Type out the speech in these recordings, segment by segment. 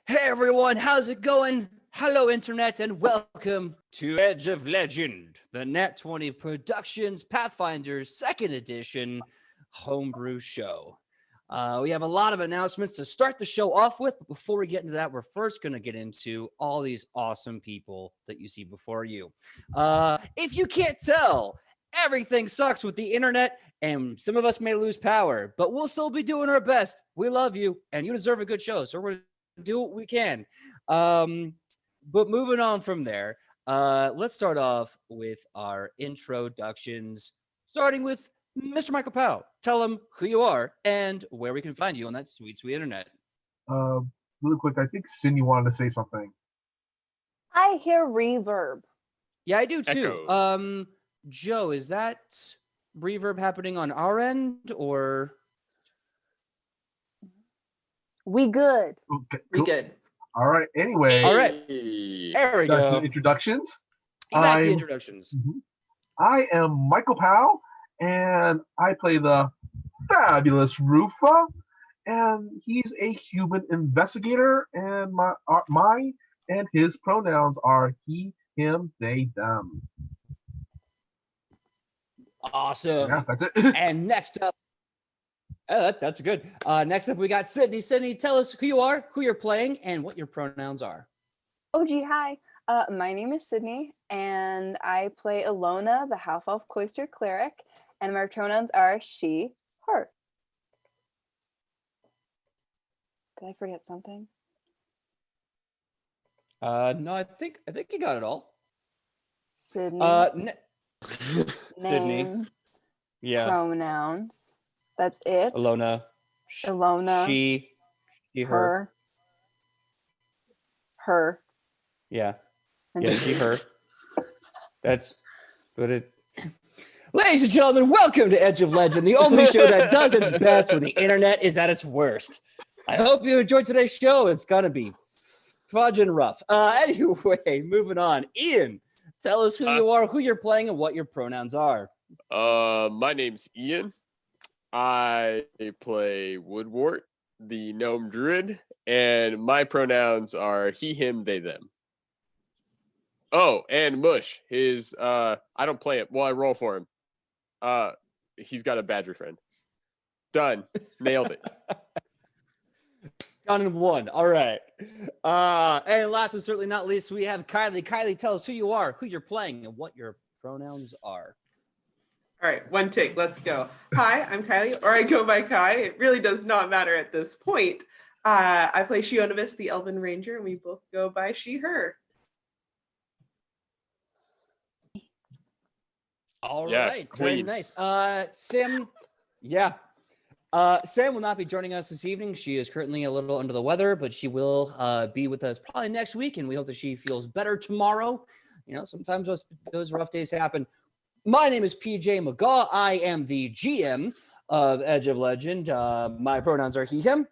Hey everyone, how's it going? Hello internet and welcome to Edge of Legend, the Nat 20 Productions Pathfinder 2nd edition homebrew show. We have a lot of announcements to start the show off with, but before we get into that, we're first going to get into all these awesome people that you see before you. If you can't tell, everything sucks with the internet, and some of us may lose power, but we'll still be doing our best. We love you, and you deserve a good show, so we're going to do what we can. But moving on from there, let's start off with our introductions, starting with Mr. Michael Powell. Tell him who you are and where we can find you on that sweet, sweet internet. Really quick, I think Sidney wanted to say something. I hear reverb. Yeah, I do too. Echoes. Joe, is that reverb happening on our end or? We good. Okay, We cool. good. All right. Anyway, All right. Hey. There we back to go. the introductions. Back to the I'm- introductions. I am Michael Powell, and I play the fabulous Rufa, and he's a human investigator, and my and his pronouns are he, him, they, them. Awesome. Yeah, that's it. And next up, that's good. Next up, we got Sidney. Sidney, tell us who you are, who you're playing, and what your pronouns are. Oh, gee, hi. My name is Sidney, and I play Alona, the half-elf cloister cleric, and my pronouns are she, her. Did I forget something? No, I think you got it all. Sidney. Sidney. Name, Yeah. pronouns. That's it. Alona. Alona. She, her. Her. Yeah. And Yeah, she, her. That's what it. Ladies and gentlemen, welcome to Edge of Legend, the only show that does its best when the internet is at its worst. I hope you enjoyed today's show. It's gonna be fudging rough. Anyway, moving on. Ian, tell us who you are, who you're playing, and what your pronouns are. My name's Ian. I play Woodwort, the gnome druid, and my pronouns are he, him, they, them. Oh, and Mush, his I don't play it. Well, I roll for him. He's got a badger friend. Done. Nailed it. Done in one. All right. And last and certainly not least, we have Kylie. Kylie, tell us who you are, who you're playing, and what your pronouns are. All right, one take, let's go. Hi, I'm Kylie, or I go by Kai. It really does not matter at this point. I play Shionovis, the Elven Ranger, and we both go by she, her. All Yeah, right. Very clean. nice. Sam, yeah. Sam will not be joining us this evening. She is currently a little under the weather, but she will be with us probably next week, and we hope that she feels better tomorrow. You know, sometimes those rough days happen. My name is PJ Megaw. I am the GM of Edge of Legend. My pronouns are he, him,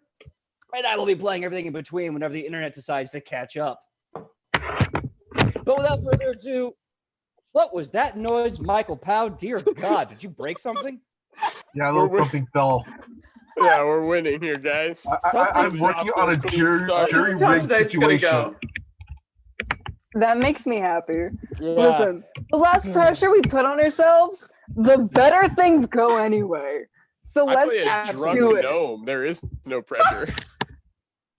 and I will be playing everything in between whenever the internet decides to catch up. But without further ado, what was that noise, Michael Powell? Dear God, did you break something? Yeah, a little We're- something fell. Yeah, we're winning here, guys. I'm Something's working on a off to a clean start. jury This is how rigged tonight's gonna situation. go. That makes me happy. Yeah. Listen, the less pressure we put on ourselves, the better things go anyway. So I let's play a just drunk do it. gnome. There is no pressure.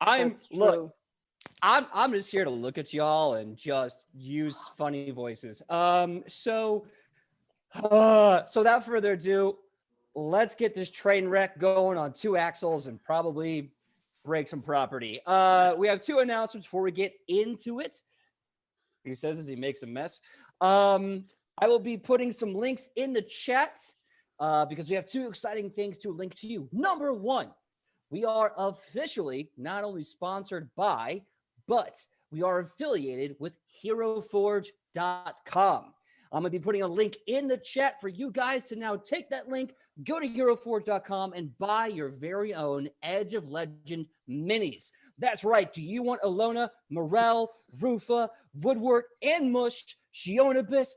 That's Look, true. I'm just here to look at y'all and just use funny voices. So without further ado, let's get this train wreck going on two axles and probably break some property. We have two announcements before we get into it. He says as he makes a mess. I will be putting some links in the chat because we have two exciting things to link to you. Number one, we are officially not only sponsored by, but we are affiliated with HeroForge.com. I'm going to be putting a link in the chat for you guys to now take that link, go to HeroForge.com, and buy your very own Edge of Legend minis. That's right. Do you want Alona, Morel, Rufa, Woodward, and Mush, Shionibus,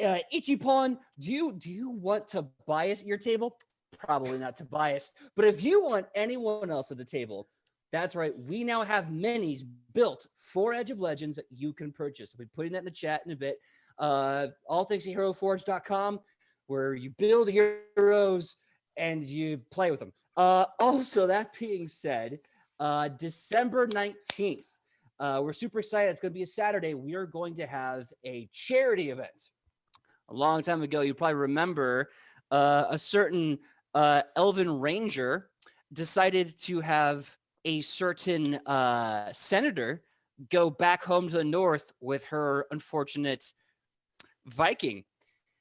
Ichipon? Do you want Tobias at your table? Probably not Tobias. But if you want anyone else at the table, That's right. We now have minis built for Edge of Legends that you can purchase. I'll be putting that in the chat in a bit. All things at HeroForge.com, where you build heroes and you play with them. Also, that being said, December 19th, we're super excited. It's going to be a Saturday. We are going to have a charity event. A long time ago, you probably remember a certain Elven Ranger decided to have a certain senator go back home to the north with her unfortunate Viking.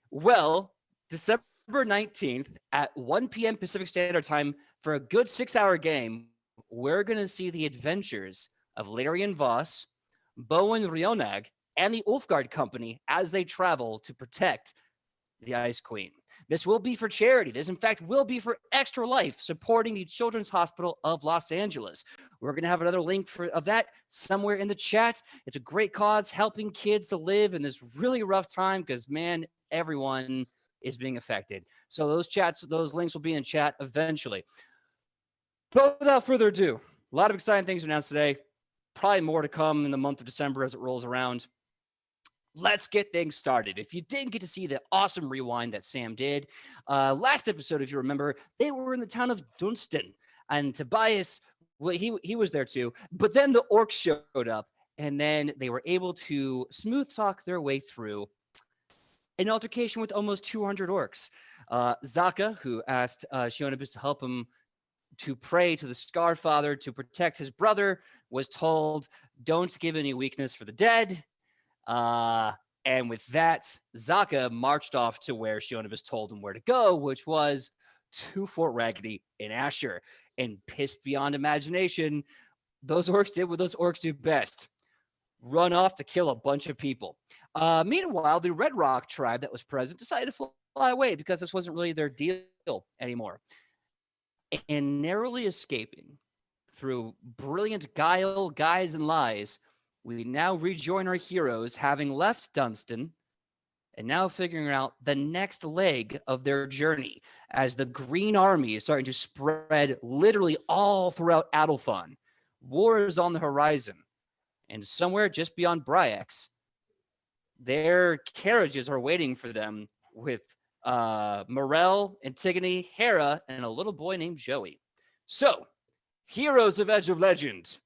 Well, December 19th at 1 p.m. Pacific Standard Time for a good 6-hour game, we're going to see the adventures of Larian Voss, Bowen Rionag, and the Ulfgard Company as they travel to protect the Ice Queen. This will be for charity. This, in fact, will be for Extra Life, supporting the Children's Hospital of Los Angeles. We're going to have another link of that somewhere in the chat. It's a great cause, helping kids to live in this really rough time because, man, everyone is being affected. So those links will be in chat eventually. But without further ado, a lot of exciting things announced today. Probably more to come in the month of December as it rolls around. Let's get things started. If you didn't get to see the awesome rewind that Sam did, last episode, if you remember, they were in the town of Dunstan, and Tobias, well, he was there too, but then the orcs showed up, and then they were able to smooth talk their way through an altercation with almost 200 orcs. Zaka, who asked Shionibus to help him to pray to the Scar Father to protect his brother, was told, don't give any weakness for the dead. And with that, Zaka marched off to where Shionibus told him where to go, which was to Fort Raggedy in Asher. And pissed beyond imagination, those orcs did what those orcs do best: run off to kill a bunch of people. Meanwhile, the Red Rock tribe that was present decided to fly away because this wasn't really their deal anymore. And narrowly escaping through brilliant guile, guise, and lies, we now rejoin our heroes, having left Dunstan, and now figuring out the next leg of their journey as the Green Army is starting to spread literally all throughout Adelphon. War is on the horizon, and somewhere just beyond Bryax, their carriages are waiting for them with Morel, Antigone, Hera, and a little boy named Joey. So, heroes of Edge of Legend,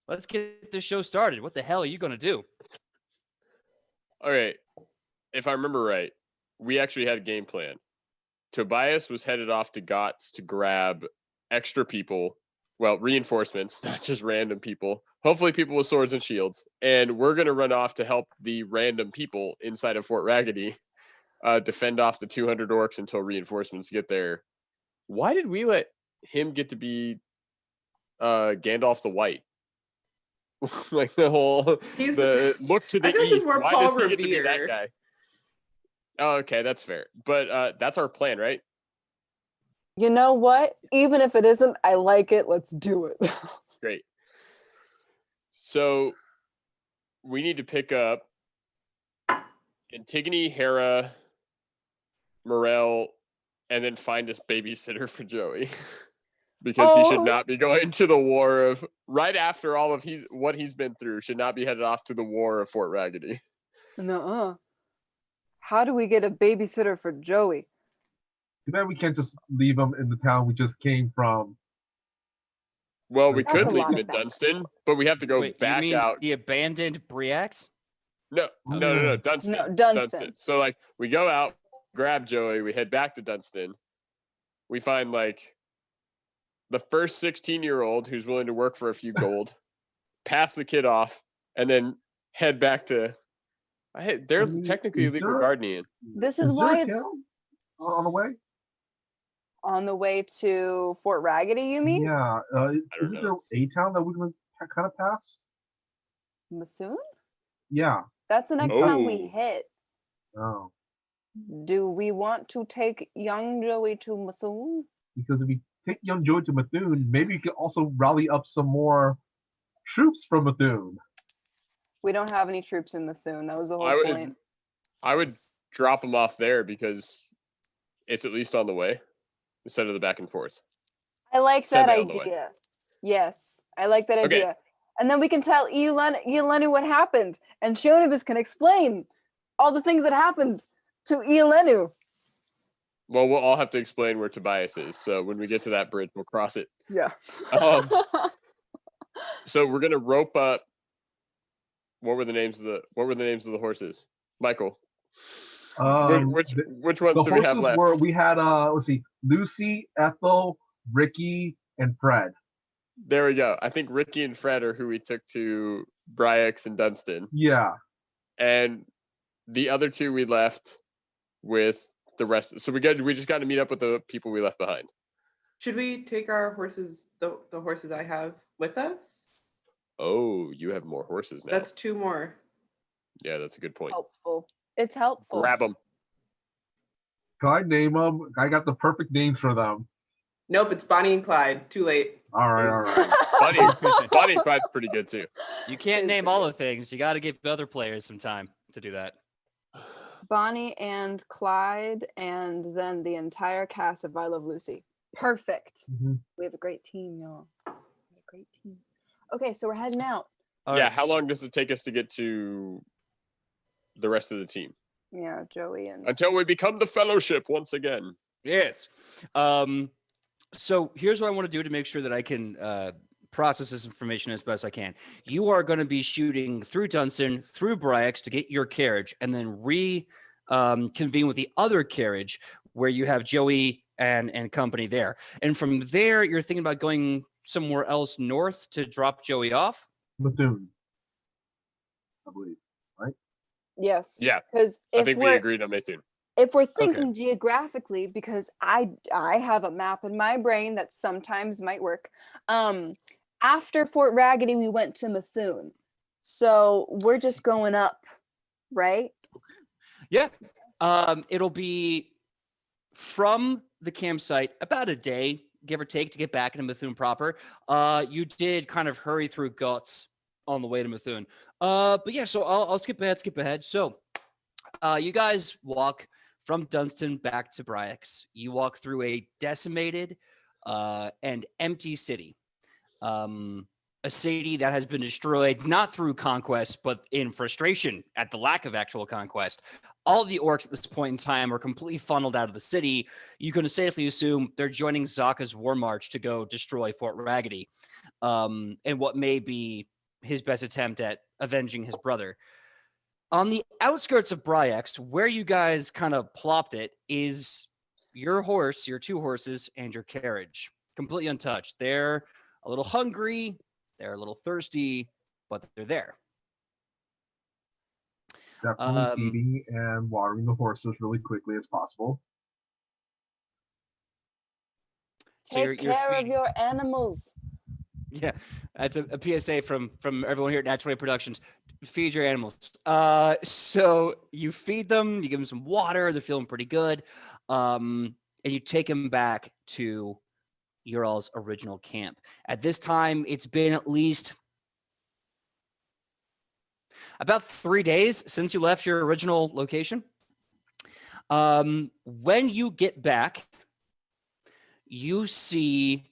let's get this show started. What the hell are you going to do? All right. If I remember right, we actually had a game plan. Tobias was headed off to Gots to grab extra people, well, reinforcements, not just random people, hopefully people with swords and shields. And we're going to run off to help the random people inside of Fort Raggedy defend off the 200 orcs until reinforcements get there. Why did we let him get to be Gandalf the White? Like the whole look to the he's east. more Why Paul does he get to be that Revere. guy? Oh, okay, that's fair. But that's our plan, right? You know what? Even if it isn't, I like it. Let's do it. Great. So we need to pick up Antigone, Hera, Morel, and then find this babysitter for Joey. Because he should not be going to the war of, right after all of what he's been through, should not be headed off to the war of Fort Raggedy. Nuh-uh. How do we get a babysitter for Joey? Too bad we can't just leave him in the town we just came from. Well, we That's could a leave lot him of in back. Dunstan, but we have to go Wait, back you mean out. the abandoned Briax? No, Dunstan. No, Dunstan. So, like, we go out, grab Joey, we head back to Dunstan. We find, like, the first 16-year-old who's willing to work for a few gold, pass the kid off, and then head back to... They're technically legal guardian. This is why there a it's town on the way. on the way to Fort Raggedy, you mean? Yeah. Isn't there know. a town that we're going to kind of pass? Methuen? Yeah. That's the next time we Oh. hit. Oh. Do we want to take young Joey to Methuen? Because if we take young Joey to Methuen, maybe we could also rally up some more troops from Methuen. We don't have any troops in Methuen. That was the whole point. I would drop him off there because it's at least on the way instead of the back and forth. I like that Semi on the way. idea. Yes, I like that Okay. idea. And then we can tell Iolenu what happened, and Shionibus can explain all the things that happened to Iolenu. Well, we'll all have to explain where Tobias is. So when we get to that bridge, we'll cross it. Yeah. So we're gonna rope up. What were the names of the horses? Michael. Which ones The do we have horses left? we had let's see, Lucy, Ethel, Ricky, and Fred. There we go. I think Ricky and Fred are who we took to Bryax and Dunstan. Yeah. And the other two we left with the rest. So we just got to meet up with the people we left behind. Should we take our horses, the horses I have, with us? Oh, you have more horses now. That's 2 more. Yeah, that's a good point. Helpful. It's helpful. Grab them. Can I name them? I got the perfect names for them. Nope, it's Bonnie and Clyde. Too late. All right. Bonnie and Clyde's pretty good too. You can't name all the things. You got to give other players some time to do that. Bonnie and Clyde, and then the entire cast of I Love Lucy. Perfect. Mhm. We have a great team, y'all. We have a great team. Okay, so we're heading out. All Yeah, right, how long does it take us to get to the rest of the team? Yeah, Joey and Until we become the Fellowship once again. Yes. So here's what I want to do to make sure that I can process this information as best I can. You are going to be shooting through Dunstan, through Bryax to get your carriage, and then convene with the other carriage where you have Joey and company there. And from there, you're thinking about going somewhere else north to drop Joey off? Bethune, I believe. yes. Yeah, Because I think we agreed on Bethune. if we're thinking geographically, because I have a map in my brain that sometimes might work. After Fort Raggedy, we went to Methune. So we're just going up, right? Yeah. It'll be from the campsite about a day, give or take, to get back into Methune proper. You did kind of hurry through Guts on the way to Methune. But yeah, so I'll skip ahead. So you guys walk from Dunstan back to Bryax. You walk through a decimated and empty city. A city that has been destroyed, not through conquest, but in frustration at the lack of actual conquest. All the orcs at this point in time are completely funneled out of the city. You can safely assume they're joining Zaka's war march to go destroy Fort Raggedy, and what may be his best attempt at avenging his brother. On the outskirts of Bryax, where you guys kind of plopped it, is your horse, your 2 horses, and your carriage. Completely untouched. They're a little hungry, they're a little thirsty, but they're there. Definitely feeding and watering the horses really quickly as possible. So Take care of your animals. Yeah, that's a PSA from everyone here at Natural Way Productions. Feed your animals. So you feed them, you give them some water, they're feeling pretty good, and you take them back to your all's original camp. At this time, it's been at least about 3 days since you left your original location. When you get back, you see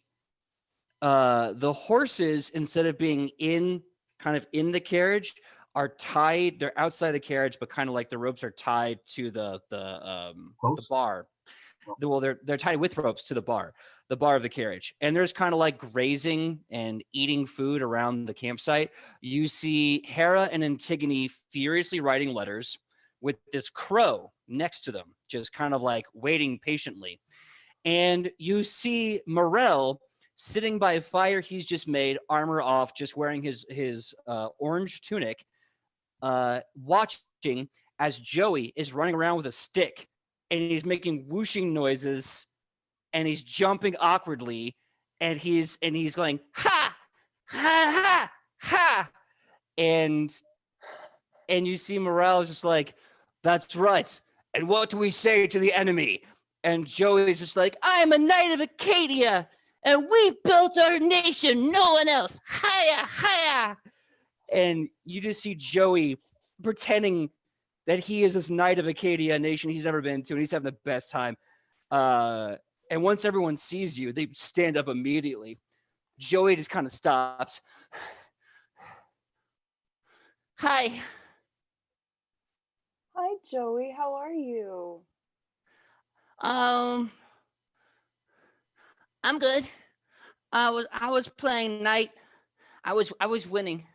the horses, instead of being in the carriage, are tied. They're outside the carriage, but kind of like the ropes are tied to the bar. Well, they're tied with ropes to the bar of the carriage, and there's kind of like grazing and eating food around the campsite. You see Hera and Antigone furiously writing letters with this crow next to them, just kind of like waiting patiently. And you see Morel sitting by a fire he's just made, armor off, just wearing his orange tunic, watching as Joey is running around with a stick, and he's making whooshing noises, and he's jumping awkwardly, and he's going ha ha ha ha, and you see Morel is just like, that's right. And what do we say to the enemy? And Joey's just like, I'm a knight of Acadia, and we've built our nation, no one else. Hiya, hiya. And you just see Joey pretending that he is this knight of Acadia, a nation he's never been to, and he's having the best time. And once everyone sees you, they stand up immediately. Joey just kind of stops. Hi. Hi, Joey. How are you? I'm good. I was playing knight. I was winning.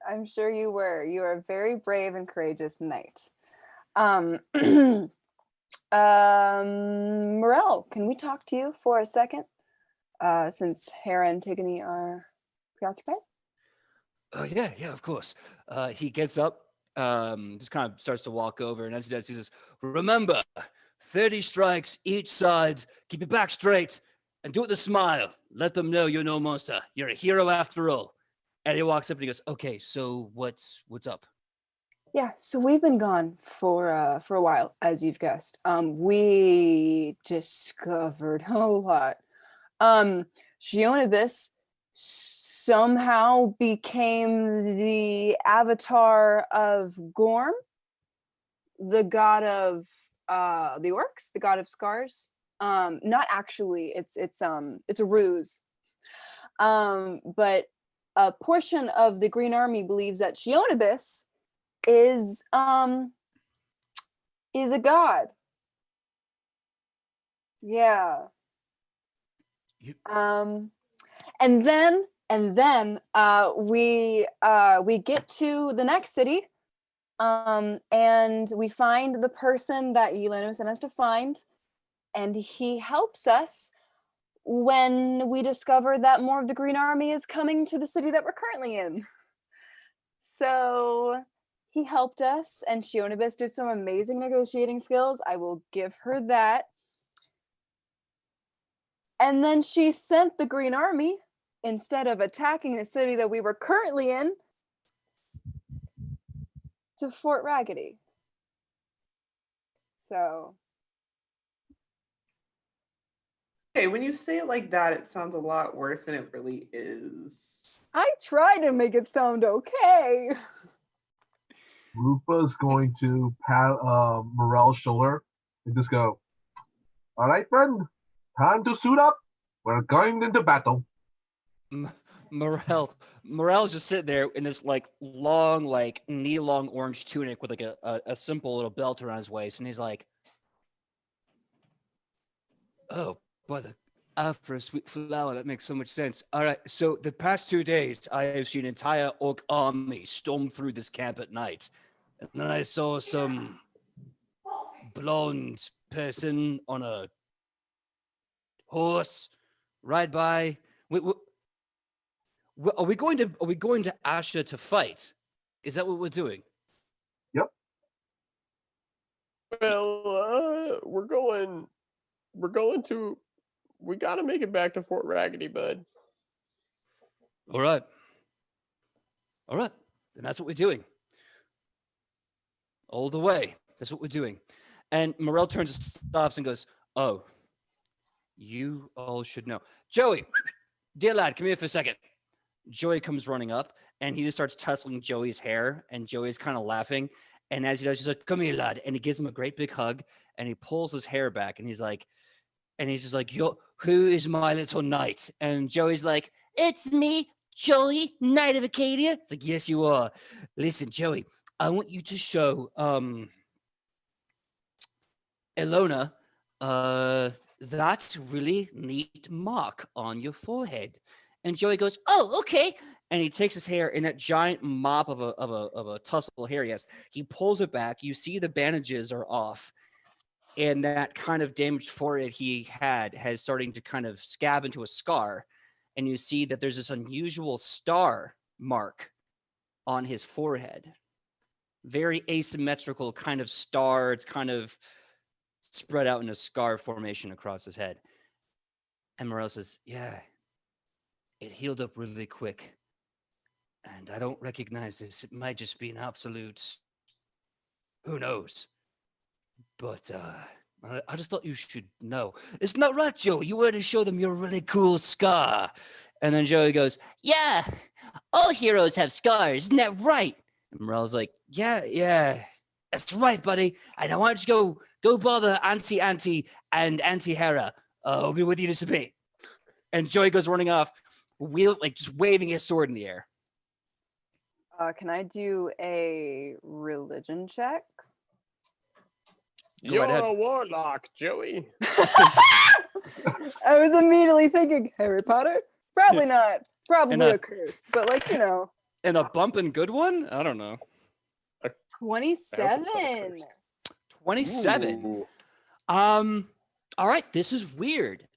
I'm sure you were. You are a very brave and courageous knight. Morel, can we talk to you for a second? Since Hera and Antigone are preoccupied. Yeah, of course. He gets up, just kind of starts to walk over, and as he does, he says, "Remember, 30 strikes each side. Keep your back straight, and do it with a smile. Let them know you're no monster. You're a hero after all." And he walks up and he goes, "Okay, so what's up?" Yeah, so we've been gone for a while, as you've guessed. We discovered a lot. Shionibus somehow became the avatar of Gorm, the god of the orcs, the god of scars. Not actually, it's a ruse. But a portion of the Green Army believes that Shionibus is a god. Yeah. And then we get to the next city, and we find the person that Yeleno sent us to find, and he helps us when we discover that more of the Green Army is coming to the city that we're currently in. So he helped us, and Shionibus did some amazing negotiating skills. I will give her that. And then she sent the Green Army, instead of attacking the city that we were currently in, to Fort Raggedy. So. Okay, when you say it like that, it sounds a lot worse than it really is. I try to make it sound okay. Rufa's going to pat Morel's shoulder and just go, "All right, friend, time to suit up. We're going into battle." Morel's just sitting there in this like long, like knee-long orange tunic with like a simple little belt around his waist, and he's like, "Oh, by the for a sweet flower, that makes so much sense. All right, so the past 2 days, I have seen an entire orc army storm through this camp at night, and then I saw some blonde person on a horse ride by. Are we going to Asha to fight? Is that what we're doing?" Yep. Well, we gotta make it back to Fort Raggedy, bud. All right. Then that's what we're doing. All the way. That's what we're doing. And Morel turns and stops and goes, "Oh, you all should know. Joey, dear lad, come here for a second." Joey comes running up, and he just starts tussling Joey's hair, and Joey's kind of laughing. And as he does, he's like, "Come here, lad." And he gives him a great big hug, and he pulls his hair back, and he's just like, "Who is my little knight?" And Joey's like, "It's me, Joey, Knight of Acadia." It's like, "Yes, you are. Listen, Joey, I want you to show Elona that really neat mark on your forehead." And Joey goes, "Oh, okay." And he takes his hair in that giant mop of a tussle hair. Yes, he pulls it back. You see the bandages are off, and that kind of damaged forehead he had has starting to kind of scab into a scar. And you see that there's this unusual star mark on his forehead. Very asymmetrical kind of star. It's kind of spread out in a scar formation across his head. And Morel says, "Yeah, it healed up really quick. And I don't recognize this. It might just be an absolute, who knows? But I just thought you should know. Isn't that right, Joey? You wanted to show them your really cool scar." And then Joey goes, "Yeah, all heroes have scars. Isn't that right?" And Morel's like, yeah, that's right, buddy. And I want you to go bother Auntie and Auntie Hera. I'll be with you in a bit." And Joey goes running off, just waving his sword in the air. Can I do a religion check? Go right You're ahead. a warlock, Joey. I was immediately thinking Harry Potter. Probably not. Probably a- a curse, but like And a bumping good one? I don't know. 27. 27. Ooh. All right, this is weird.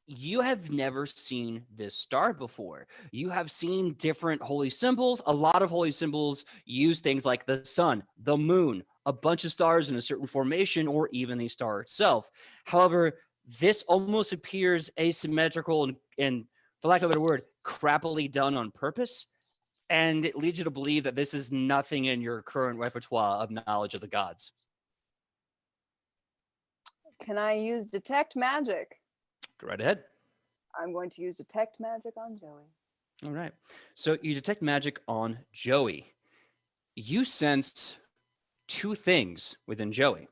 You have never seen this star before. You have seen different holy symbols. A lot of holy symbols use things like the sun, the moon, a bunch of stars in a certain formation, or even the star itself. However, this almost appears asymmetrical and for lack of a better word, crappily done on purpose. And it leads you to believe that this is nothing in your current repertoire of knowledge of the gods. Can I use detect magic? Go right ahead. I'm going to use detect magic on Joey. All right. So you detect magic on Joey. You sense two things within Joey.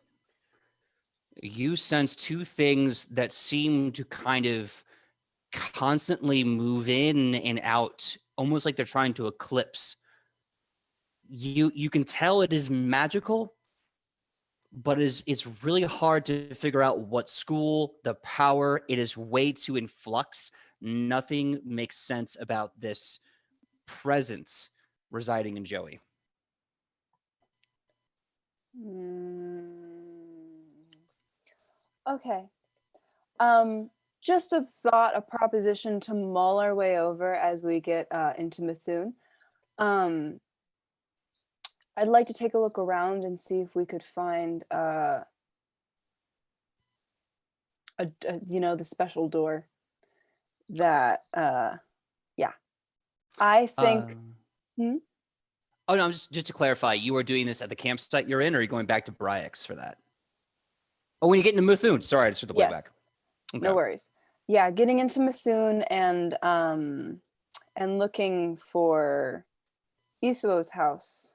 You sense two things that seem to kind of constantly move in and out, almost like they're trying to eclipse. You can tell it is magical, but it's really hard to figure out what school, the power. It is way too in flux. Nothing makes sense about this presence residing in Joey. Okay. Just a thought, a proposition to mull our way over as we get into Mithun. I'd like to take a look around and see if we could find the special door that I think Oh no, just to clarify, you are doing this at the campsite you're in, or are you going back to Bryx for that? Oh, when you get into Mithun. Sorry, I just took the way back. Okay. No worries. Yeah, getting into Mithun and looking for Isuo's house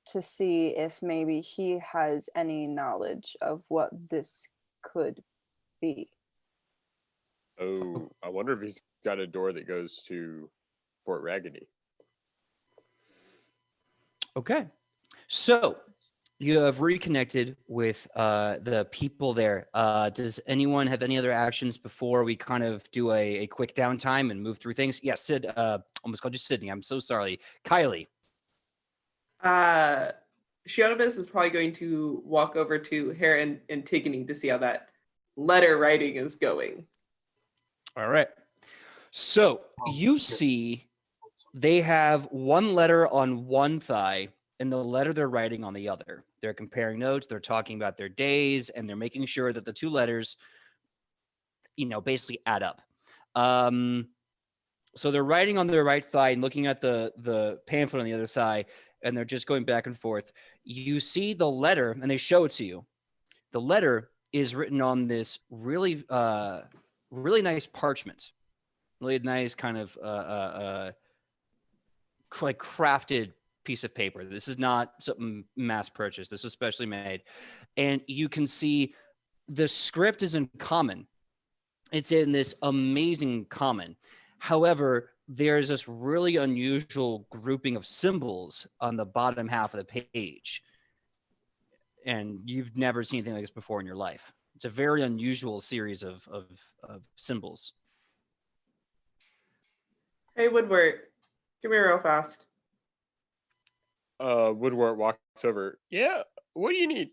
to see if maybe he has any knowledge of what this could be. Oh, I wonder if he's got a door that goes to Fort Raggedy. Okay. So you have reconnected with the people there. Does anyone have any other actions before we kind of do a quick downtime and move through things? Yes, Sid. Almost called you Sidney. I'm so sorry. Kylie. Shionibus is probably going to walk over to Hera and Antigone to see how that letter writing is going. All right. So you see they have one letter on one thigh and the letter they're writing on the other. They're comparing notes. They're talking about their days, and they're making sure that the two letters, basically add up. So they're writing on their right thigh and looking at the pamphlet on the other thigh, and they're just going back and forth. You see the letter, and they show it to you. The letter is written on this really, really nice parchment, really nice kind of like crafted piece of paper. This is not something mass purchased. This is specially made, and you can see the script is in common. It's in this amazing common. However, there's this really unusual grouping of symbols on the bottom half of the page. And you've never seen anything like this before in your life. It's a very unusual series of symbols. Hey, Woodward, come here real fast. Woodward walks over. Yeah, what do you need?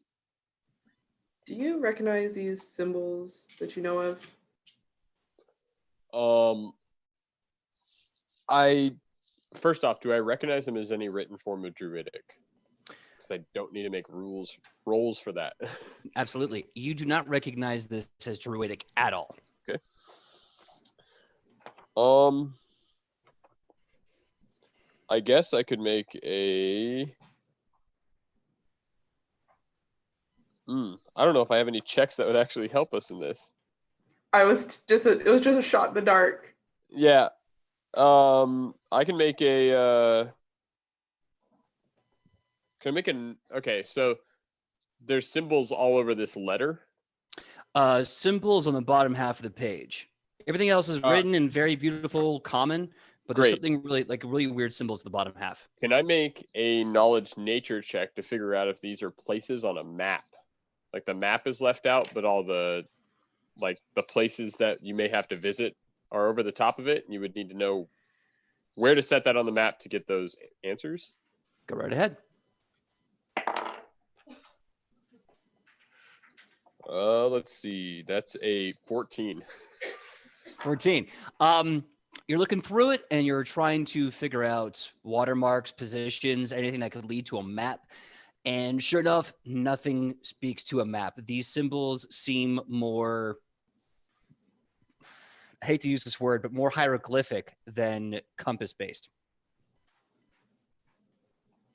Do you recognize these symbols that you know of? First off, do I recognize them as any written form of Druidic? Because I don't need to make rolls for that. Absolutely. You do not recognize this as Druidic at all. Okay. I guess I could make a. I don't know if I have any checks that would actually help us in this. It was just a shot in the dark. Yeah. I can make a. Can I make an? Okay, so there's symbols all over this letter. Symbols on the bottom half of the page. Everything else is written in very beautiful common, but there's Great. something really weird symbols at the bottom half. Can I make a knowledge nature check to figure out if these are places on a map? Like the map is left out, but all the places that you may have to visit are over the top of it. And you would need to know where to set that on the map to get those answers. Go right ahead. Let's see. That's a 14. 14. You're looking through it and you're trying to figure out watermarks, positions, anything that could lead to a map. And sure enough, nothing speaks to a map. These symbols seem more, I hate to use this word, but more hieroglyphic than compass based.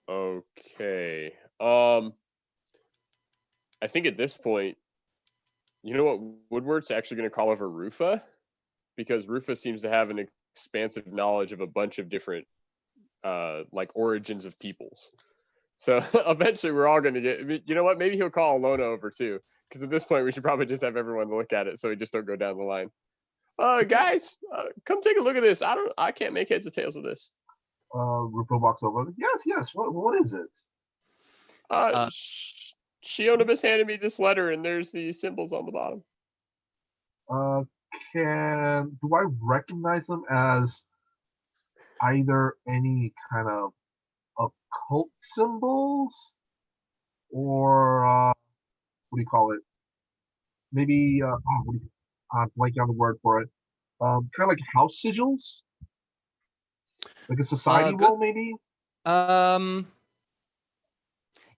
Okay. I think at this point, you know what Woodward's actually going to call over Rufa? Because Rufa seems to have an expansive knowledge of a bunch of different origins of peoples. So eventually we're all going to get, you know what, maybe he'll call Alona over too. Because at this point we should probably just have everyone look at it so we just don't go down the line. Guys, come take a look at this. I can't make heads or tails of this. Rupa walks over. Yes. What is it? Shionibus handed me this letter and there's the symbols on the bottom. Do I recognize them as either any kind of occult symbols or what do you call it? Maybe I'm blanking on the word for it. Kind of like house sigils, like a society roll, maybe.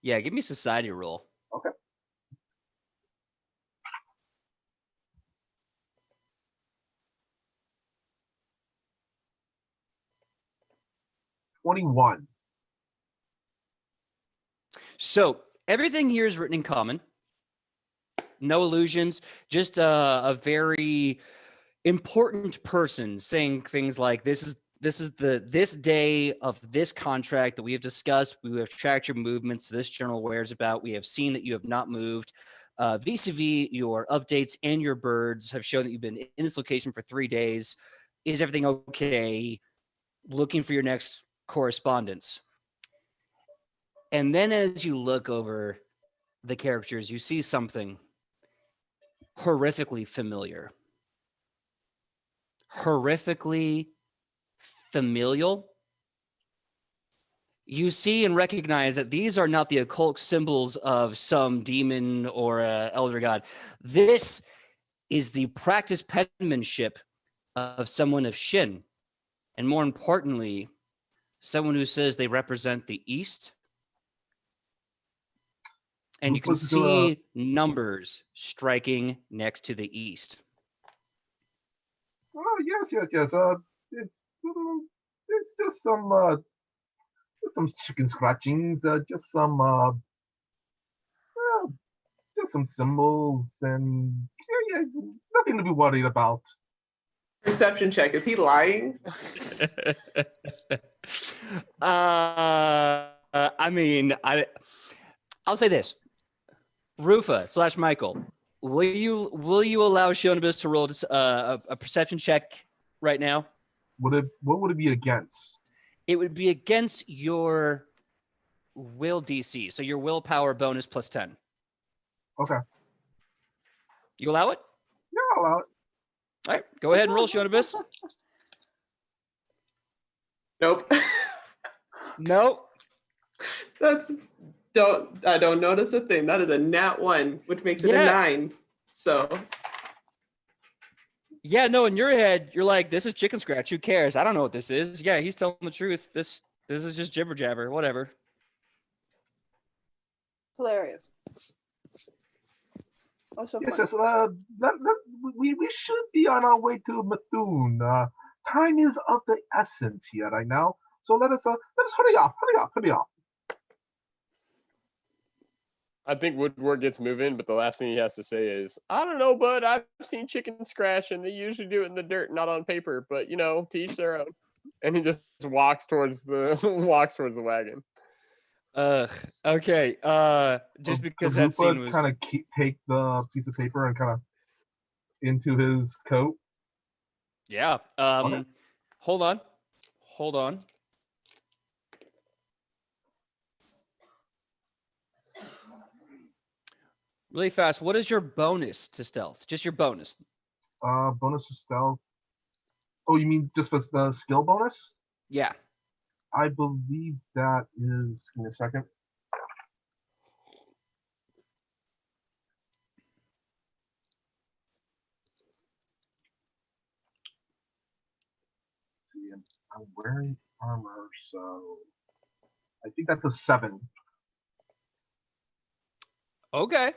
Yeah, give me a society roll. Okay. 21. So everything here is written in common. No illusions, just a very important person saying things like, this is day of this contract that we have discussed. We have tracked your movements. This journal wears about. We have seen that you have not moved. Vis-a-vis your updates and your birds have shown that you've been in this location for 3 days. Is everything okay? Looking for your next correspondence. And then as you look over the characters, you see something horrifically familiar. Horrifically familial. You see and recognize that these are not the occult symbols of some demon or elder god. This is the practiced penmanship of someone of Shin. And more importantly, someone who says they represent the East. And you can see numbers striking next to the East. Oh, yes. It's just some chicken scratchings, just some symbols, and yeah, nothing to be worried about. Perception check. Is he lying? I mean, I'll say this. Rufa / Michael, will you allow Shionibus to roll a perception check right now? What would it be against? It would be against your will DC, so your willpower bonus plus 10. Okay. You allow it? Yeah, I'll allow it. All right, go ahead and roll, Shionibus. Nope. Nope. I don't notice a thing. That is a nat 1, which makes it a 9. So yeah, no, in your head, you're like, this is chicken scratch. Who cares? I don't know what this is. Yeah, he's telling the truth. This is just jibber jabber, whatever. Hilarious. Also Yes. We should be on our way to Methune. Time is of the essence here right now. So let us hurry up. I think Woodward gets moving, but the last thing he has to say is, I don't know, bud. I've seen chicken scratch, and they usually do it in the dirt, not on paper. But to each their own. And he just walks towards the wagon. Okay. Just because that scene was kind of take the piece of paper and kind of into his coat. Yeah. Okay. Hold on. Hold on. Really fast. What is your bonus to stealth? Just your bonus. Bonus to stealth. Oh, you mean just for the skill bonus? Yeah. I believe that is. Give me a second. See, I'm wearing armor, so I think that's a 7. Okay.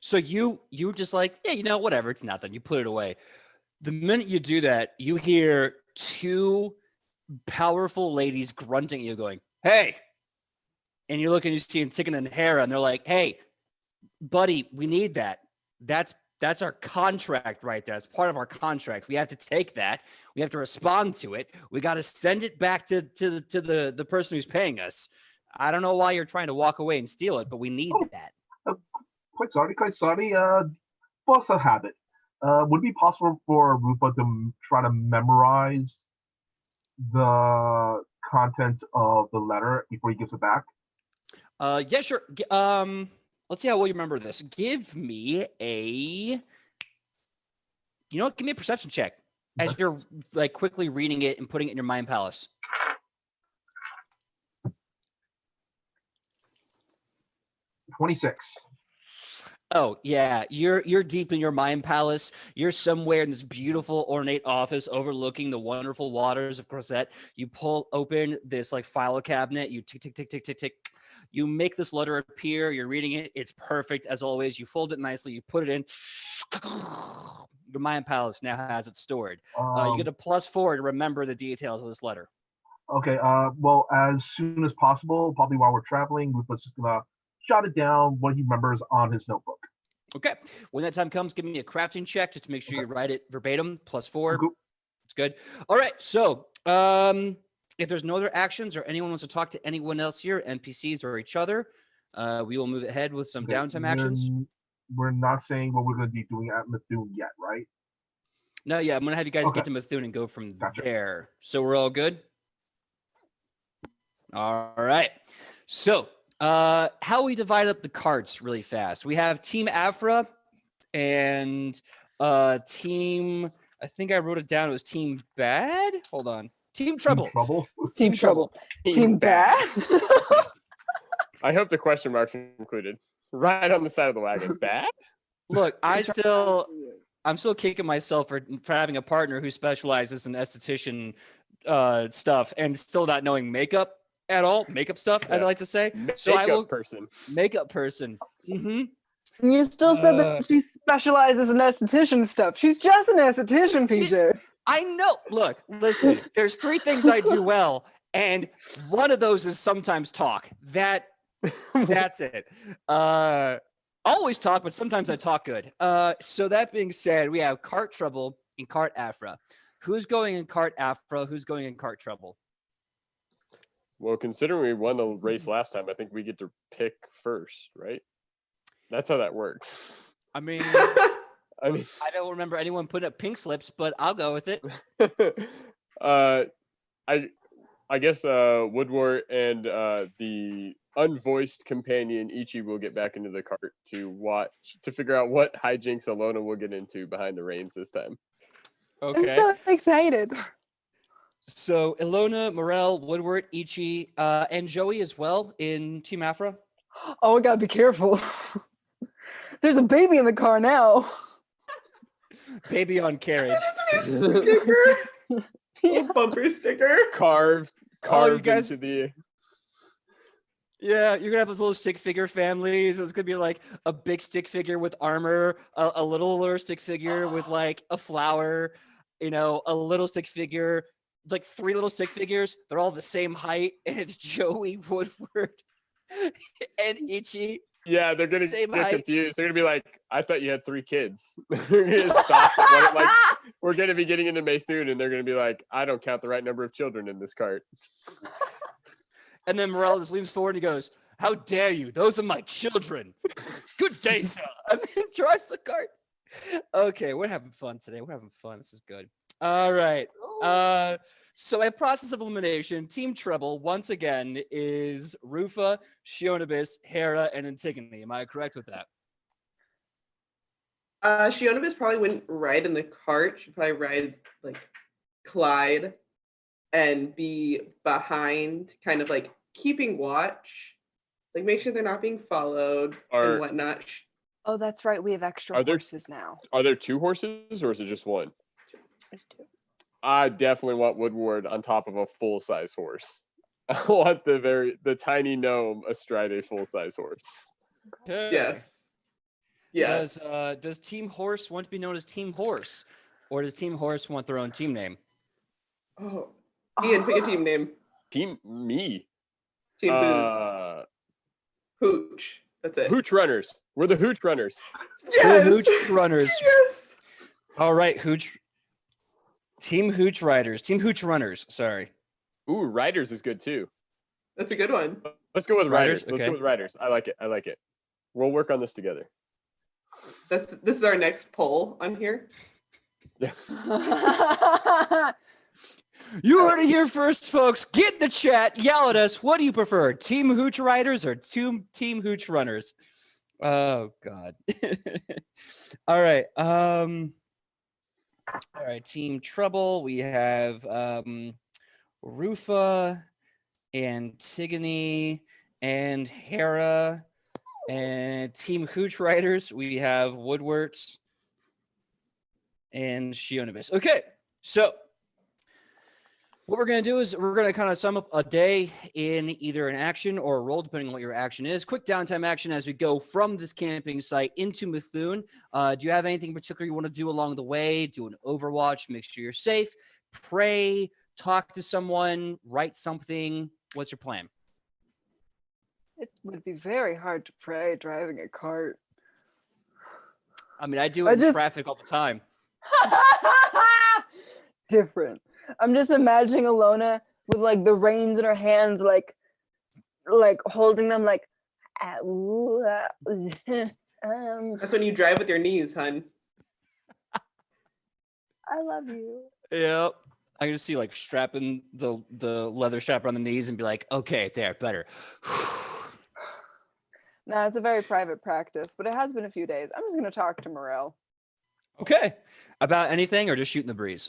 So you just like, yeah, you know, whatever, it's nothing. You put it away. The minute you do that, you hear two powerful ladies grunting at you going, "Hey." And you look and you see Antigone and Hera, and they're like, "Hey, buddy, we need that. That's our contract right there. That's part of our contract. We have to take that. We have to respond to it. We got to send it back to the person who's paying us. I don't know why you're trying to walk away and steal it, but we need that." Quite sorry, quite sorry. Boss a habit. Would it be possible for Rupa to try to memorize the contents of the letter before he gives it back? Yeah, sure. Let's see how well you remember this. Give me a, give me a perception check as you're like quickly reading it and putting it in your mind palace. 26. Oh yeah, you're deep in your mind palace. You're somewhere in this beautiful ornate office overlooking the wonderful waters of Crozet. You pull open this like file cabinet. You tick tick tick tick tick tick. You make this letter appear. You're reading it. It's perfect as always. You fold it nicely. You put it in. Your mind palace now has it stored. You get a +4 to remember the details of this letter. Okay. Well, as soon as possible, probably while we're traveling, Rupa's just gonna jot it down what he remembers on his notebook. Okay. When that time comes, give me a crafting check just to make sure you write it verbatim. +4. Cool. It's good. All right. So, if there's no other actions or anyone wants to talk to anyone else here, NPCs or each other, we will move ahead with some downtime actions. We're not saying what we're going to be doing at Methune yet, right? No, yeah, I'm going to have you guys Okay. get to Methune and go from Gotcha. there. So we're all good? All right. So, how we divide up the carts really fast. We have Team Afra and Team, I think I wrote it down. It was Team Bad. Hold on. Team Trouble. Team Trouble. Team Trouble. Team Bad. I hope the question mark's included. Right on the side of the wagon. Bad? Look, I'm still kicking myself for having a partner who specializes in esthetician stuff and still not knowing makeup at all. Makeup stuff, as I like to say. So I will makeup person. Mm-hmm. You still said that she specializes in esthetician stuff. She's just an esthetician, PJ. I know. Look, listen, there's 3 things I do well, and one of those is sometimes talk. That's it. Always talk, but sometimes I talk good. So that being said, we have Cart Trouble and Cart Afra. Who's going in Cart Afra? Who's going in Cart Trouble? Well, considering we won the race last time, I think we get to pick first, right? That's how that works. I mean, I don't remember anyone putting up pink slips, but I'll go with it. I guess Woodward and the unvoiced companion Ichi will get back into the cart to figure out what hijinks Alona will get into behind the reins this time. Okay. I'm so excited. So Ilona, Morel, Woodward, Ichi, and Joey as well in Team Afra. Oh, we gotta be careful. There's a baby in the car now. Baby on carriage. Sticker. Bumper sticker. Carved you guys, into the... Yeah, you're gonna have those little stick figure families. It's gonna be like a big stick figure with armor, a littler stick figure with like a flower, a little stick figure. It's like 3 little stick figures. They're all the same height, and it's Joey, Woodward, and Ichi. Yeah, they're gonna get confused. They're gonna be like, "I thought you had 3 kids." They're gonna stop at one, we're gonna be getting into Maythune, and they're gonna be like, "I don't count the right number of children in this cart." And then Morel just leans forward and he goes, "How dare you? Those are my children." "Good day, sir." And then drives the cart. Okay, we're having fun today. We're having fun. This is good. All right. So a process of elimination, Team Treble once again is Rufa, Shionibus, Hera, and Antigone. Am I correct with that? Shionibus probably wouldn't ride in the cart. She'd probably ride like Clyde and be behind, kind of like keeping watch, like make sure they're not being followed and whatnot. Oh, that's right. We have extra Are there- horses now. Are there 2 horses or is it just 1? There's 2. I definitely want Woodward on top of a full-size horse. I want the tiny gnome astride a full-size horse. Okay. Yes. Yes. Does Team Horse want to be known as Team Horse, or does Team Horse want their own team name? Oh, Ian, pick a team name. Team me. Team Booze. Hooch. That's it. Hooch Runners. We're the Hooch Runners. Yes. The Hooch Runners. Yes. All right, Hooch. Team Hooch Riders. Team Hooch Runners. Sorry. Ooh, Riders is good too. That's a good one. Let's go with Riders. Riders, Let's okay. go with Riders. I like it. We'll work on this together. This is our next poll on here. Yeah. You heard it here first, folks. Get in the chat. Yell at us. What do you prefer, Team Hooch Riders or Team Hooch Runners? Oh God. All right. All right. Team Trouble. We have Rufa, Antigone, and Hera. And Team Hooch Riders. We have Woodwort and Shionibus. Okay. So what we're going to do is we're going to kind of sum up a day in either an action or a role, depending on what your action is. Quick downtime action as we go from this camping site into Mithun. Do you have anything particular you want to do along the way? Do an Overwatch, make sure you're safe, pray, talk to someone, write something. What's your plan? It would be very hard to pray driving a cart. I mean, I do it in traffic all the time. Different. I'm just imagining Alona with like the reins in her hands, like holding them like. That's when you drive with your knees, hun. I love you. Yep. I can just see like strapping the leather strap around the knees and be like, okay, there, better. No, it's a very private practice, but it has been a few days. I'm just gonna talk to Morel. Okay. About anything or just shooting the breeze?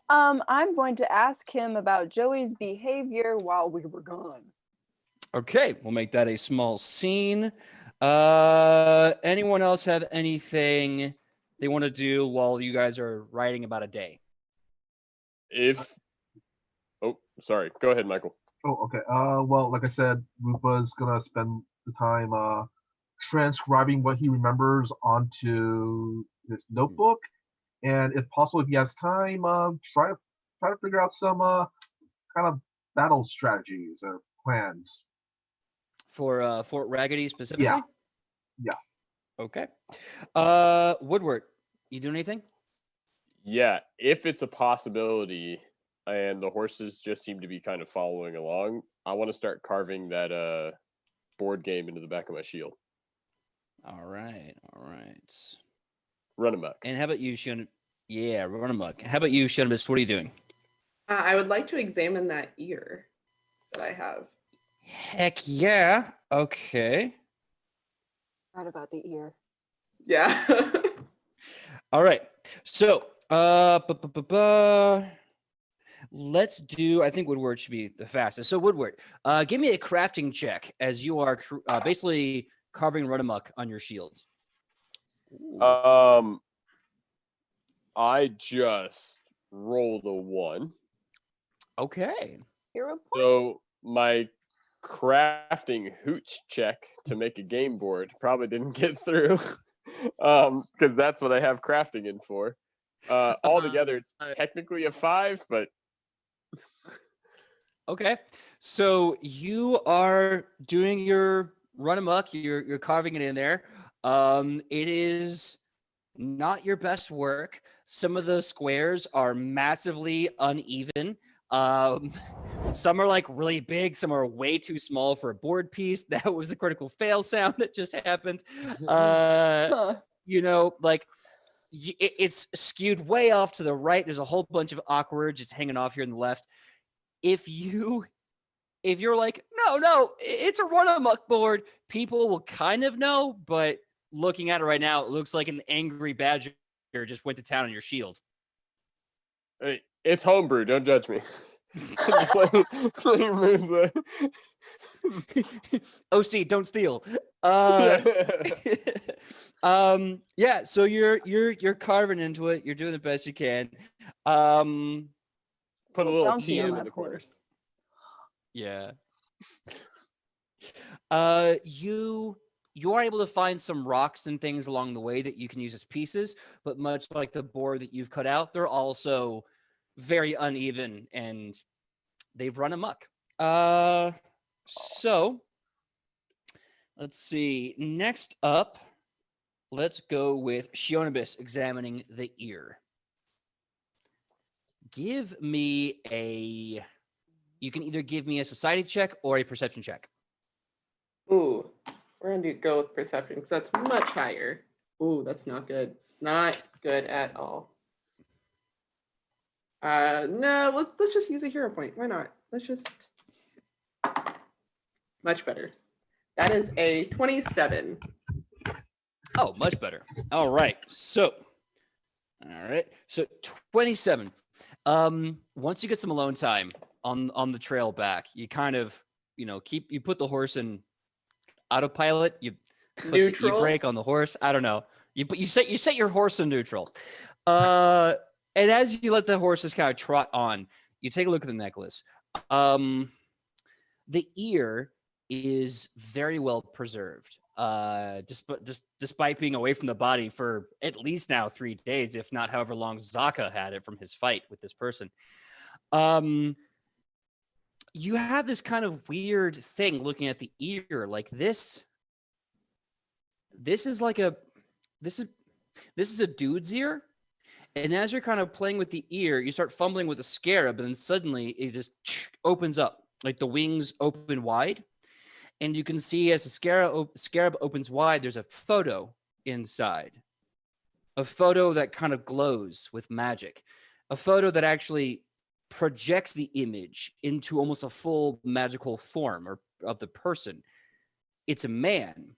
I'm going to ask him about Joey's behavior while we were gone. Okay, we'll make that a small scene. Anyone else have anything they want to do while you guys are writing about a day? Oh, sorry. Go ahead, Michael. Oh, okay. Well, like I said, Rupa's gonna spend the time transcribing what he remembers onto his notebook, and if possible, if he has time, try to figure out some kind of battle strategies or plans. For Fort Raggedy specifically? Yeah. Okay. Woodward, you doing anything? Yeah, if it's a possibility and the horses just seem to be kind of following along, I want to start carving that board game into the back of my shield. All right. Run amok. And how about you, Shun? Yeah, run amok. How about you, Shunibus? What are you doing? I would like to examine that ear that I have. Heck yeah. Okay. What about the ear? Yeah. All right. So, let's do, I think Woodward should be the fastest. So Woodward, give me a crafting check as you are basically carving run amok on your shields. I just rolled a 1. Okay. Hero point. So my crafting hooch check to make a game board probably didn't get through. Because that's what I have crafting in for. Altogether, it's technically a 5, but okay. So you are doing your run amok. You're carving it in there. It is not your best work. Some of the squares are massively uneven. Some are like really big. Some are way too small for a board piece. That was a critical fail sound that just happened. You know, like it's skewed way off to the right. There's a whole bunch of awkward just hanging off here on the left. If you're like, no, it's a run amok board, people will kind of know, but looking at it right now, it looks like an angry badger just went to town on your shield. Hey, it's homebrew. Don't judge me. Just let me move the. OC, don't steal. Yeah. So you're carving into it. You're doing the best you can. Put a little Bounty on team that in the corner. horse. Yeah. You are able to find some rocks and things along the way that you can use as pieces, but much like the board that you've cut out, they're also very uneven and they've run amok. So let's see. Next up, let's go with Shionibus examining the ear. Give me you can either give me a society check or a perception check. Ooh, we're gonna go with perception because that's much higher. Ooh, that's not good. Not good at all. No, let's just use a hero point. Why not? Let's just much better. That is a 27. Oh, much better. All right. So 27. Once you get some alone time on the trail back, you kind of, you put the horse in autopilot, you put the e-brake on the horse. I don't know. You set your horse in neutral. And as you let the horses kind of trot on, you take a look at the necklace. The ear is very well preserved. Despite being away from the body for at least now 3 days, if not however long Zaka had it from his fight with this person. You have this kind of weird thing looking at the ear, like this is a dude's ear. And as you're kind of playing with the ear, you start fumbling with the scarab, and then suddenly it just opens up, like the wings open wide. And you can see as the scarab opens wide, there's a photo inside. A photo that kind of glows with magic. A photo that actually projects the image into almost a full magical form of the person. It's a man.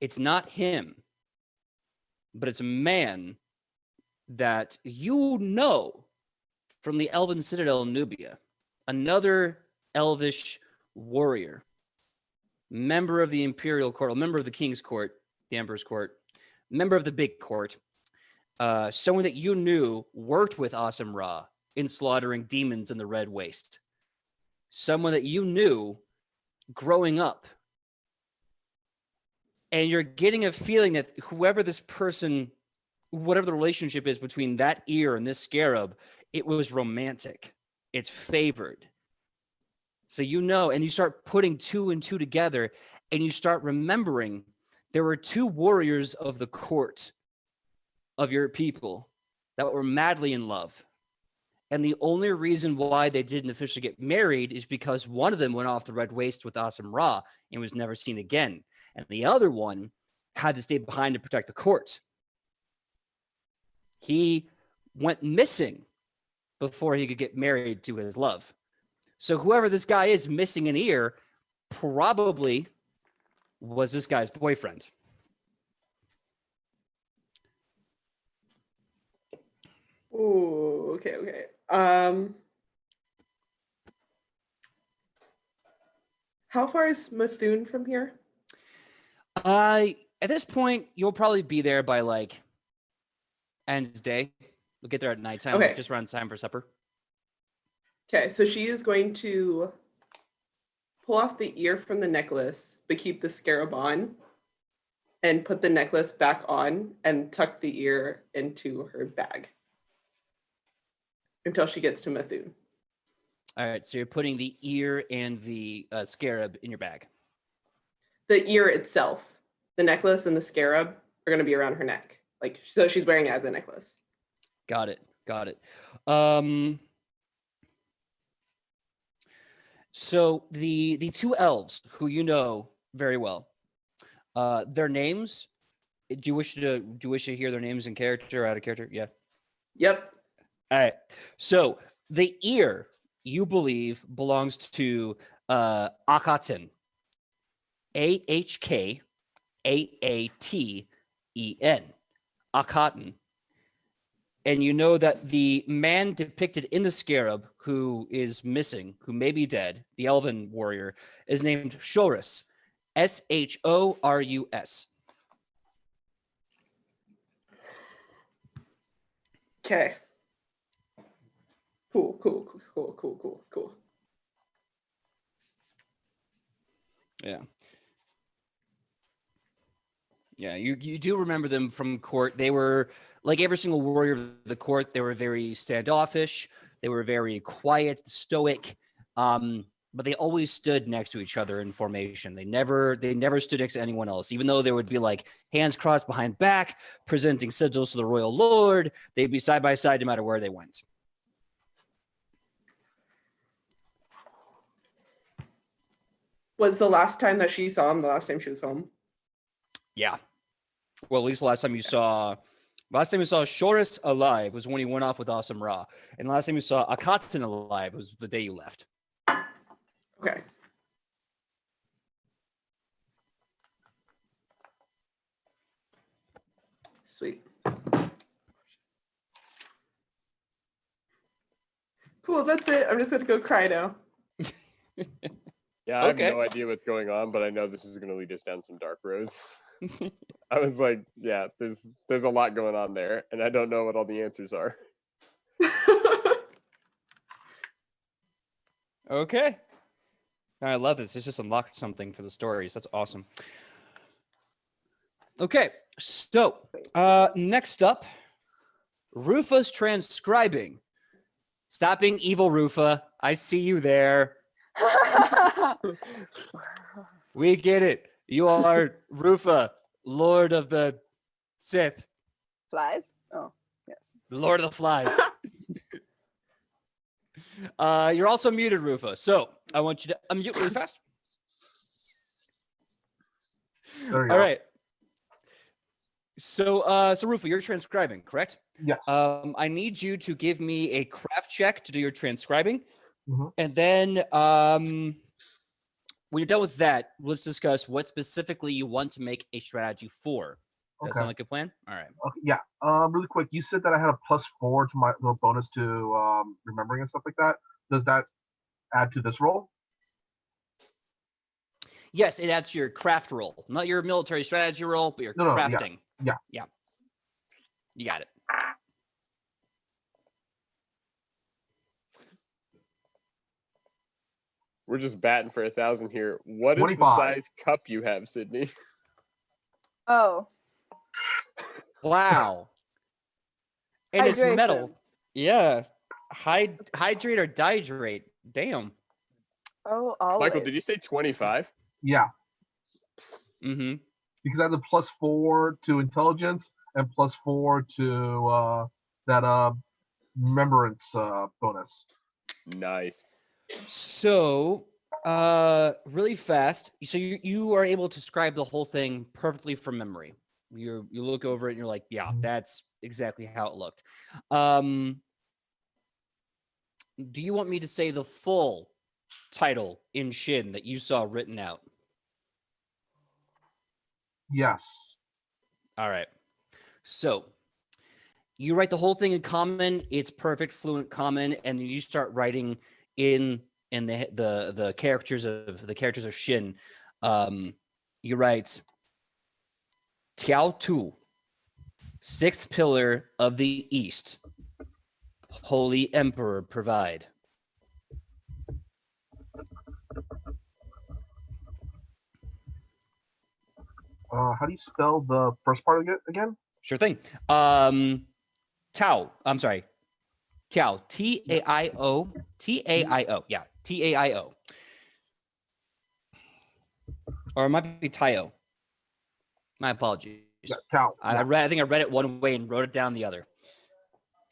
It's not him, but it's a man that you know from the Elven Citadel in Nubia. Another elvish warrior, member of the Imperial Court, member of the King's Court, the Emperor's Court, member of the Big Court, someone that you knew worked with Awesome Ra in slaughtering demons in the Red Waste. Someone that you knew growing up. And you're getting a feeling that whoever this person, whatever the relationship is between that ear and this scarab, it was romantic. It's favored. So and you start putting 2 and 2 together, and you start remembering there were 2 warriors of the court of your people that were madly in love. And the only reason why they didn't officially get married is because one of them went off the Red Waste with Awesome Ra and was never seen again. And the other one had to stay behind to protect the court. He went missing before he could get married to his love. So whoever this guy is missing an ear probably was this guy's boyfriend. Ooh, okay. How far is Methune from here? At this point, you'll probably be there by like end of day. We'll get there at nighttime, Okay. like just around time for supper. Okay, so she is going to pull off the ear from the necklace, but keep the scarab on, and put the necklace back on and tuck the ear into her bag until she gets to Methune. All right, so you're putting the ear and the scarab in your bag. The ear itself, the necklace and the scarab are going to be around her neck. Like, so she's wearing it as a necklace. Got it. So the 2 elves who you know very well, their names Do you wish to hear their names in character or out of character? Yeah. Yep. All right. So the ear, you believe, belongs to Akaten. AHKAATEN. Akaten. And you know that the man depicted in the scarab who is missing, who may be dead, the elven warrior, is named Shorus. Shorus. Okay. Cool. Yeah. Yeah, you do remember them from court. They were like every single warrior of the court. They were very standoffish. They were very quiet, stoic. But they always stood next to each other in formation. They never stood next to anyone else, even though there would be like hands crossed behind back, presenting sigils to the royal lord. They'd be side by side no matter where they went. Was the last time that she saw him the last time she was home? Yeah. Well, at least last time you saw Shorus alive was when he went off with Awesome Ra. And the last time you saw Akaten alive was the day you left. Okay. Sweet. Cool, that's it. I'm just gonna go cry now. Yeah, I Okay. have no idea what's going on, but I know this is going to lead us down some dark roads. I was like, yeah, there's a lot going on there, and I don't know what all the answers are. Okay. I love this. It's just unlocked something for the stories. That's awesome. Okay. So, next up, Rufa's transcribing. Stop being evil, Rufa. I see you there. We get it. You are Rufa, Lord of the Sith. Flies? Oh, yes. Lord of the Flies. You're also muted, Rufa. So I want you to unmute really fast. There you All go. right. So Rufa, you're transcribing, correct? Yes. I need you to give me a craft check to do your transcribing. Mhm. And then when you're done with that, let's discuss what specifically you want to make a strategy for. Does that Okay. sound like a plan? All right. Okay. Yeah. Really quick, you said that I had a +4 to my little bonus to remembering and stuff like that. Does that add to this roll? Yes, it adds to your craft roll, not your military strategy roll, but your No, yeah. crafting. Yeah. You got it. We're just batting for 1,000 here. What is 25. the size cup you have, Sydney? Oh, Wow. And it's metal. hydration. Yeah. Hydrate or dihydrate. Damn. Oh, always. Michael, did you say 25? Yeah. Mm-hmm. Because I have the +4 to intelligence and +4 to that remembrance bonus. Nice. So, really fast. So you are able to describe the whole thing perfectly from memory. You look over it and you're like, yeah, that's exactly how it looked. Do you want me to say the full title in Shin that you saw written out? Yes. All right. So you write the whole thing in common. It's perfect, fluent common, and then you start writing in the characters of Shin. You write Tiao Tu, sixth pillar of the East. Holy Emperor provide. How do you spell the first part of it again? Sure thing. Tao. I'm sorry. Tao. T-A-I-O. T-A-I-O. Yeah. T-A-I-O. Or it might be Taio. My apologies. Yeah, Tau. I think I read it one way and wrote it down the other.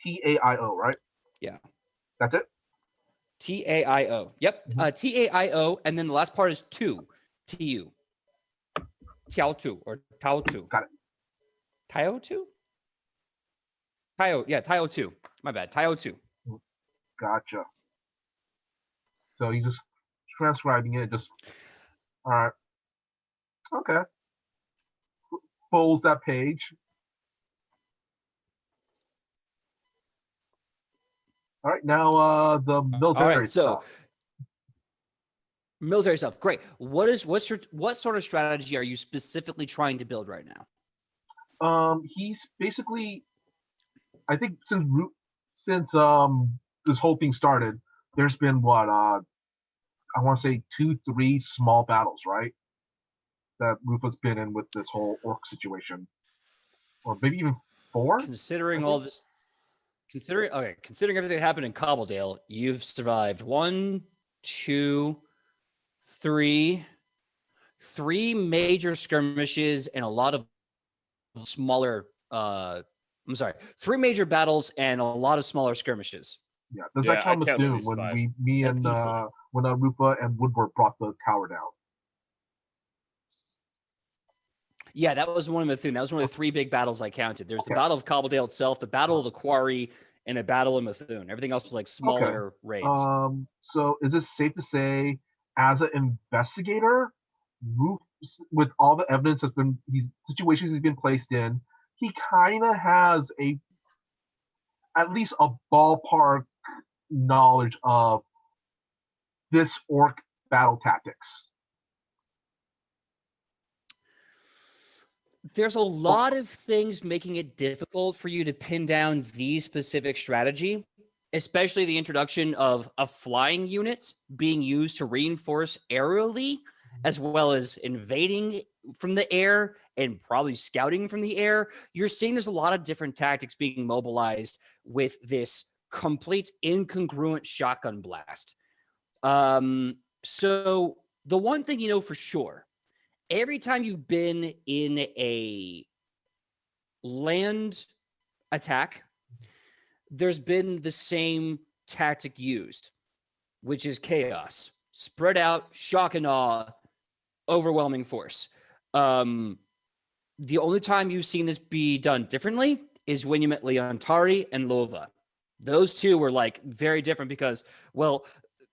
T-A-I-O, right? Yeah. That's it? T-A-I-O. Yep. T-A-I-O. And then the last part is tu. T-U. Tiao tu or Tao tu. Got it. Taio 2? Taio 2. My bad. Taio 2. Gotcha. So you just transcribing it, just all right. Okay. Folds that page. All right, now the military so stuff. military stuff. Great. What sort of strategy are you specifically trying to build right now? He's basically, I think since this whole thing started, there's been what I want to say 2-3 small battles, right? That Rufa's been in with this whole orc situation, or maybe even 4. Considering all this, considering everything that happened in Cobbledale, you've survived 1, 2, 3 major skirmishes and a lot of smaller. I'm sorry, 3 major battles and a lot of smaller skirmishes. Yeah, does that count with Doom when when Rufa and Woodward brought the tower down? Yeah, that was one of the things. That was one of the 3 big battles I counted. There's the Battle of Cobbledale itself, the Battle of the Quarry, and a battle in Methune. Everything else was like smaller raids. So is it safe to say, as an investigator, Roof, with all the evidence situations he's been placed in, he kind of has at least a ballpark knowledge of this orc battle tactics? There's a lot of things making it difficult for you to pin down the specific strategy, especially the introduction of flying units being used to reinforce aerially, as well as invading from the air and probably scouting from the air. You're seeing there's a lot of different tactics being mobilized with this complete incongruent shotgun blast. So the one thing you know for sure, every time you've been in a land attack, there's been the same tactic used, which is chaos. Spread out, shock and awe, overwhelming force. The only time you've seen this be done differently is when you met Leontari and Lova. Those two were like very different because, well,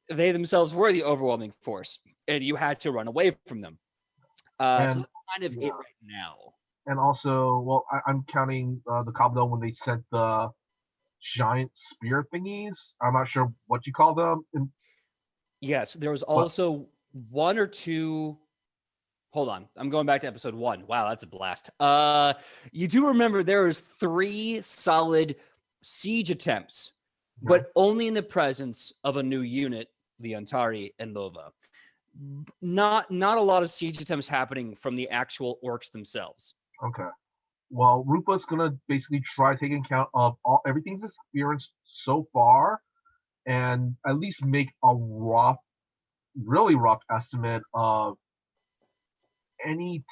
they themselves were the overwhelming force, and you had to run away from them. So that's kind of it right now. And also, well, I'm counting the Cobbledale when they sent the giant spear thingies. I'm not sure what you call them. Yes, there was also 1 or 2. Hold on, I'm going back to episode 1. Wow, that's a blast. You do remember there was 3 solid siege attempts, but only in the presence of a new unit, Leontari and Lova. Not a lot of siege attempts happening from the actual orcs themselves. Okay. Well, Rupa's gonna basically try taking account of everything he's experienced so far, and at least make a really rough estimate of any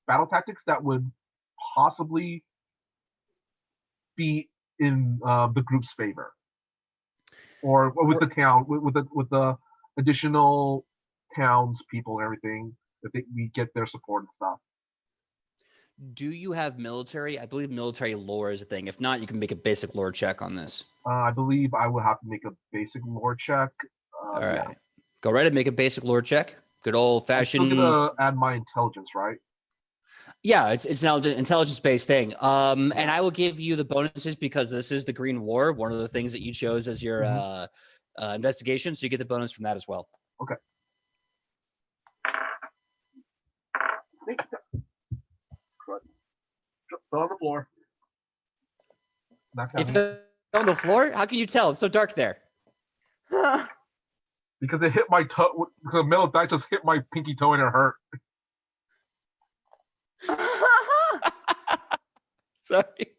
battle tactics that would possibly be in the group's favor, or with the town, with the additional townspeople and everything, that we get their support and stuff. Do you have military? I believe military lore is a thing. If not, you can make a basic lore check on this. I believe I would have to make a basic lore check. All right. Yeah. Go right and make a basic lore check. Good old fashioned. I'm gonna add my intelligence, right? Yeah, it's an intelligence-based thing. And I will give you the bonuses because this is the Green War, one of the things that you chose as your investigation, so you get the bonus from that as well. Okay. Fell on the floor. It fell on the floor? How can you tell? It's so dark there. Because it hit my toe. The metal die just hit my pinky toe and it hurt. Sorry.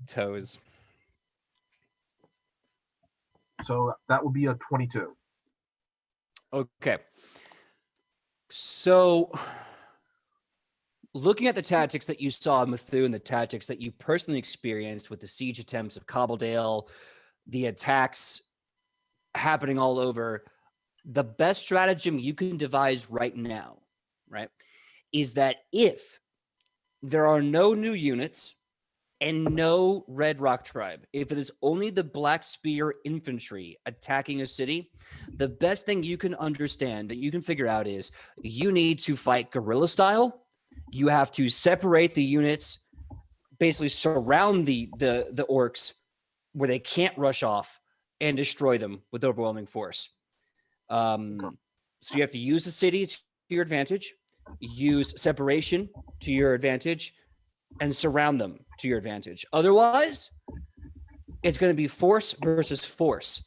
Toes. So that would be a 22. Okay. So looking at the tactics that you saw in Methune, the tactics that you personally experienced with the siege attempts of Cobbledale, the attacks happening all over, The best stratagem you can devise right now, right, is that if there are no new units and no Red Rock Tribe, if it is only the Black Spear infantry attacking a city, the best thing you can understand, that you can figure out, is you need to fight guerrilla style. You have to separate the units, basically surround the orcs where they can't rush off, and destroy them with overwhelming force. So you have to use the city to your advantage, use separation to your advantage, and surround them to your advantage. Otherwise, it's going to be force versus force.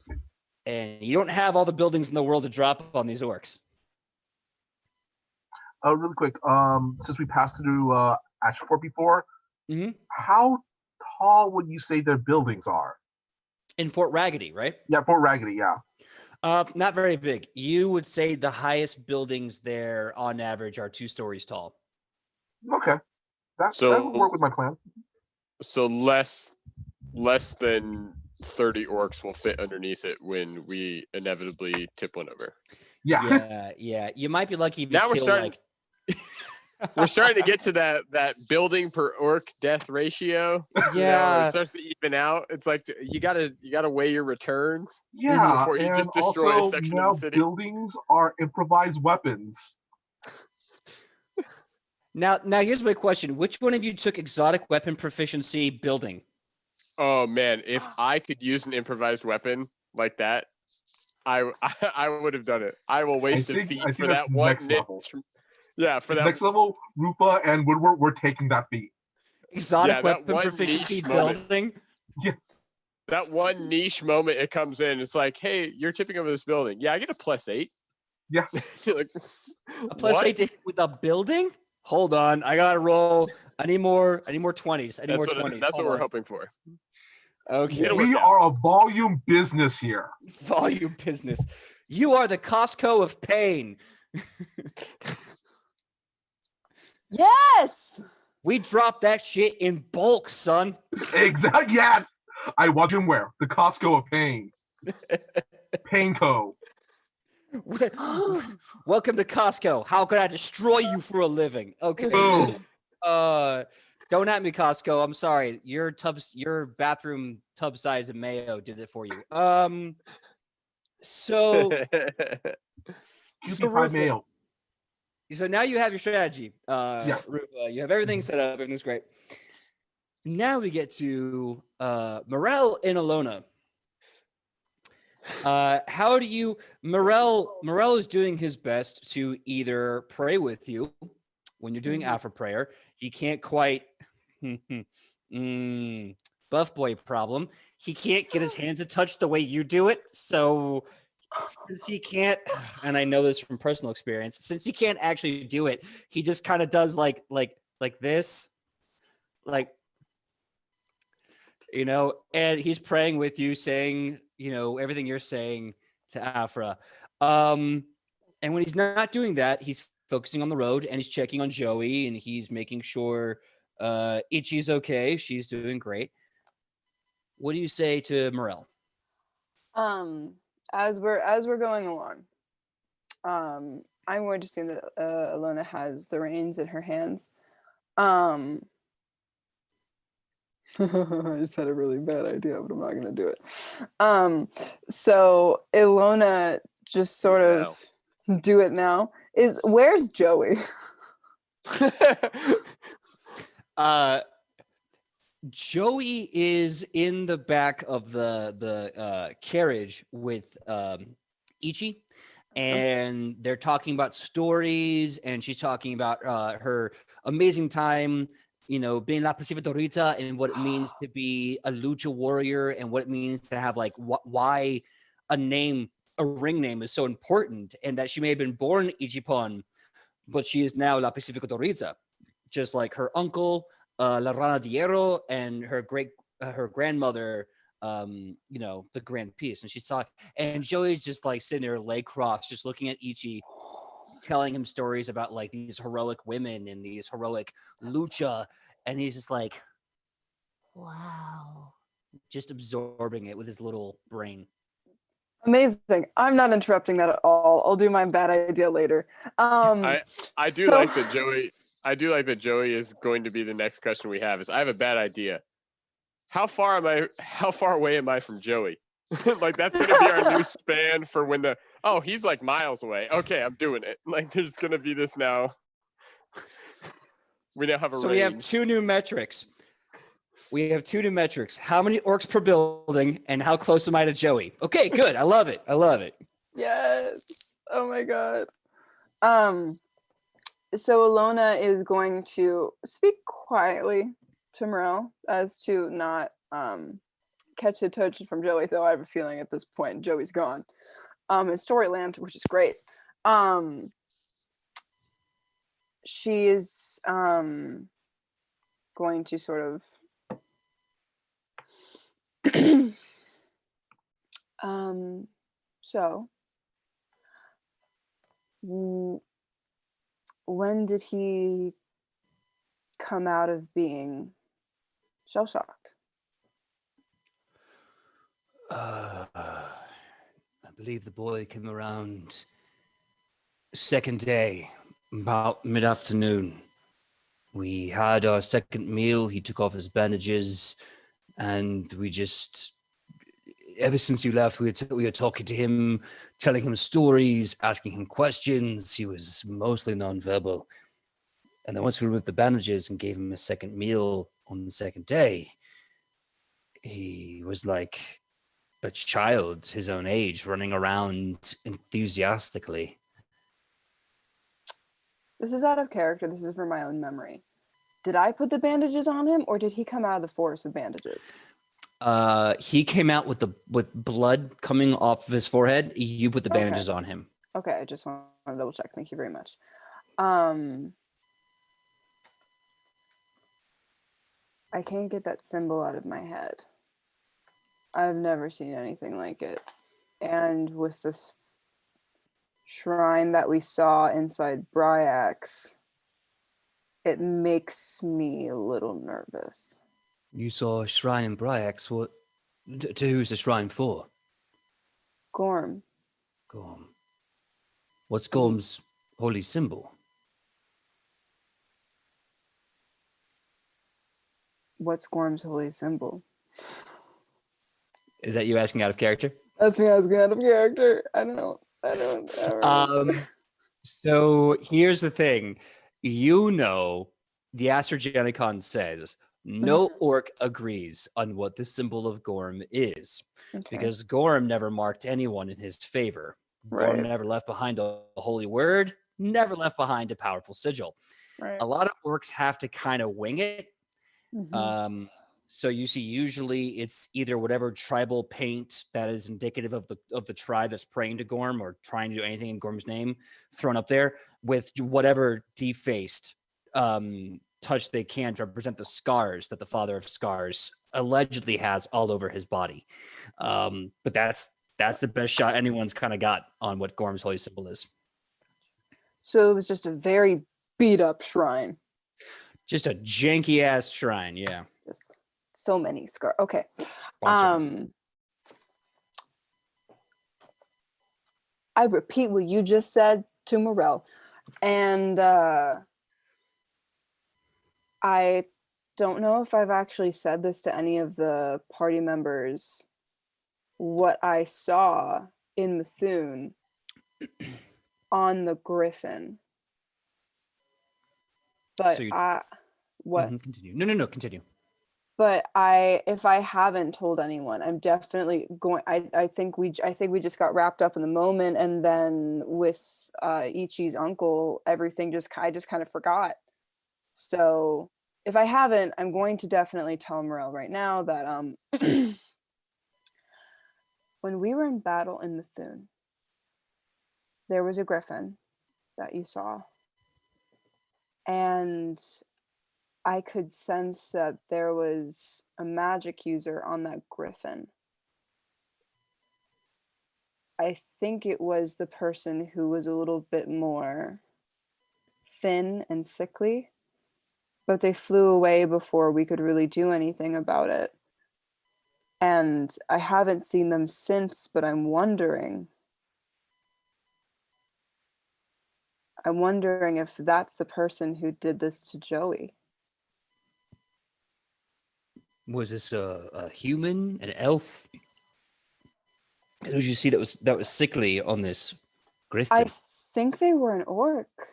And you don't have all the buildings in the world to drop on these orcs. Really quick, since we passed through Ashford before, how tall would you say their buildings are? In Fort Raggedy, right? Yeah, Fort Raggedy, yeah. Not very big. You would say the highest buildings there on average are 2 stories tall. Okay. That would work with my plan. So less than 30 orcs will fit underneath it when we inevitably tip one over. Yeah. Yeah. You might be lucky if you Now kill we're starting to get to that building per orc death ratio. Yeah. It starts to even out. It's like you gotta weigh your returns. Yeah, Before you and just destroy also a section now of the city. buildings are improvised weapons. Now here's my question. Which one of you took exotic weapon proficiency building? Oh man, if I could use an improvised weapon like that, I would have done it. I will waste a feat for that one next level. Yeah, for that next level, Rufa and Woodward, we're taking that feat. Exotic weapon proficiency building? Yeah. That one niche moment it comes in, it's like, hey, you're tipping over this building. Yeah, I get a +8. Yeah. You're like, a +8 to hit with a building? Hold on, I gotta roll. I need more 20s. I need more 20s. That's what we're hoping for. Okay. We are a volume business here. Volume business. You are the Costco of pain. Yes. We drop that shit in bulk, son. Exactly. Yes. I watch him wear the Costco of pain. Painco. Welcome to Costco. How can I destroy you for a living? Okay. Boom. Don't at me, Costco. I'm sorry. Your bathroom tub size of mayo did it for you. So Rufa, so now you have your strategy. Rufa, you have everything set up. Everything's great. Now we get to Morel and Alona. How do you Morel is doing his best to either pray with you when you're doing Alpha prayer. He can't quite buff boy problem. He can't get his hands to touch the way you do it. So since he can't, and I know this from personal experience, since he can't actually do it, he just kind of does like this, like, and he's praying with you, saying, everything you're saying to Afra. And when he's not doing that, he's focusing on the road and he's checking on Joey and he's making sure Ichi's okay. She's doing great. What do you say to Morel? As we're going along, I'm going to assume that Alona has the reins in her hands. I just had a really bad idea, but I'm not going to do it. So Ilona just sort of do it now. Where's Joey? Joey is in the back of the carriage with Ichi, and they're talking about stories, and she's talking about her amazing time, being La Pacifica and what it means to be a lucha warrior and what it means to have why a ring name is so important, and that she may have been born Ichipon, but she is now La Pacifica, just like her uncle, La Rana de Hierro, and her grandmother, the Grand Peace. And she's talking, and Joey's just like sitting there, leg crossed, just looking at Ichi, telling him stories about like these heroic women and these heroic lucha, and he's just like, wow, just absorbing it with his little brain. Amazing. I'm not interrupting that at all. I'll do my bad idea later. I do So- like that Joey. I do like that Joey is going to be the next question we have. Is I have a bad idea. How far away am I from Joey? Like that's gonna be our new span for when he's like miles away. Okay, I'm doing it. Like there's gonna be this now. We now have a So range. we have two new metrics. How many orcs per building, and how close am I to Joey? Okay, good. I love it. Yes. Oh my god. So Alona is going to speak quietly to Morel as to not catch attention from Joey, though I have a feeling at this point Joey's gone. In Storyland, which is great. She is going to sort of so when did he come out of being shell-shocked? I believe the boy came around second day, about mid-afternoon. We had our second meal. He took off his bandages, and we just, ever since you left, we were talking to him, telling him stories, asking him questions. He was mostly nonverbal. And then once we removed the bandages and gave him a second meal on the second day, he was like a child his own age, running around enthusiastically. This is out of character. This is for my own memory. Did I put the bandages on him, or did he come out of the forest with bandages? He came out with blood coming off of his forehead. You put the bandages on him. Okay, I just want to double check. Thank you very much. I can't get that symbol out of my head. I've never seen anything like it. And with this shrine that we saw inside Bryax, it makes me a little nervous. You saw a shrine in Bryax. What? To who's the shrine for? Gorm. Gorm. What's Gorm's holy symbol? What's Gorm's holy symbol? Is that you asking out of character? That's me asking out of character. I don't ever. So here's the thing. You know, the Astrogenicon says no orc agrees on what the symbol of Gorm is, because Gorm never marked anyone in his favor. Gorm never left behind a holy word, never left behind a powerful sigil. A lot of orcs have to kind of wing it. So you see, usually it's either whatever tribal paint that is indicative of the tribe that's praying to Gorm or trying to do anything in Gorm's name thrown up there, with whatever defaced touch they can to represent the scars that the Father of Scars allegedly has all over his body. But that's the best shot anyone's kind of got on what Gorm's holy symbol is. So it was just a very beat up shrine. Just a janky ass shrine, yeah. Just so many scars. Okay. Bunch I repeat what you just said to Morel. And I don't know if I've actually said this to any of the party members, what I saw in Methune on the Griffin. But So what? Continue. No, continue. But if I haven't told anyone, I'm definitely going. I think we just got wrapped up in the moment, and then with Ichi's uncle, everything I just kind of forgot. So if I haven't, I'm going to definitely tell Morel right now that when we were in battle in Methune, there was a griffin that you saw, and I could sense that there was a magic user on that griffin. I think it was the person who was a little bit more thin and sickly, but they flew away before we could really do anything about it. And I haven't seen them since, but I'm wondering if that's the person who did this to Joey. Was this a human, an elf? Who did you see that was sickly on this I griffin? think they were an orc.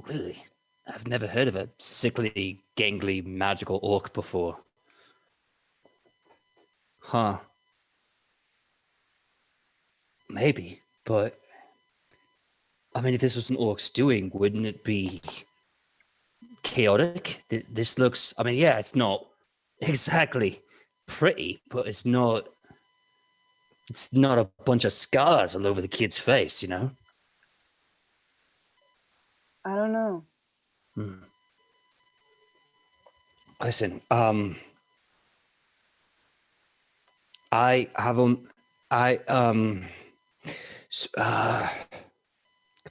Really? I've never heard of a sickly, gangly, magical orc before. Huh. Maybe, but I mean, if this was an orc's doing, wouldn't it be chaotic? This looks, I mean, yeah, it's not exactly pretty, but it's not a bunch of scars all over the kid's face, you know? I don't know. Listen, I have come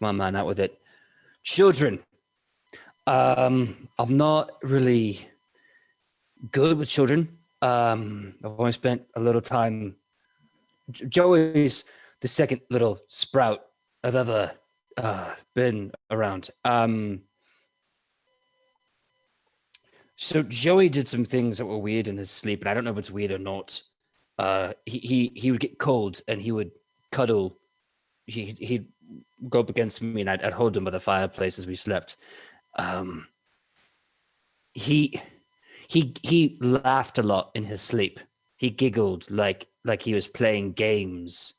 on, man, out with it. Children. I'm not really good with children. I've only spent a little time. Joey's the second little sprout I've ever been around. So Joey did some things that were weird in his sleep, and I don't know if it's weird or not. He would get cold and he would cuddle. He'd go up against me and I'd hold him by the fireplace as we slept. He laughed a lot in his sleep. He giggled like he was playing games.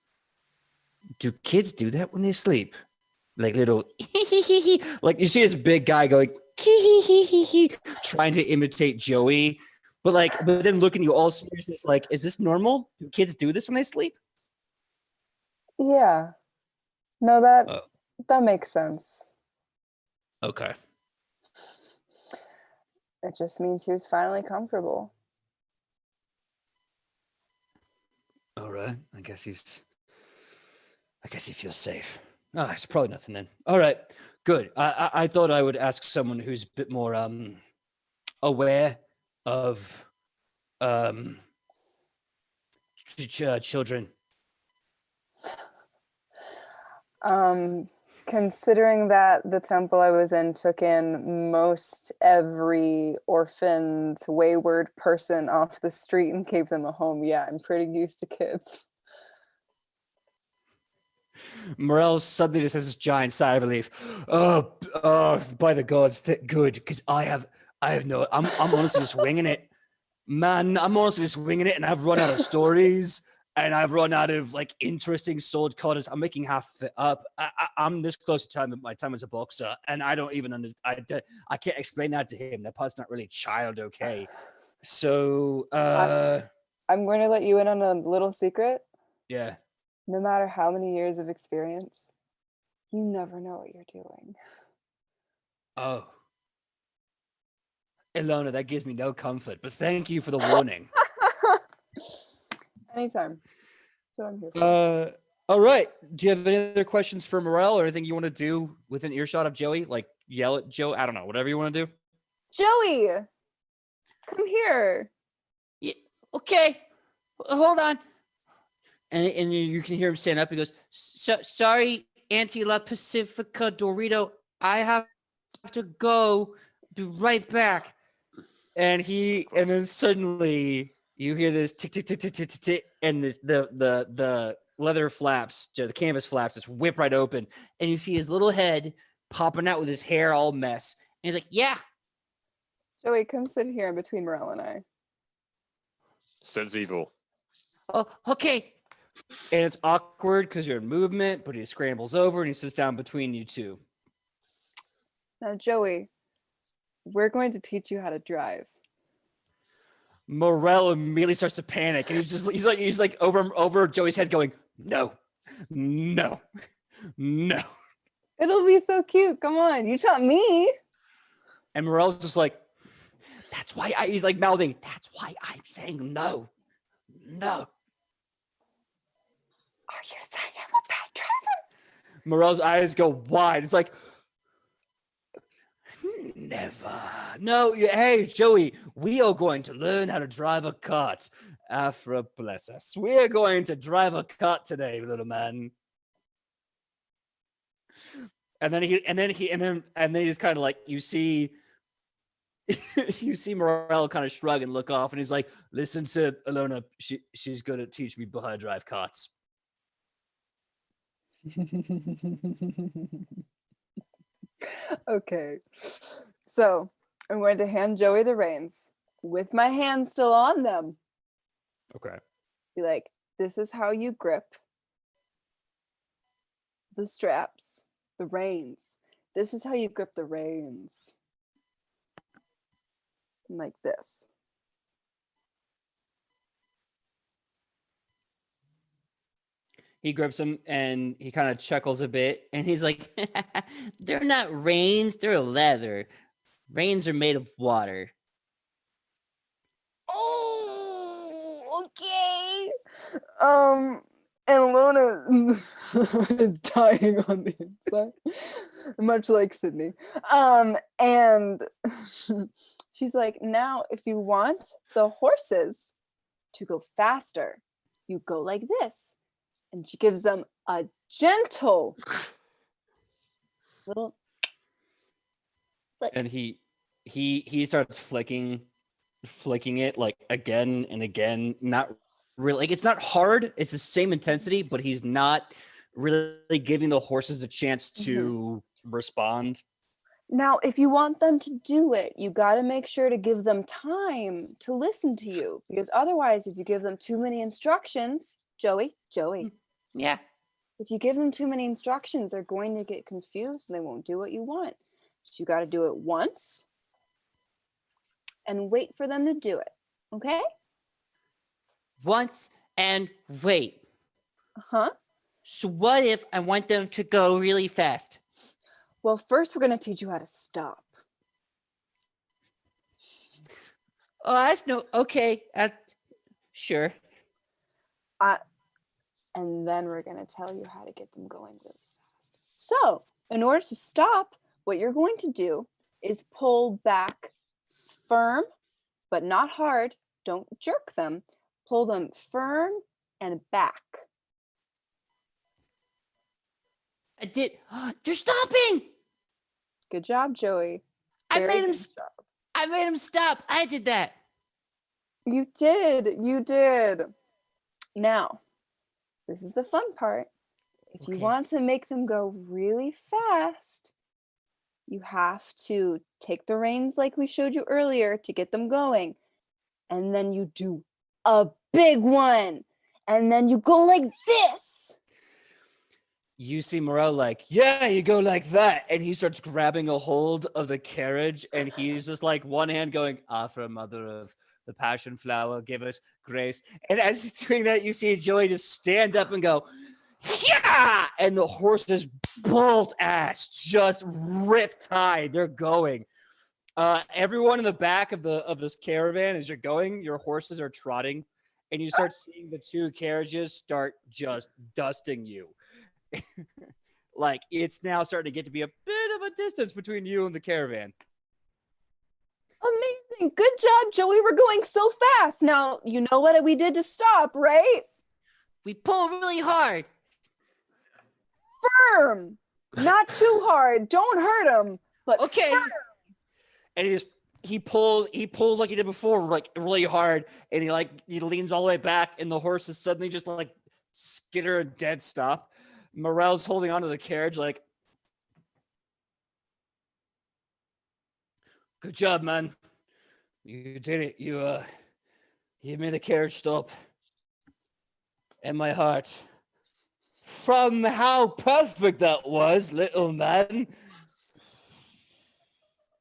Do kids do that when they sleep? Like little like you see this big guy going trying to imitate Joey, but then looking at you all serious, it's like, is this normal? Do kids do this when they sleep? Yeah. No, that makes sense. Okay. It just means he was finally comfortable. All right. I guess he feels safe. Oh, it's probably nothing then. All right. Good. I thought I would ask someone who's a bit more aware of children. Considering that the temple I was in took in most every orphaned, wayward person off the street and gave them a home, yeah, I'm pretty used to kids. Morel suddenly just has this giant sigh of relief. Oh, by the gods, good, because I have no. I'm honestly just winging it, man. I'm honestly just winging it, and I've run out of stories, and I've run out of like interesting sword cutters. I'm making half of it up. I'm this close to my time as a boxer, and I don't even understand. I can't explain that to him. That part's not really child okay. So, I'm going to let you in on a little secret. yeah. No matter how many years of experience, you never know what you're doing. Oh. Ilona, that gives me no comfort, but thank you for the warning. Anytime. That's what I'm here for. All right. Do you have any other questions for Morel or anything you want to do within earshot of Joey? Like yell at Joe? I don't know. Whatever you want to do. Joey! Come here. Yeah, okay. Hold on. And you can hear him stand up. He goes, sorry, Auntie La Pacifica Dorito. I have to go. Be right back. And then suddenly you hear this tick, tick, tick, tick, tick, tick, tick, and the leather flaps, the canvas flaps just whip right open. And you see his little head popping out with his hair all mess. And he's like, yeah. Joey, come sit here in between Morel and I. Says evil. Oh, okay. And it's awkward because you're in movement, but he scrambles over and he sits down between you two. Now, Joey, we're going to teach you how to drive. Morel immediately starts to panic, and he's like over Joey's head, going, no. It'll be so cute. Come on, you taught me. And Morel's just like, that's why he's like mouthing, that's why I'm saying no. Are you saying I'm a bad driver? Morel's eyes go wide. It's like, Never. No, hey, Joey, we are going to learn how to drive a cart. Afra bless us. We are going to drive a cart today, little man. And then he just kind of like, you see you see Morel kind of shrug and look off, and he's like, listen to Alona. She's going to teach me how to drive carts. Okay. So I'm going to hand Joey the reins with my hand still on them. Okay. Be like, this is how you grip the straps, the reins. This is how you grip the reins. Like this. He grips him and he kind of chuckles a bit, and he's like, they're not reins, they're leather. Reins are made of water. Oh, okay. And Lona is dying on the inside, much like Sidney. And she's like, now, if you want the horses to go faster, you go like this. And she gives them a gentle little. And he starts flicking it like again and again. Not really, like it's not hard. It's the same intensity, but he's not really giving the horses a chance to respond. Now, if you want them to do it, you got to make sure to give them time to listen to you, because otherwise, if you give them too many instructions, Joey, Yeah. if you give them too many instructions, they're going to get confused and they won't do what you want. So you got to do it once and wait for them to do it. Okay? Once and wait. Uh-huh. So what if I want them to go really fast? Well, first we're going to teach you how to stop. Oh, that's no, okay. Sure. And then we're going to tell you how to get them going really fast. So, in order to stop, what you're going to do is pull back firm, but not hard. Don't jerk them. Pull them firm and back. I did. They're stopping. Good job, Joey. I Very made him good job. I made him stop. I did that. You did. You did. Now, this is the fun part. If you Okay. want to make them go really fast, you have to take the reins like we showed you earlier to get them going. And then you do a big one. And then you go like this. You see Morel like, yeah, you go like that. And he starts grabbing a hold of the carriage. And he's just like one hand going, Afra, mother of the passion flower, give us grace. And as he's doing that, you see Joey just stand up and go, yeah! And the horses bolt ass, just rip tide. They're going. Everyone in the back of this caravan, as you're going, your horses are trotting. And you start seeing the two carriages start just dusting you. Like it's now starting to get to be a bit of a distance between you and the caravan. Amazing. Good job, Joey. We're going so fast. Now, you know what we did to stop, right? We pull really hard. Firm. Not too hard. Don't hurt him. But Okay. firm. And he pulls like he did before, like really hard, and he leans all the way back, and the horse is suddenly just like skitter a dead stop. Morel's holding onto the carriage, like, good job, man. You did it. You made the carriage stop. And my heart. From how perfect that was, little man.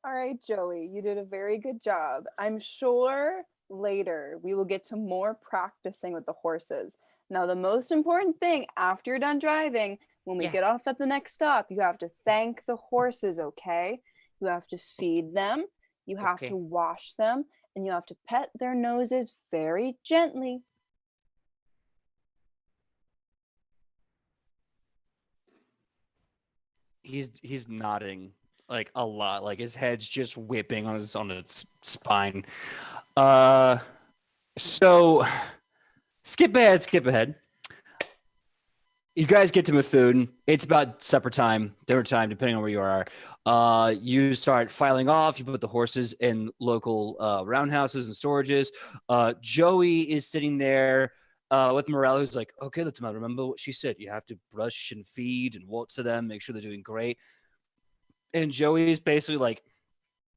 All right, Joey, you did a very good job. I'm sure later we will get to more practicing with the horses. Now, the most important thing after you're done driving, when we get off at the next stop, you have to thank the horses, okay? You have to feed them, you have to wash them, and you have to pet their noses very gently. He's nodding like a lot. Like his head's just whipping on its spine. So skip ahead. You guys get to Methuen. It's about supper time, dinner time, depending on where you are. You start filing off. You put the horses in local roundhouses and storages. Joey is sitting there with Morel, who's like, okay, let's remember what she said. You have to brush and feed and water them, make sure they're doing great. And Joey's basically like,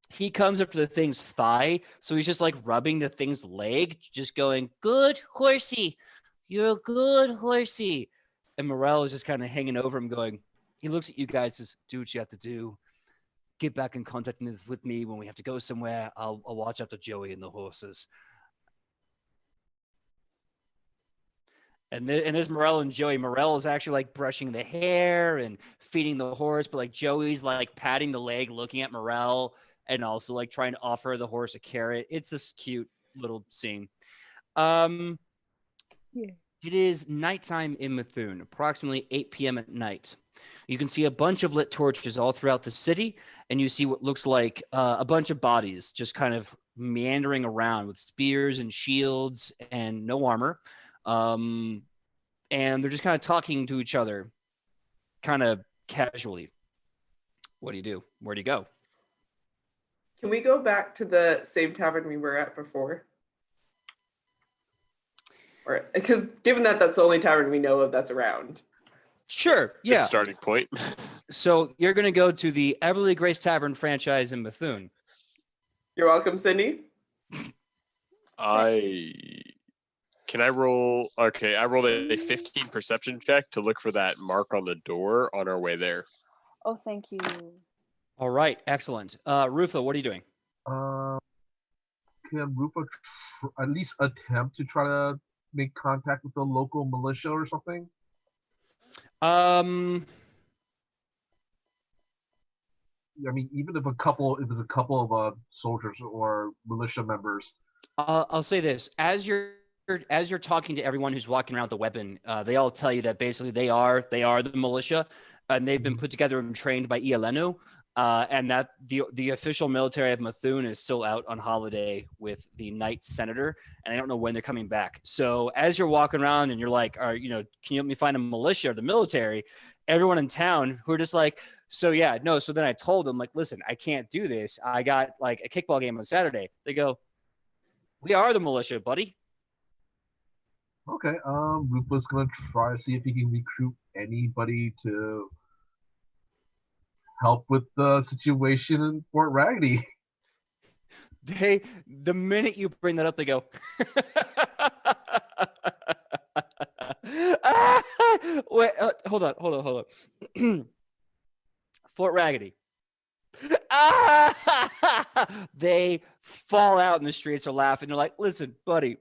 he comes up to the thing's thigh, so he's just like rubbing the thing's leg, just going, good horsey, you're a good horsey. And Morel is just kind of hanging over him going, he looks at you guys, says, do what you have to do. Get back in contact with me when we have to go somewhere. I'll watch after Joey and the horses. And there's Morel and Joey. Morel is actually like brushing the hair and feeding the horse, but like Joey's like patting the leg, looking at Morel, and also like trying to offer the horse a carrot. It's this cute little scene. Yeah. It is nighttime in Methuen, approximately 8 p.m. at night. You can see a bunch of lit torches all throughout the city, and you see what looks like a bunch of bodies just kind of meandering around with spears and shields and no armor. And they're just kind of talking to each other kind of casually. What do you do? Where do you go? Can we go back to the same tavern we were at before? Or because given that that's the only tavern we know of that's around. Sure. Yeah. Good starting point. So you're going to go to the Everly Grace Tavern franchise in Methuen. You're welcome, Sidney. Can I roll? Okay, I rolled a 15 perception check to look for that mark on the door on our way there. Oh, thank you. All right. Excellent. Rufa, what are you doing? Can Rufa at least attempt to try to make contact with the local militia or something? I mean, even if there's a couple of soldiers or militia members. I'll say this: as you're talking to everyone who's walking around with the weapon, they all tell you that basically they are the militia, and they've been put together and trained by Ialenu, and that the official military of Methuen is still out on holiday with the Knight Senator, and I don't know when they're coming back. So as you're walking around and you're like, can you help me find a militia or the military? Everyone in town who are just like, so yeah, no. So then I told them, like, listen, I can't do this. I got like a kickball game on Saturday. They go, we are the militia, buddy. Okay, Rupa's gonna try to see if he can recruit anybody to help with the situation in Fort Raggedy. The minute you bring that up, they go, wait, hold on. Fort Raggedy. They fall out in the streets or laughing. They're like, listen, buddy,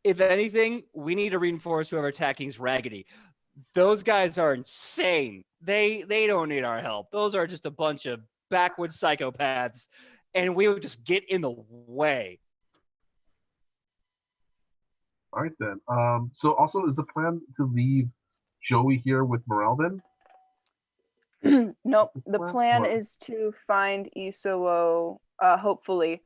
if anything, we need to reinforce whoever attacking is Raggedy. Those guys are insane. They don't need our help. Those are just a bunch of backwoods psychopaths, and we would just get in the way. All right then. So also, is the plan to leave Joey here with Morel then? Nope. The plan is to find Isoo, hopefully.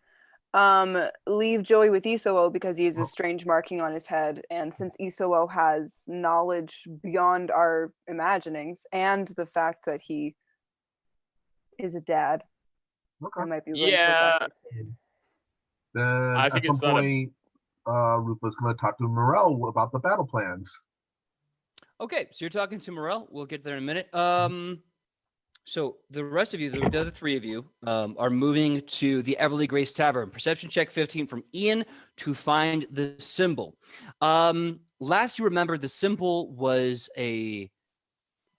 Leave Joey with Isoo because he has a strange marking on his head, and since Isoo has knowledge beyond our imaginings, and the fact that he is a dad, Okay. I might be Yeah. Then I think at it's some not point, Rupa's going to talk to Morel about the battle plans. Okay, so you're talking to Morel. We'll get there in a minute. So the rest of you, the other three of you, are moving to the Everly Grace Tavern. Perception check 15 from Ian to find the symbol. Last you remember, the symbol was a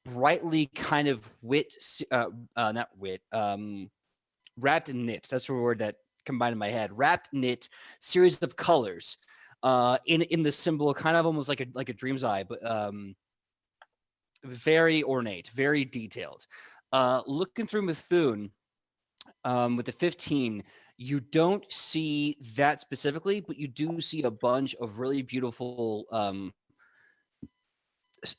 brightly kind of wrapped knit. That's the word that combined in my head. Wrapped knit series of colors in the symbol, kind of almost like a dream's eye, but very ornate, very detailed. Looking through Methuen with the 15, you don't see that specifically, but you do see a bunch of really beautiful,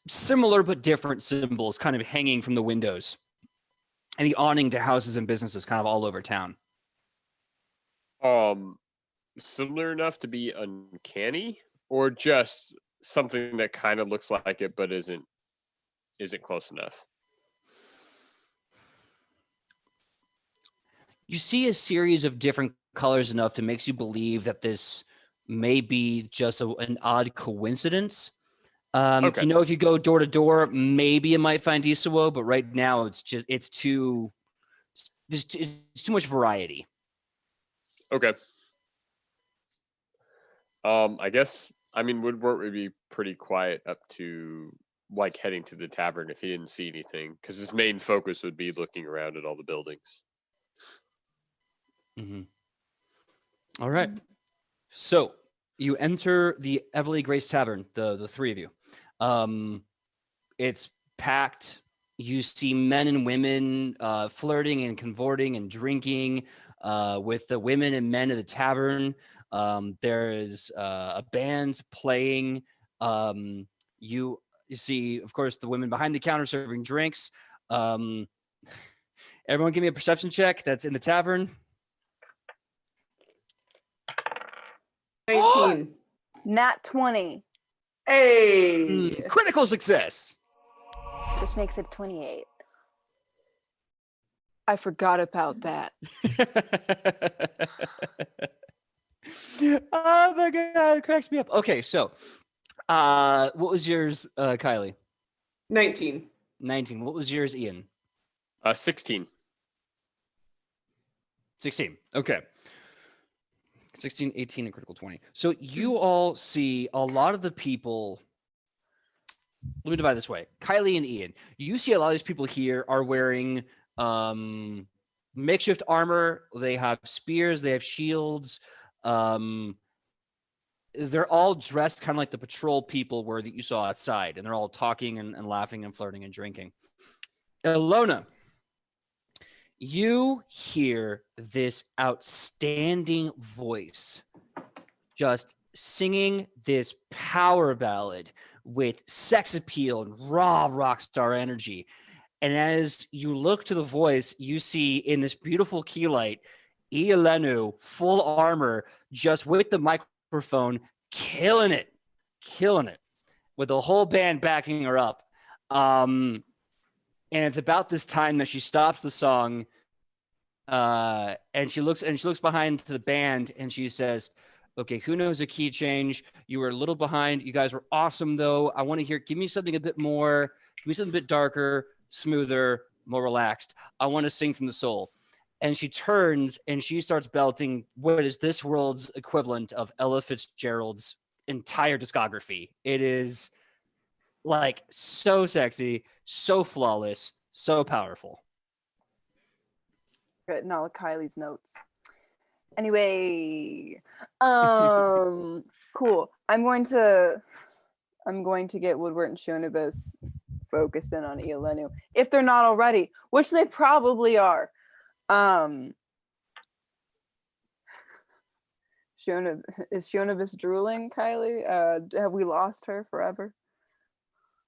similar but different symbols kind of hanging from the windows. and the awning to houses and businesses kind of all over town. Similar enough to be uncanny, or just something that kind of looks like it but isn't close enough? You see a series of different colors enough to makes you believe that this may be just an odd coincidence. Okay. You know, if you go door to door, maybe you might find Isawo, but right now it's too much variety. Okay. I guess, I mean, Woodward would be pretty quiet up to like heading to the tavern if he didn't see anything, because his main focus would be looking around at all the buildings. Mm-hmm. All right. So you enter the Everly Grace Tavern, the three of you. It's packed. You see men and women flirting and cavorting and drinking with the women and men of the tavern. There is a band playing. You see, of course, the women behind the counter serving drinks. Everyone give me a perception check that's in the tavern. 19. Nat 20, Hey. Critical success. which makes it 28. I forgot about that. Oh my god, it cracks me up. Okay, so what was yours, Kylie? 19. 19. What was yours, Ian? 16. 16. Okay. 16, 18, and critical 20. So you all see a lot of the people. Let me divide this way. Kylie and Ian, you see a lot of these people here are wearing makeshift armor. They have spears. They have shields. They're all dressed kind of like the patrol people were that you saw outside, and they're all talking and laughing and flirting and drinking. Ilona, you hear this outstanding voice just singing this power ballad with sex appeal and raw rock star energy. And as you look to the voice, you see in this beautiful key light, Ielenu, full armor, just with the microphone, killing it, with the whole band backing her up. And it's about this time that she stops the song, and she looks behind to the band, and she says, "Okay, who knows a key change? You were a little behind. You guys were awesome, though. I want to hear. Give me something a bit more. Give me something a bit darker, smoother, more relaxed. I want to sing from the soul." And she turns and she starts belting what is this world's equivalent of Ella Fitzgerald's entire discography. It is like so sexy, so flawless, so powerful. Good. Not with Kylie's notes. Anyway, cool. I'm going to get Woodward and Shonibus focused in on Ielenu if they're not already, which they probably are. Is Shonibus drooling, Kylie? Have we lost her forever?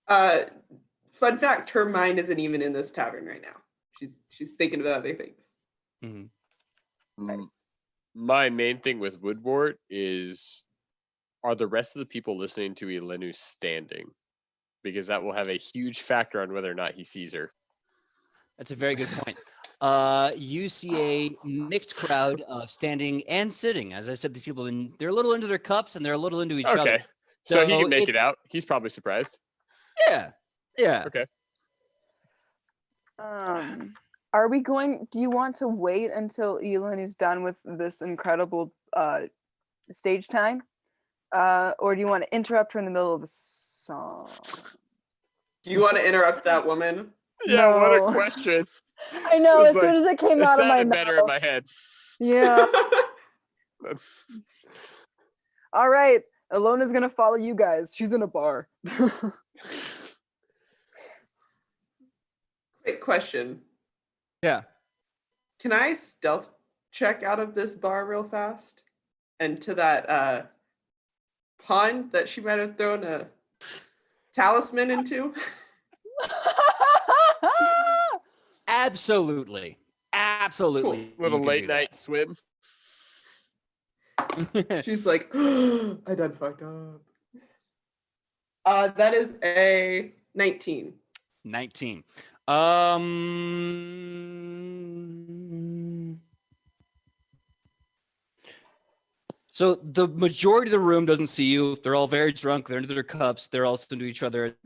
Fun fact, her mind isn't even in this tavern right now. She's thinking about other things. Mm-hmm. Nice. My main thing with Woodward is, are the rest of the people listening to Ielenu standing? Because that will have a huge factor on whether or not he sees her. That's a very good point. You see a mixed crowd of standing and sitting. As I said, these people they're a little into their cups and they're a little into each other. Okay. So he can make it it's- out. He's probably surprised. Yeah. Yeah. Okay. Are we going? Do you want to wait until Ielenu's done with this incredible stage time, or do you want to interrupt her in the middle of a song? Do you want to interrupt that woman? Yeah, what No. a question. I know. It's As soon as it came It out of my sounded mouth. better in my head. Yeah. All right. Alona's gonna follow you guys. She's in a bar. Quick question. Yeah. Can I stealth check out of this bar real fast? And to that pond that she might have thrown a talisman into? Absolutely. Absolutely. Cool. Little you can late do night swim. that. She's like, I done fucked up. That is a 19. 19. So the majority of the room doesn't see you. They're all very drunk. They're into their cups. They're all listening to each other.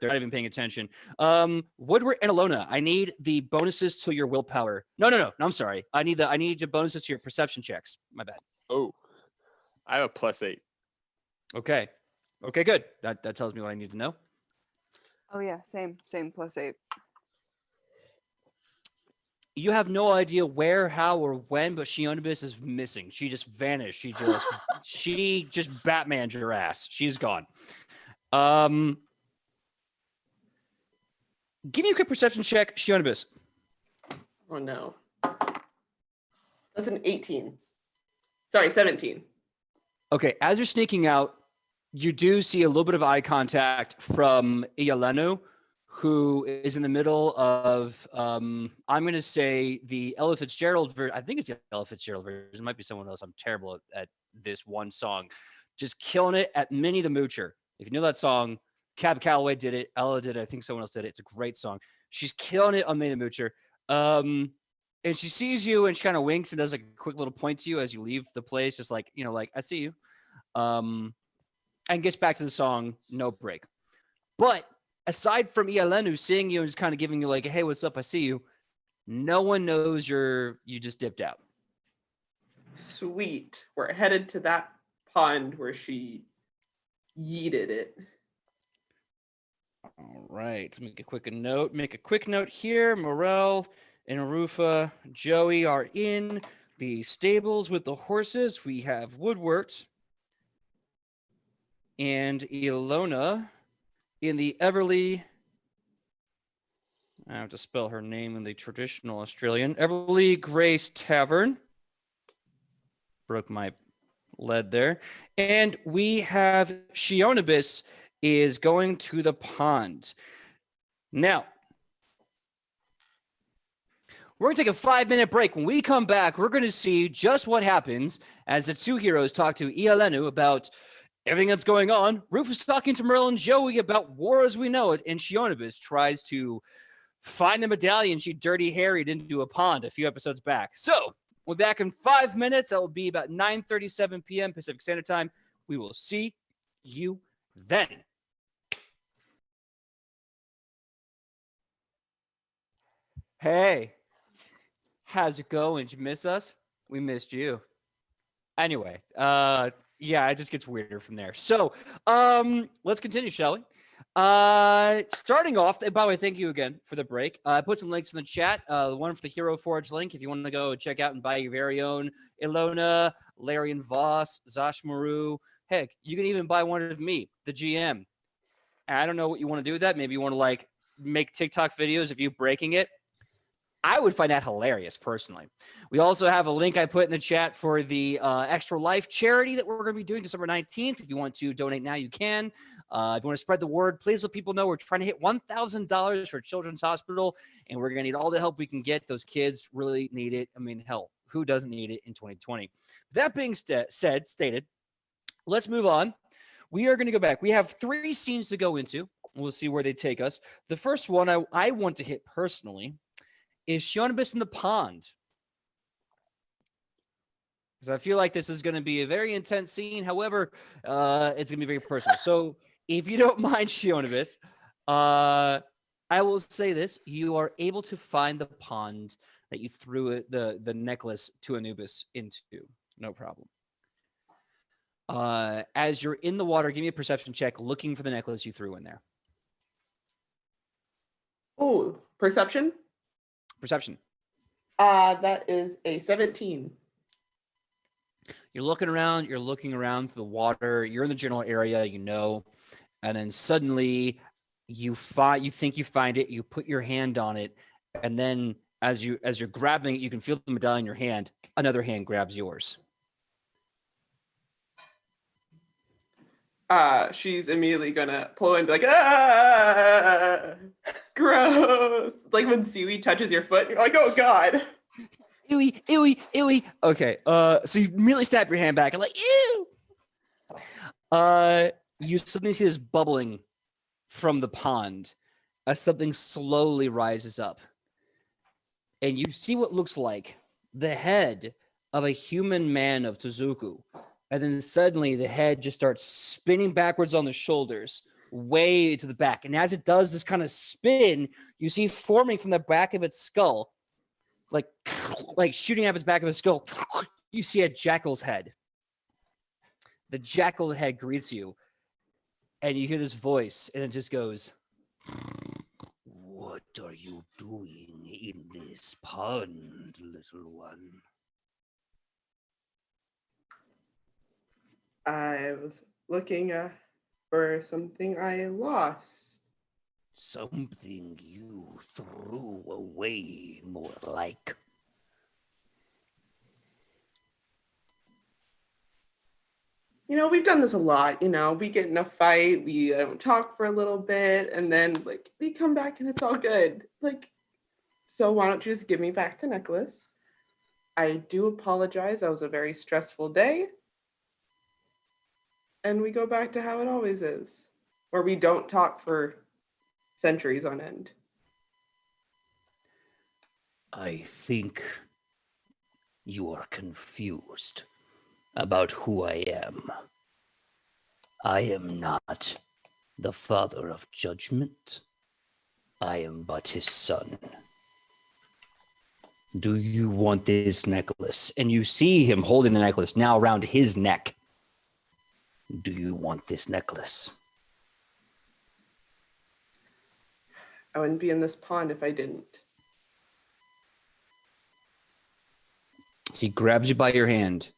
They're not even paying attention. Woodward and Alona, I need the bonuses to your willpower. No, I'm sorry. I need the bonuses to your perception checks. My bad. Oh, I have a +8. Okay, good. That tells me what I need to know. Oh yeah, same +8. You have no idea where, how, or when, but Shionibus is missing. She just vanished. She just Batmaned your ass. She's gone. Give me a quick perception check, Shionibus. Oh no. That's an 18. Sorry, 17. Okay, as you're sneaking out, you do see a little bit of eye contact from Iyalenu, who is in the middle of, I'm going to say the Ella Fitzgerald version. I think it's the Ella Fitzgerald version. It might be someone else. I'm terrible at this one song. Just killing it at Minnie the Moocher. If you know that song, Cab Calloway did it. Ella did it. I think someone else did it. It's a great song. She's killing it on Minnie the Moocher. And she sees you and she kind of winks and does like a quick little point to you as you leave the place. Just like, like, I see you. And gets back to the song, no break. But aside from Iyalenu seeing you and just kind of giving you like, hey, what's up? I see you. No one knows you just dipped out. Sweet. We're headed to that pond where she yeeted it. All right. Make a quick note here. Morel and Arufa, Joey are in the stables with the horses. We have Woodwort and Ilona in the Everly. I have to spell her name in the traditional Australian. Everly Grace Tavern. Broke my lead there. And we have Shionibus is going to the pond. Now, we're going to take a 5-minute break. When we come back, we're going to see just what happens as the two heroes talk to Iyalenu about everything that's going on. Rufus talking to Merle and Joey about war as we know it, and Shionibus tries to find the medallion she dirty harried into a pond a few episodes back. So, we'll be back in 5 minutes. That will be about 9:37 p.m. Pacific Standard Time. We will see you then. Hey, how's it going? Did you miss us? We missed you. Anyway, yeah, it just gets weirder from there. So, let's continue, shall we? Starting off, and by the way, thank you again for the break. I put some links in the chat. The one for the Hero Forge link, if you want to go check out and buy your very own Ilona, Larian Voss, Zosh Maru. Heck, you can even buy one of me, the GM. I don't know what you want to do with that. Maybe you want to like make TikTok videos of you breaking it. I would find that hilarious, personally. We also have a link I put in the chat for the Extra Life charity that we're going to be doing December 19th. If you want to donate now, you can. If you want to spread the word, please let people know we're trying to hit $1,000 for Children's Hospital, and we're going to need all the help we can get. Those kids really need it. I mean, hell, who doesn't need it in 2020? That being stated, let's move on. We are going to go back. We have 3 scenes to go into. We'll see where they take us. The first one I want to hit personally is Shionibus in the pond. Because I feel like this is going to be a very intense scene. However, it's going to be very personal. So if you don't mind, Shionibus, I will say this. You are able to find the pond that you threw the necklace to Anubis into. No problem. As you're in the water, give me a perception check looking for the necklace you threw in there. Oh, perception? Perception. That is a 17. You're looking around through the water, you're in the general area, and then suddenly you think you find it, you put your hand on it, and then as you're grabbing it, you can feel the medallion in your hand, another hand grabs yours. She's immediately gonna pull and be like, ah! Gross. Like when seaweed touches your foot, you're like, oh God. Ewy, ewy, ewy. Okay. So you immediately snap your hand back and like, ew. You suddenly see this bubbling from the pond as something slowly rises up. And you see what looks like the head of a human man of Tezuku. And then suddenly the head just starts spinning backwards on the shoulders, way to the back. And as it does this kind of spin, you see forming from the back of its skull, like shooting out of its back of its skull, you see a jackal's head. The jackal head greets you, and you hear this voice, and it just goes, "What are you doing in this pond, little one?" I was looking for something I lost. Something you threw away, more like. You know, we've done this a lot. You know, we get in a fight, we talk for a little bit, and then like we come back and it's all good. Like, so why don't you just give me back the necklace? I do apologize. That was a very stressful day. And we go back to how it always is, where we don't talk for centuries on end. I think you are confused about who I am. I am not the father of judgment. I am but his son. Do you want this necklace? And you see him holding the necklace now around his neck. Do you want this necklace? I wouldn't be in this pond if I didn't. He grabs you by your hand,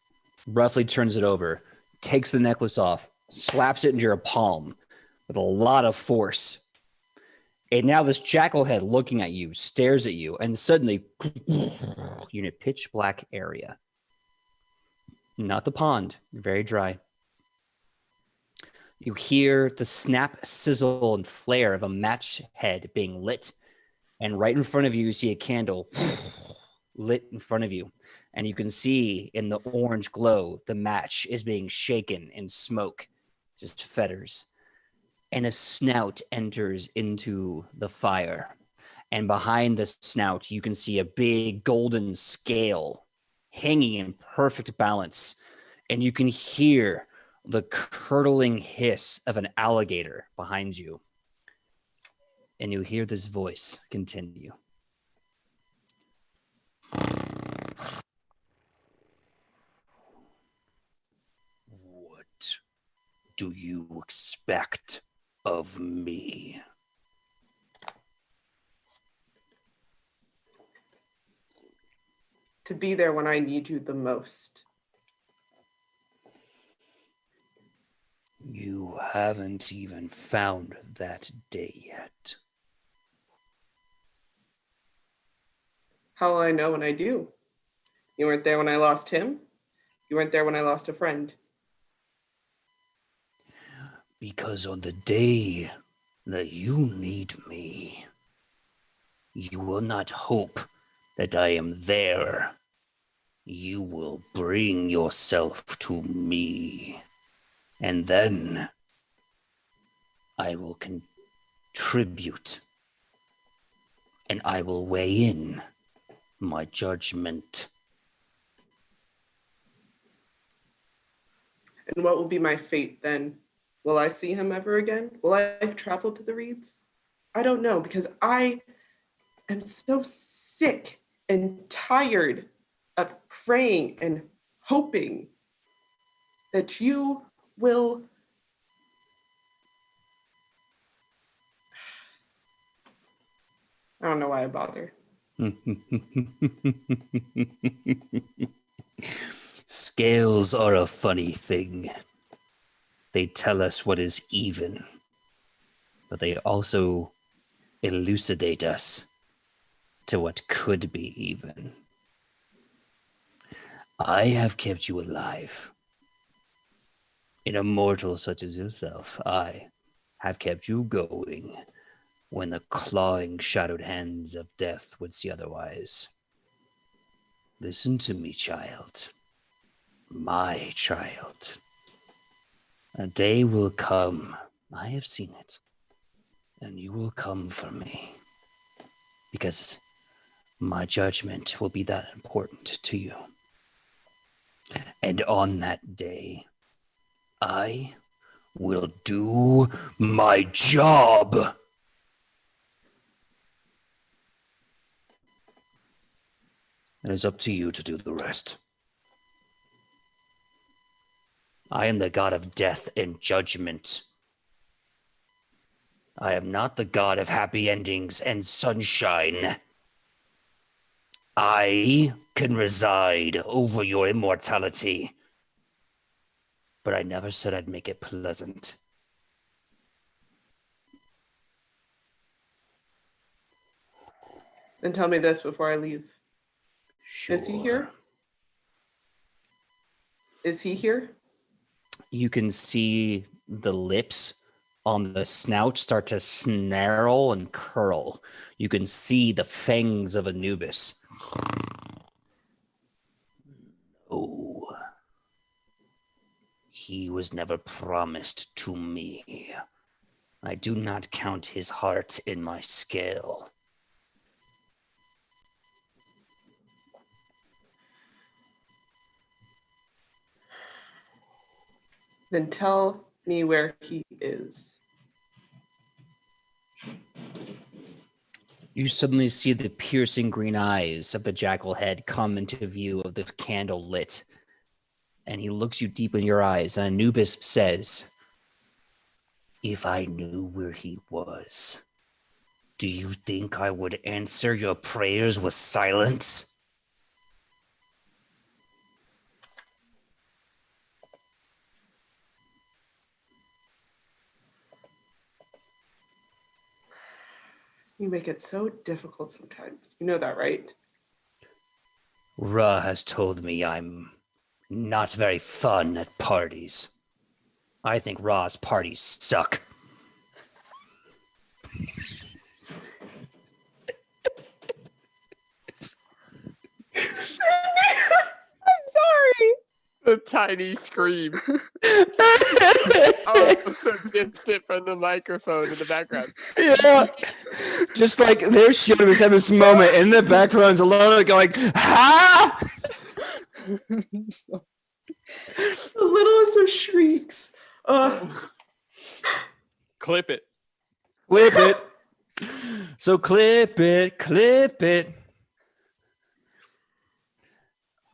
roughly turns it over, takes the necklace off, slaps it into your palm with a lot of force. And now this jackal head looking at you, stares at you, and suddenly you're in a pitch black area. Not the pond, very dry. You hear the snap, sizzle, and flare of a match head being lit. And right in front of you, you see a candle lit in front of you. And you can see in the orange glow, the match is being shaken in smoke, just feathers. And a snout enters into the fire. And behind the snout, you can see a big golden scale hanging in perfect balance. And you can hear the curdling hiss of an alligator behind you. And you hear this voice continue. What do you expect of me? To be there when I need you the most. You haven't even found that day yet. How will I know when I do? You weren't there when I lost him. You weren't there when I lost a friend. Because on the day that you need me, you will not hope that I am there. You will bring yourself to me. And then I will contribute. And I will weigh in my judgment. And what will be my fate then? Will I see him ever again? Will I travel to the Reeds? I don't know, because I am so sick and tired of praying and hoping that you will I don't know why I bother. Scales are a funny thing. They tell us what is even, but they also elucidate us to what could be even. I have kept you alive. In a mortal such as yourself, I have kept you going when the clawing, shadowed hands of death would see otherwise. Listen to me, child. My child. A day will come, I have seen it, and you will come for me. Because my judgment will be that important to you. And on that day, I will do my job. It is up to you to do the rest. I am the god of death and judgment. I am not the god of happy endings and sunshine. I can reside over your immortality, but I never said I'd make it pleasant. Then tell me this before I leave. Sure. Is he here? Is he here? You can see the lips on the snout start to snarl and curl. You can see the fangs of Anubis. Oh, he was never promised to me. I do not count his heart in my scale. Then tell me where he is. You suddenly see the piercing green eyes of the jackal head come into view of the candle lit. And he looks you deep in your eyes, and Anubis says, if I knew where he was, do you think I would answer your prayers with silence? You make it so difficult sometimes. You know that, right? Ra has told me I'm not very fun at parties. I think Ra's parties suck. I'm sorry. The tiny scream. Oh, so distant from the microphone in the background. Yeah. Just like there's Shimon was having this moment in the background's alone going, ha! The littlest of shrieks. Clip it. Clip it. So clip it, clip it.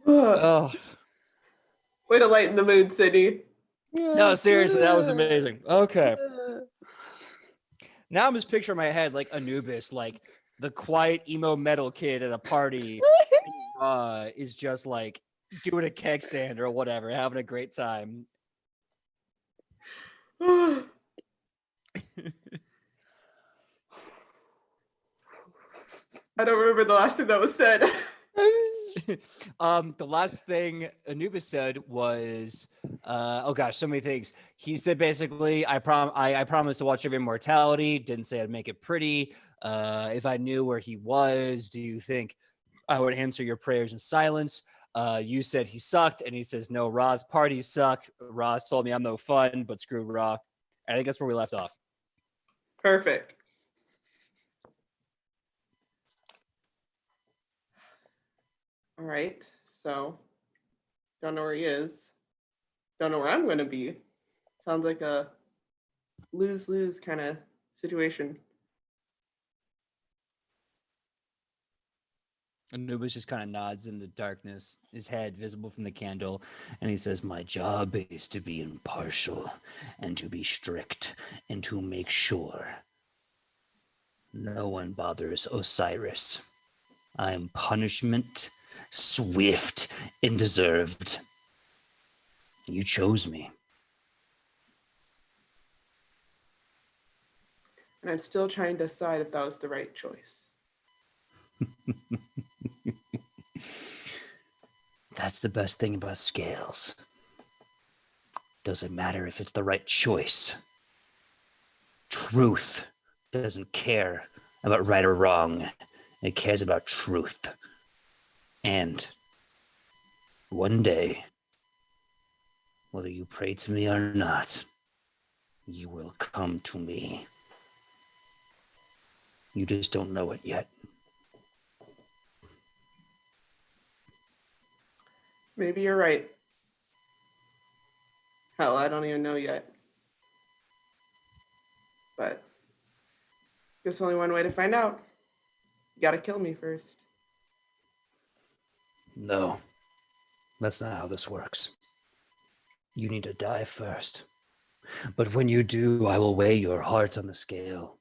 Oh. Way to lighten the mood, Sidney. No, seriously, that was amazing. Okay. Now I'm just picturing in my head like Anubis, like the quiet emo metal kid at a party is just like doing a keg stand or whatever, having a great time. I don't remember the last thing that was said. The last thing Anubis said was, oh gosh, so many things. He said basically, I promised to watch over immortality. Didn't say I'd make it pretty. If I knew where he was, do you think I would answer your prayers in silence? You said he sucked, and he says no. Ra's parties suck. Ra's told me I'm no fun, but screw Ra. I think that's where we left off. Perfect. All right, so don't know where he is. Don't know where I'm going to be. Sounds like a lose-lose kind of situation. Anubis just kind of nods in the darkness, his head visible from the candle, and he says, my job is to be impartial and to be strict and to make sure no one bothers Osiris. I am punishment, swift and deserved. You chose me. And I'm still trying to decide if that was the right choice. That's the best thing about scales. Doesn't matter if it's the right choice. Truth doesn't care about right or wrong. It cares about truth. And one day, whether you pray to me or not, you will come to me. You just don't know it yet. Maybe you're right. Hell, I don't even know yet. But there's only one way to find out. You gotta kill me first. No, that's not how this works. You need to die first. But when you do, I will weigh your heart on the scale.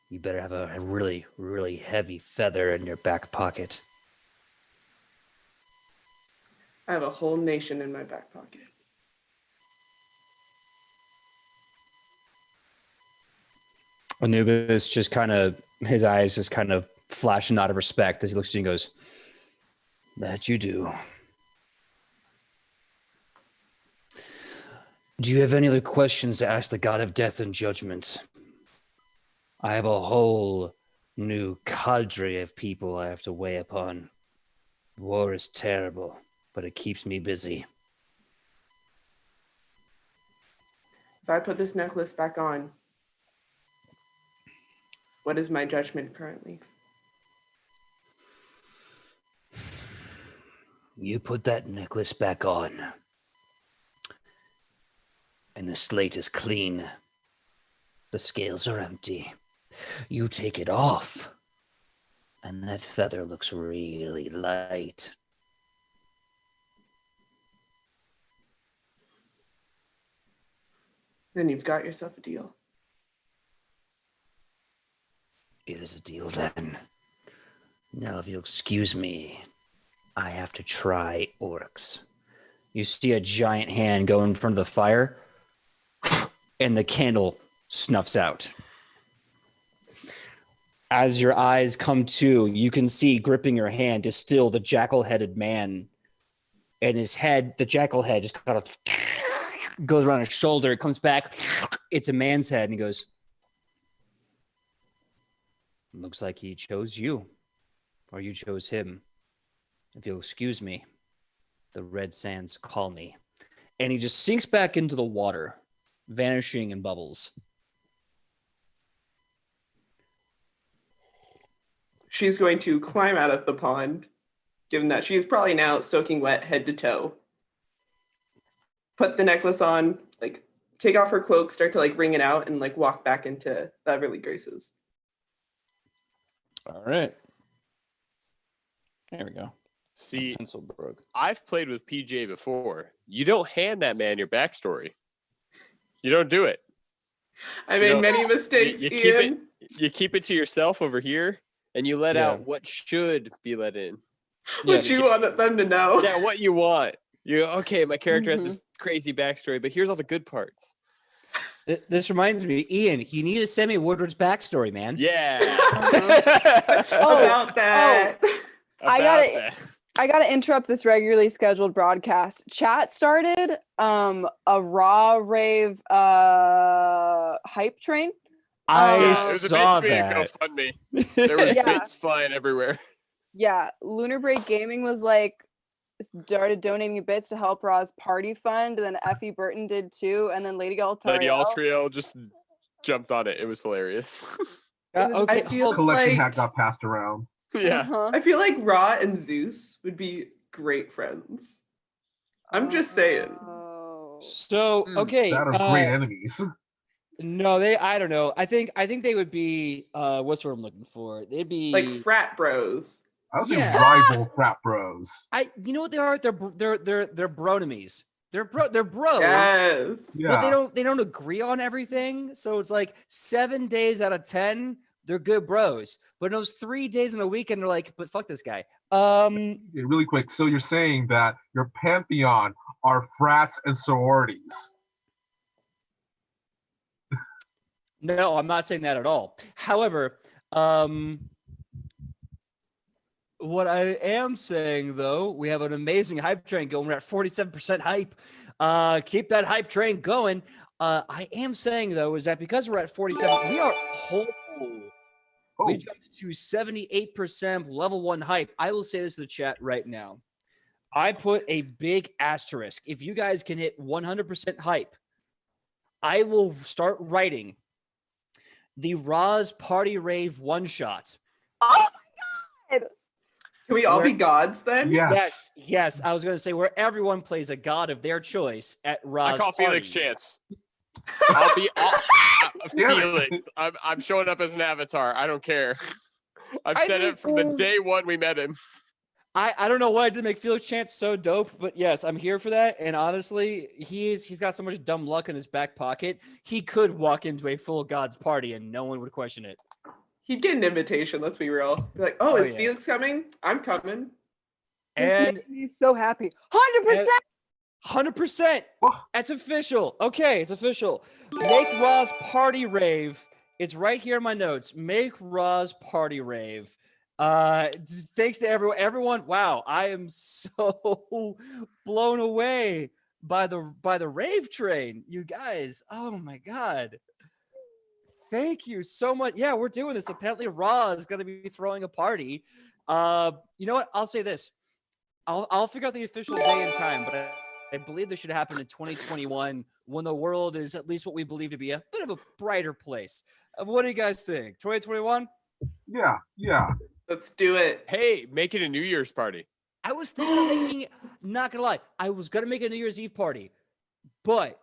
You better have a really, really heavy feather in your back pocket. I have a whole nation in my back pocket. Anubis just kind of, his eyes just kind of flash a nod of respect as he looks at you and goes, that you do. Do you have any other questions to ask the God of Death and Judgment? I have a whole new cadre of people I have to weigh upon. War is terrible, but it keeps me busy. If I put this necklace back on, what is my judgment currently? You put that necklace back on, and the slate is clean. The scales are empty. You take it off, and that feather looks really light. Then you've got yourself a deal. It is a deal then. Now, if you'll excuse me, I have to try orcs. You see a giant hand go in front of the fire, and the candle snuffs out. As your eyes come to, you can see gripping your hand is still the jackal-headed man. And his head, the jackal head, just kind of goes around his shoulder. It comes back. It's a man's head. And he goes, looks like he chose you. Or you chose him. If you'll excuse me, the red sands call me. And he just sinks back into the water, vanishing in bubbles. She's going to climb out of the pond, given that she's probably now soaking wet head to toe. Put the necklace on, like take off her cloak, start to like wring it out, and like walk back into Beverly Grace's. All right. There we go. See, Pencil broke. I've played with PJ before. You don't hand that man your backstory. You don't do it. I made many mistakes, Ian. You keep it to yourself over here, and you let out what should be let in. What you want them to know. Yeah, what you want. Okay, my character has this crazy backstory, but here's all the good parts. This reminds me, Ian, you need to send me Woodward's backstory, man. Yeah. About that. I gotta interrupt this regularly scheduled broadcast. Chat started a raw rave hype train. I It saw was a that. GoFundMe. There was bits flying everywhere. Yeah, Lunar Break Gaming was like started donating bits to help Raw's party fund, and then Effie Burton did too, and then Lady Altariel just jumped on it. It was hilarious. Okay, I feel Collection like hack got passed around. Yeah. I feel like Ra and Zeus would be great friends. I'm just saying. Oh. So okay, That are great enemies. no, I don't know. I think they would be what's the word I'm looking for? They'd be Like frat bros. I would say Yeah. rival frat bros. you know what they are? They're bronemies. They're bros. Yes. Yeah. But they don't agree on everything. So it's like 7 days out of 10, they're good bros. But in those 3 days in a weekend, they're like, but fuck this guy. Yeah, really quick. So you're saying that your pantheon are frats and sororities. No, I'm not saying that at all. However, what I am saying, though, we have an amazing hype train going. We're at 47% hype. Keep that hype train going. I am saying though is that because we're at 47, we are we Oh, jumped to 78% level 1 hype. I will say this to the chat right now. I put a big asterisk. If you guys can hit 100% hype, I will start writing the Roz Party Rave one-shot. Oh my god! Can we all be gods then? yes. Yes. I was going to say where everyone plays a god of their choice at Roz I call Party. Felix Chance. I'll be Damn it. Felix. I'm showing up as an avatar. I don't care. I've I said think, it from the day one we met him. I don't know what I did to make Felix Chance so dope, but yes, I'm here for that. And honestly, he's got so much dumb luck in his back pocket. He could walk into a full god's party and no one would question it. He'd get an invitation, let's be real. Be like, oh, Oh, is yeah. Felix coming? I'm coming. And He's so happy. 100%. 100%. Whoa. That's official. Okay, it's official. Make Roz Party Rave. It's right here in my notes. Make Roz Party Rave. Thanks to everyone. Wow, I am so blown away by the rave train, you guys. Oh my god. Thank you so much. Yeah, we're doing this. Apparently Roz is going to be throwing a party. You know what? I'll say this. I'll figure out the official day and time, but I believe this should happen in 2021 when the world is at least what we believe to be a bit of a brighter place. What do you guys think? 2021? Yeah. Let's do it. Hey, make it a New Year's party. I was thinking of making, not gonna lie, I was gonna make a New Year's Eve party, but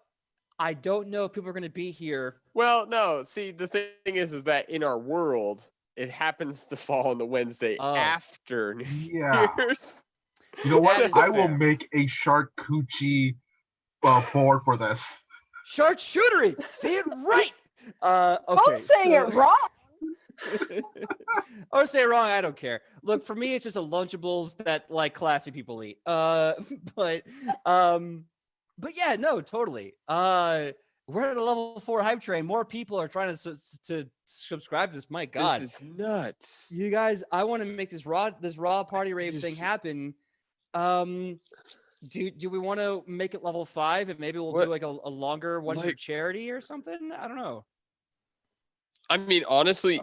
I don't know if people are gonna be here. Well, no. See, the thing is that in our world, it happens to fall on the Wednesday Oh. after New Yeah. Year's. You know That what? is I will fair. make a charcuterie board for this. Charcuterie! Say it right! Okay, Don't say it wrong. or say it wrong, I don't care. Look, for me, it's just a Lunchables that like classy people eat. But yeah, no, totally. We're at a level 4 hype train. More people are trying to subscribe to this. My God, This is nuts. you guys, I want to make this raw party rave thing Just- happen. Do we want to make it level 5 and maybe we'll What? do like a longer one for Like- charity or something? I don't know. I mean, honestly,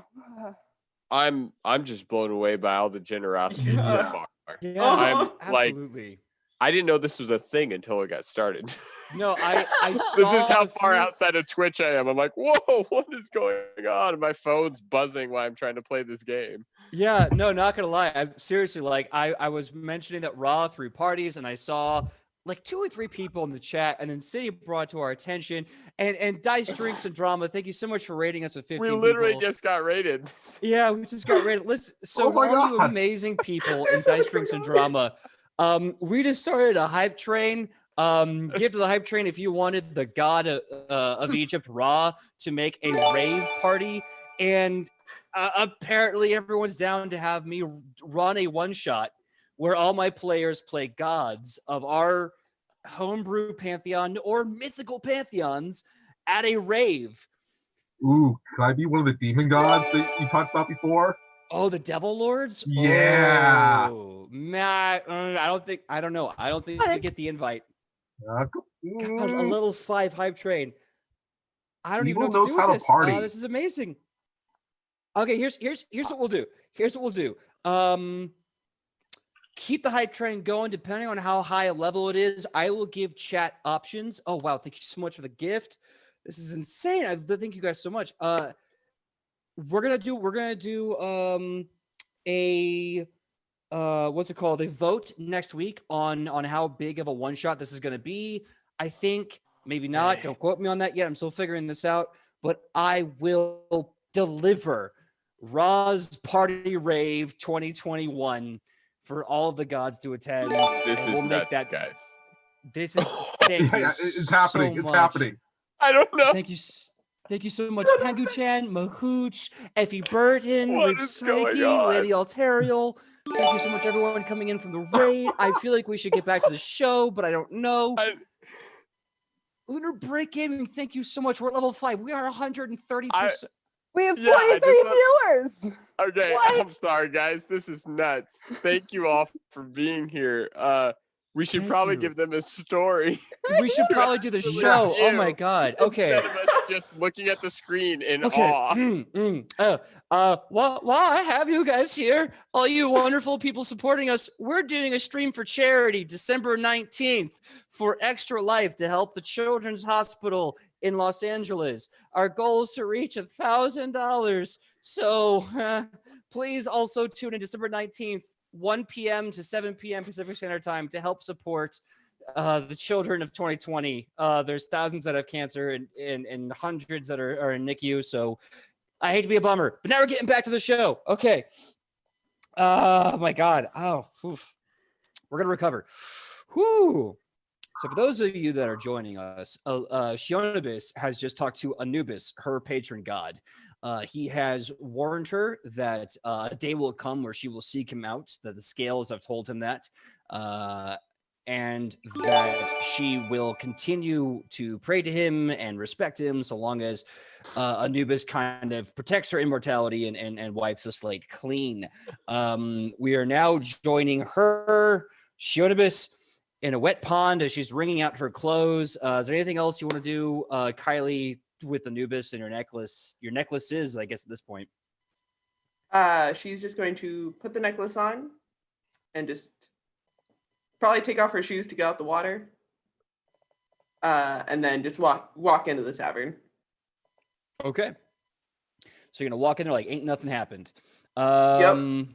I'm just blown away by all the generosity Yeah. so far. Yeah, I'm like, absolutely. I didn't know this was a thing until it got started. No, I This saw is how a far few- outside of Twitch I am. I'm like, whoa, what is going on? And my phone's buzzing while I'm trying to play this game. Yeah, no, not gonna lie. I seriously like I was mentioning that Raw through parties, and I saw like 2 or 3 people in the chat, and then City brought it to our attention. And Dice Drinks and Drama, thank you so much for rating us with 15 We literally people. just got rated. Yeah, we just got rated. Listen, so Oh my all you God. amazing people in Dice Drinks and Drama, we just started a hype train. Give to the hype train if you wanted the god of Egypt, Ra, to make a rave party. And apparently everyone's down to have me run a one-shot where all my players play gods of our homebrew pantheon or mythical pantheons at a rave. Ooh, can I be one of the demon gods that you talked about before? Oh, the Devil Lords? Yeah. Oh, Matt, I don't know. I don't think you get the invite. God, a level 5 hype train. I don't even know Evil what to knows do how with to this. party. This is amazing. Okay, here's what we'll do. Here's what we'll do. Keep the hype train going depending on how high a level it is. I will give chat options. Oh wow, thank you so much for the gift. This is insane. Thank you guys so much. We're gonna do a what's it called? A vote next week on how big of a one shot this is gonna be. I think maybe not. Don't quote me on that yet. I'm still figuring this out. But I will deliver Ra's Party Rave 2021 for all of the gods to attend. This and is we'll nuts, make that. guys. This is thank you. Yeah, it's happening. so It's much. happening. I don't know. Thank you so much, Pangu-chan, Mahooch, Effie Burton, What Rip is going Psyche, on? Lady Alterial. Thank you so much, everyone coming in from the raid. I feel like we should get back to the show, but I don't know. Lunar Break Gaming, thank you so much. We're at level 5. We are 130%. We have Yeah, I 43 just viewers. Okay, What? I'm sorry, guys. This is nuts. Thank you all for being here. We should Thank probably you. give them a story. We should probably do the Absolutely show. Oh my you. God. Okay. Instead of us just looking at the screen in Okay. awe. While I have you guys here, all you wonderful people supporting us, we're doing a stream for charity December 19th for Extra Life to help the Children's Hospital in Los Angeles. Our goal is to reach $1,000. So please also tune in December 19th, 1 p.m. to 7 p.m. Pacific Standard Time to help support the children of 2020. There's thousands that have cancer and hundreds that are in NICU. So I hate to be a bummer, but now we're getting back to the show. Okay. Oh my God. Oh, oof. We're gonna recover. Whew. So for those of you that are joining us, Shionibus has just talked to Anubis, her patron god. He has warned her that a day will come where she will seek him out, that the scales have told him that. And that she will continue to pray to him and respect him so long as Anubis kind of protects her immortality and wipes the slate clean. We are now joining her, Shionibus, in a wet pond as she's wringing out her clothes. Is there anything else you want to do, Kylie, with Anubis and your necklace? Your necklace is, I guess, at this point. She's just going to put the necklace on and just probably take off her shoes to get out the water. And then just walk into the tavern. Okay. So you're gonna walk in there like ain't nothing happened. Yep.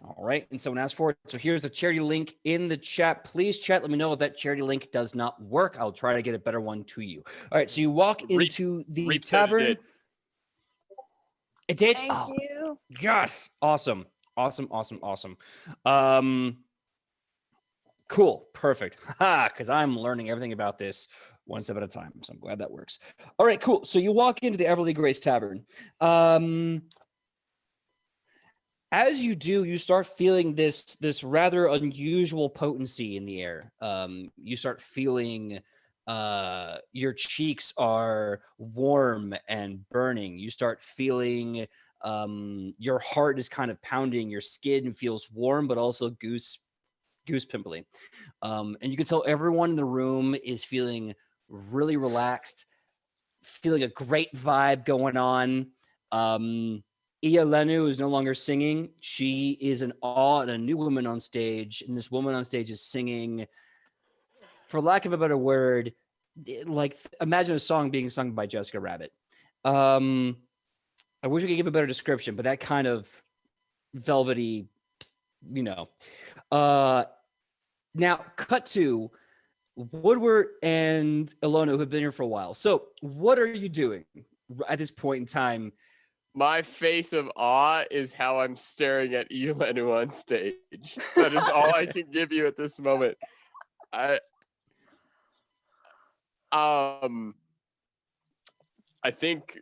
All right, and someone asked for it. So here's the charity link in the chat. Please chat. Let me know if that charity link does not work. I'll try to get a better one to you. All right, so you walk into the tavern. It did. Thank you. Yes. Awesome. Cool. Perfect. Because I'm learning everything about this one step at a time. So I'm glad that works. All right, cool. So you walk into the Everly Grace Tavern. As you do, you start feeling this rather unusual potency in the air. You start feeling your cheeks are warm and burning. You start feeling your heart is kind of pounding. Your skin feels warm, but also goose pimply. And you can tell everyone in the room is feeling really relaxed, feeling a great vibe going on. Ia Lenu is no longer singing. She is in awe at a new woman on stage, and this woman on stage is singing, for lack of a better word, like imagine a song being sung by Jessica Rabbit. I wish I could give a better description, but that kind of velvety, you know. Now, cut to Woodward and Ilona, who have been here for a while. So, what are you doing at this point in time? My face of awe is how I'm staring at Elenu on stage. That is all I can give you at this moment. I think,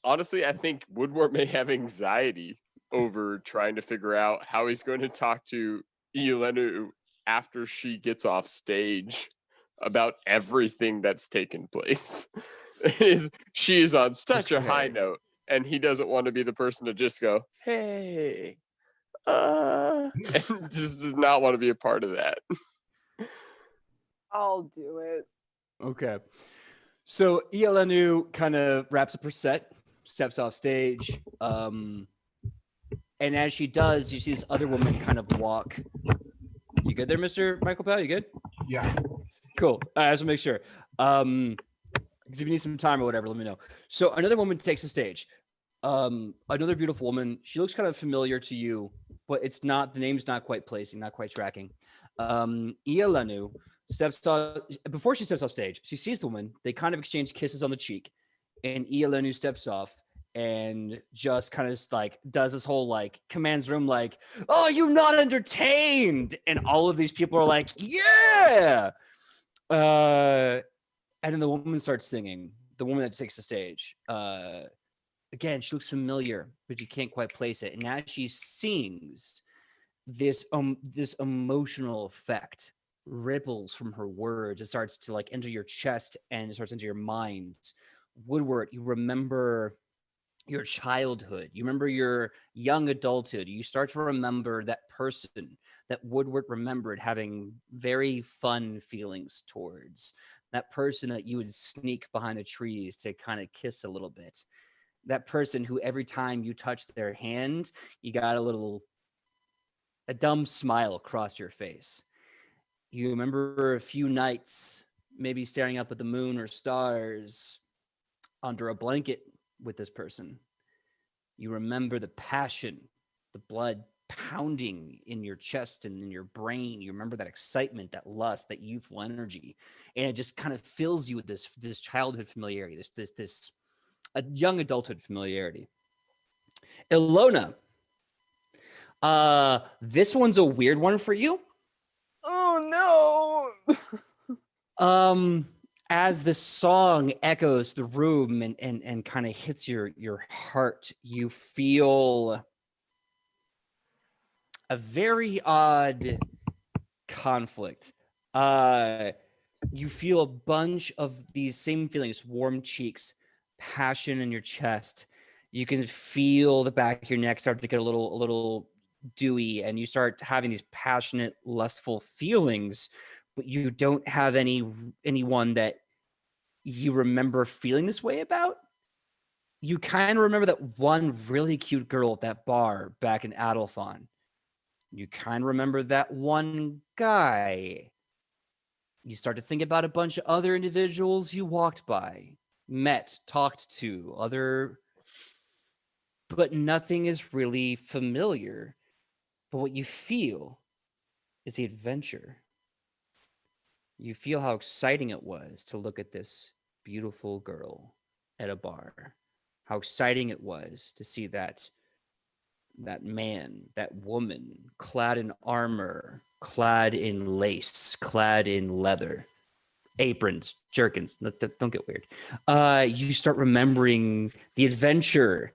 honestly, I think Woodward may have anxiety over trying to figure out how he's going to talk to Elenu after she gets off stage about everything that's taken place. She is on such a high note, and he doesn't want to be the person to just go, hey, and just does not want to be a part of that. I'll do it. Okay. So Elenu kind of wraps up her set, steps off stage. And as she does, you see this other woman kind of walk. You good there, Mr. Michael Powell? You good? Yeah. Cool. I just want to make sure. Because if you need some time or whatever, let me know. So another woman takes the stage. Another beautiful woman. She looks kind of familiar to you, but it's not, the name's not quite placing, not quite tracking. Elenu steps off, before she steps off stage, she sees the woman. They kind of exchange kisses on the cheek, and Elenu steps off and just kind of like does this whole like commands room like, oh, you're not entertained, and all of these people are like, yeah. And then the woman starts singing, the woman that takes the stage. Again, she looks familiar, but you can't quite place it. And as she sings, this emotional effect ripples from her words. It starts to like enter your chest and it starts into your mind. Woodward, you remember your childhood. You remember your young adulthood. You start to remember that person that Woodward remembered having very fun feelings towards. That person that you would sneak behind the trees to kind of kiss a little bit. That person who every time you touched their hand, you got a dumb smile across your face. You remember a few nights, maybe staring up at the moon or stars under a blanket with this person. You remember the passion, the blood pounding in your chest and in your brain. You remember that excitement, that lust, that youthful energy, and it just kind of fills you with this childhood familiarity, this a young adulthood familiarity. Ilona, this one's a weird one for you. Oh no. As the song echoes the room and kind of hits your heart, you feel a very odd conflict. You feel a bunch of these same feelings: warm cheeks, passion in your chest. You can feel the back of your neck start to get a little dewy, and you start having these passionate, lustful feelings, but you don't have anyone that you remember feeling this way about. You kind of remember that one really cute girl at that bar back in Adelphon. You kind of remember that one guy. You start to think about a bunch of other individuals you walked by, met, talked to, but nothing is really familiar. But what you feel is the adventure. You feel how exciting it was to look at this beautiful girl at a bar. How exciting it was to see that man, that woman, clad in armor, clad in lace, clad in leather, aprons, jerkins. Don't get weird. You start remembering the adventure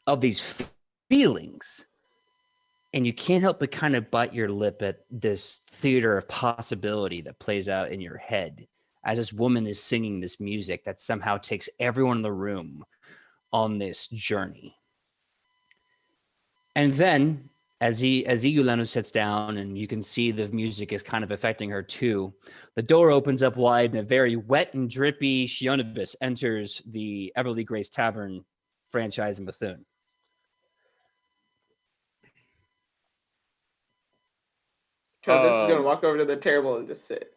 of these feelings, and you can't help but kind of bite your lip at this theater of possibility that plays out in your head as this woman is singing this music that somehow takes everyone in the room on this journey. And then, as Iuleno sits down and you can see the music is kind of affecting her too, the door opens up wide and a very wet and drippy Shionibus enters the Everly Grace Tavern franchise in Bethune. Travis is gonna walk over to the table and just sit.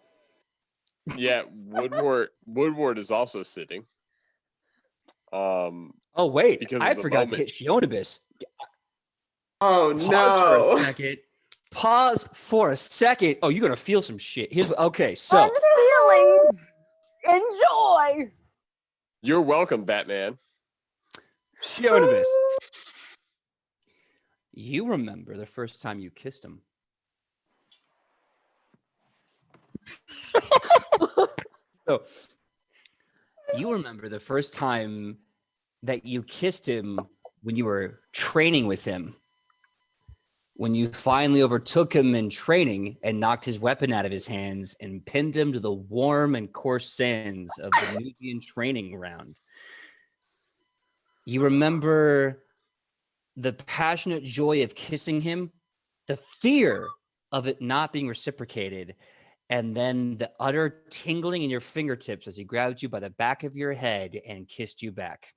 Yeah, Woodward is also sitting. Oh wait, because I of the forgot to moment. hit Shionibus. Oh Pause for a no. second. Pause for a second. Oh, you're gonna feel some shit. Okay, so Fun feelings. Enjoy. You're welcome, Batman. Shionibus, you remember the first time you kissed him? So, you remember the first time that you kissed him when you were training with him, when you finally overtook him in training and knocked his weapon out of his hands and pinned him to the warm and coarse sands of the Nubian training ground. You remember the passionate joy of kissing him, the fear of it not being reciprocated, and then the utter tingling in your fingertips as he grabbed you by the back of your head and kissed you back.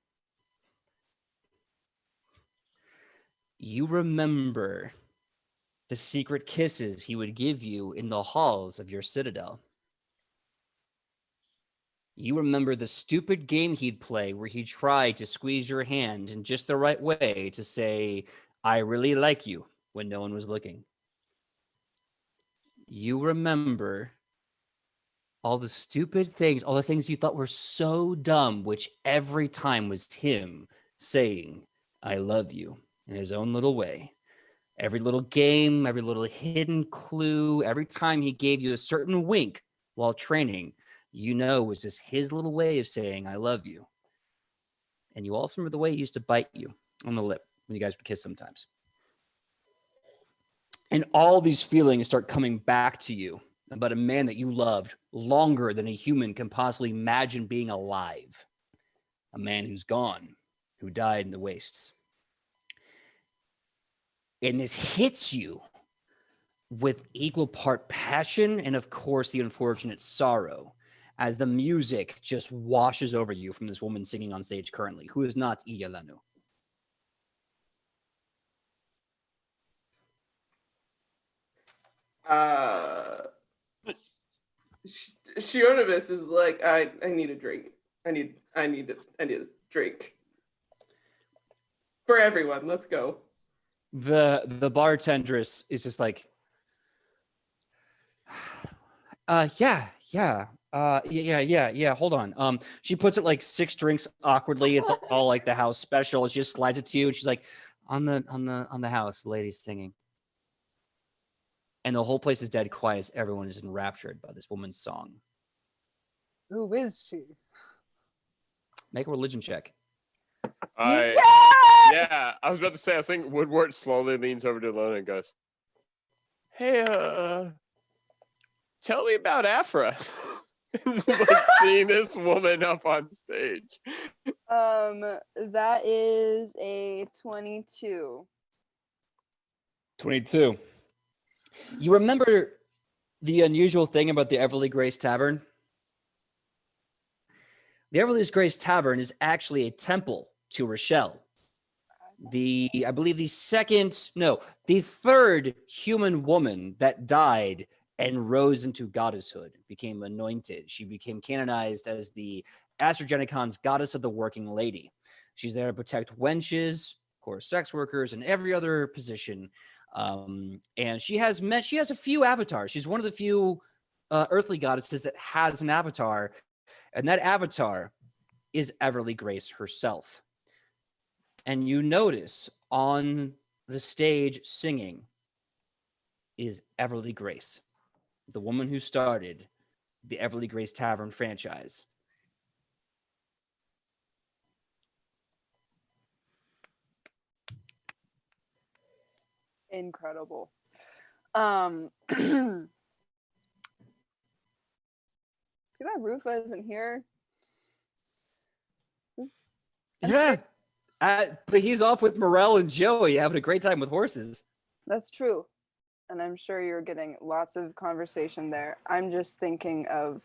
You remember the secret kisses he would give you in the halls of your citadel. You remember the stupid game he'd play where he tried to squeeze your hand in just the right way to say, "I really like you," when no one was looking. You remember all the stupid things, all the things you thought were so dumb, which every time was him saying, "I love you," in his own little way. Every little game, every little hidden clue, every time he gave you a certain wink while training, you know, was just his little way of saying, "I love you." And you also remember the way he used to bite you on the lip when you guys would kiss sometimes. And all these feelings start coming back to you about a man that you loved longer than a human can possibly imagine being alive. A man who's gone. who died in the wastes. And this hits you with equal part passion and, of course, the unfortunate sorrow as the music just washes over you from this woman singing on stage currently, who is not Iyalanu. Shionovis is like, I need a drink. I need a drink. For everyone, let's go. The bartendress is just like, yeah. Hold on. She puts it like 6 drinks awkwardly. It's all like the house special. She just slides it to you, and she's like, on the house, the lady's singing. And the whole place is dead quiet as everyone is enraptured by this woman's song. Who is she? Make a religion check. I Yes! Yeah, I was about to say, I think Woodward slowly leans over to Lona and goes, "Hey, tell me about Afra." Like seeing this woman up on stage. That is a 22. 22. You remember the unusual thing about the Everly Grace Tavern? The Everly Grace Tavern is actually a temple to Rochelle. I believe the third human woman that died and rose into goddesshood, became anointed. She became canonized as the Astrogenicon's goddess of the working lady. She's there to protect wenches, of course, sex workers, and every other position. And she has a few avatars. She's one of the few earthly goddesses that has an avatar, and that avatar is Everly Grace herself. And you notice on the stage singing is Everly Grace, the woman who started the Everly Grace Tavern franchise. Incredible. Too bad Rufa isn't here. Yeah. But he's off with Morel and Joey having a great time with horses. That's true. And I'm sure you're getting lots of conversation there. I'm just thinking of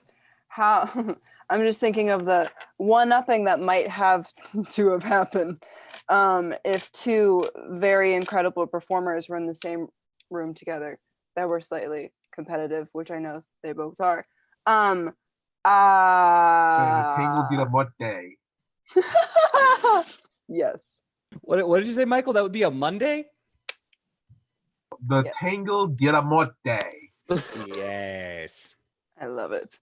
I'm just thinking of the one-upping that might have to have happened if 2 very incredible performers were in the same room together that were slightly competitive, which I know they both are. Tangled did a mud day. Yes. What did you say, Michael? That would be a Monday? The Yes. Tangle did a mud day. Yes. I love it.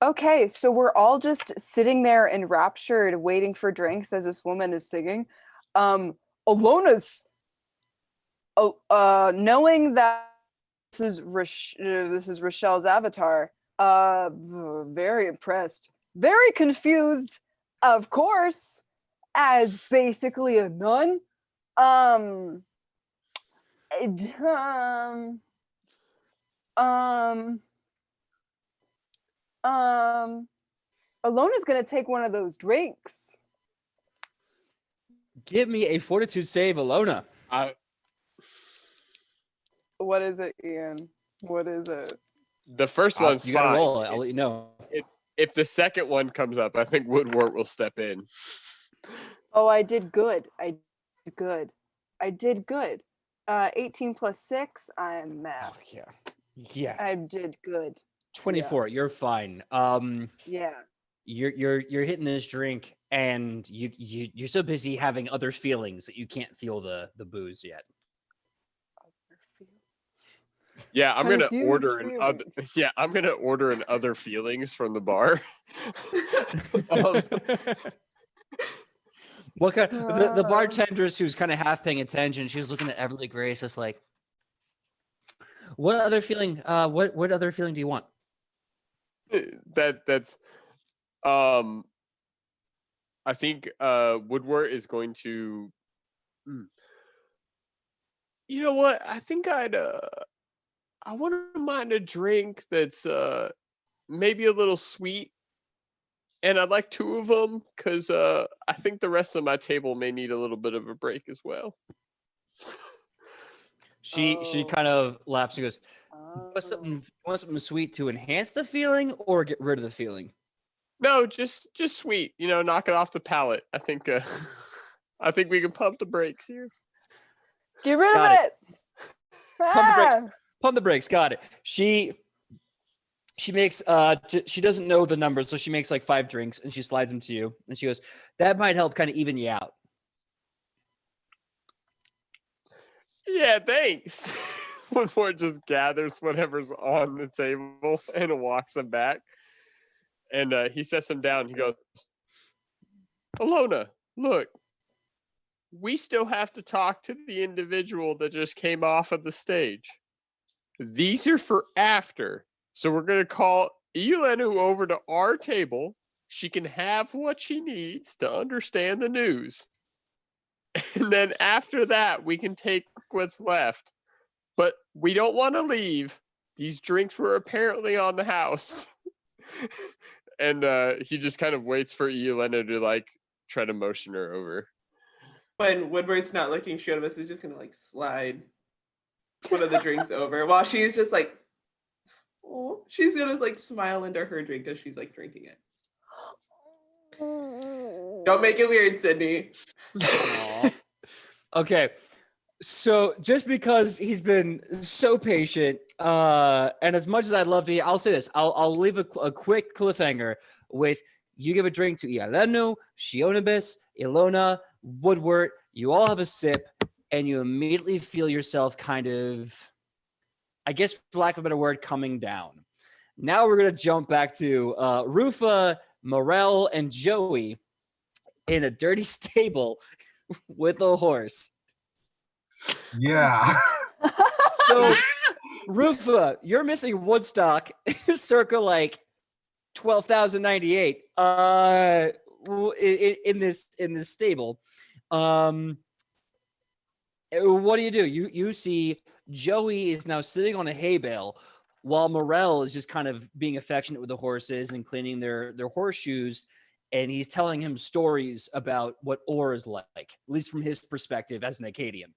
Okay, so we're all just sitting there enraptured, waiting for drinks as this woman is singing. Alona's knowing that this is Rochelle's avatar, very impressed, very confused, of course, as basically a nun. Alona's gonna take one of those drinks. Give me a fortitude save, Alona. What is it, Ian? What is it? The first one's You fine. gotta roll it. I'll let you know. It's if the second one comes up, I think Woodward will step in. Oh, I did good. I did good. 18 plus 6, I'm Oh, math. yeah. I did good. 24. You're fine. Yeah. You're hitting this drink, and you're so busy having other feelings that you can't feel the booze yet. Yeah, I'm gonna Confused order an other. feelings. Yeah, I'm gonna order an other feelings from the bar. What kind? The bartenders who's kind of half paying attention. She was looking at Everly Grace, just like, what other feeling? What other feeling do you want? That's I think Woodward is going to. You know what? I think I wouldn't mind a drink that's maybe a little sweet. And I'd like 2 of them because I think the rest of my table may need a little bit of a break as well. She Oh. kind of laughs and goes, Oh. want something sweet to enhance the feeling or get rid of the feeling? No, just sweet. Knock it off the palate. I think I think we can pump the brakes here. Get rid Got of it. Pump the brakes. Ah! Pump the brakes. Got it. She makes she doesn't know the numbers, so she makes like 5 drinks and she slides them to you, and she goes, that might help kind of even you out. Yeah, thanks. Woodward just gathers whatever's on the table and walks them back. And he sets them down. He goes, Alona, look, we still have to talk to the individual that just came off of the stage. These are for after. So we're going to call Elenu over to our table. She can have what she needs to understand the news. And then after that, we can take what's left. But we don't want to leave. These drinks were apparently on the house. And he just kind of waits for Elena to like try to motion her over. When Woodward's not looking, Shotomus is just gonna like slide one of the drinks over while she's just like, oh, she's gonna like smile into her drink as she's like drinking it. Don't make it weird, Sidney. Okay. So just because he's been so patient, and as much as I'd love to hear, I'll say this. I'll leave a quick cliffhanger with you give a drink to Ialenu, Shionibus, Ilona, Woodward. You all have a sip, and you immediately feel yourself kind of, I guess for lack of a better word, coming down. Now we're going to jump back to Rufa, Morel, and Joey in a dirty stable with a horse. Yeah. So, Rufa, you're missing Woodstock, circa like 12,098. In this stable. What do? You see Joey is now sitting on a hay bale, while Morel is just kind of being affectionate with the horses and cleaning their horseshoes, and he's telling him stories about what Orr is like, at least from his perspective as an Acadian.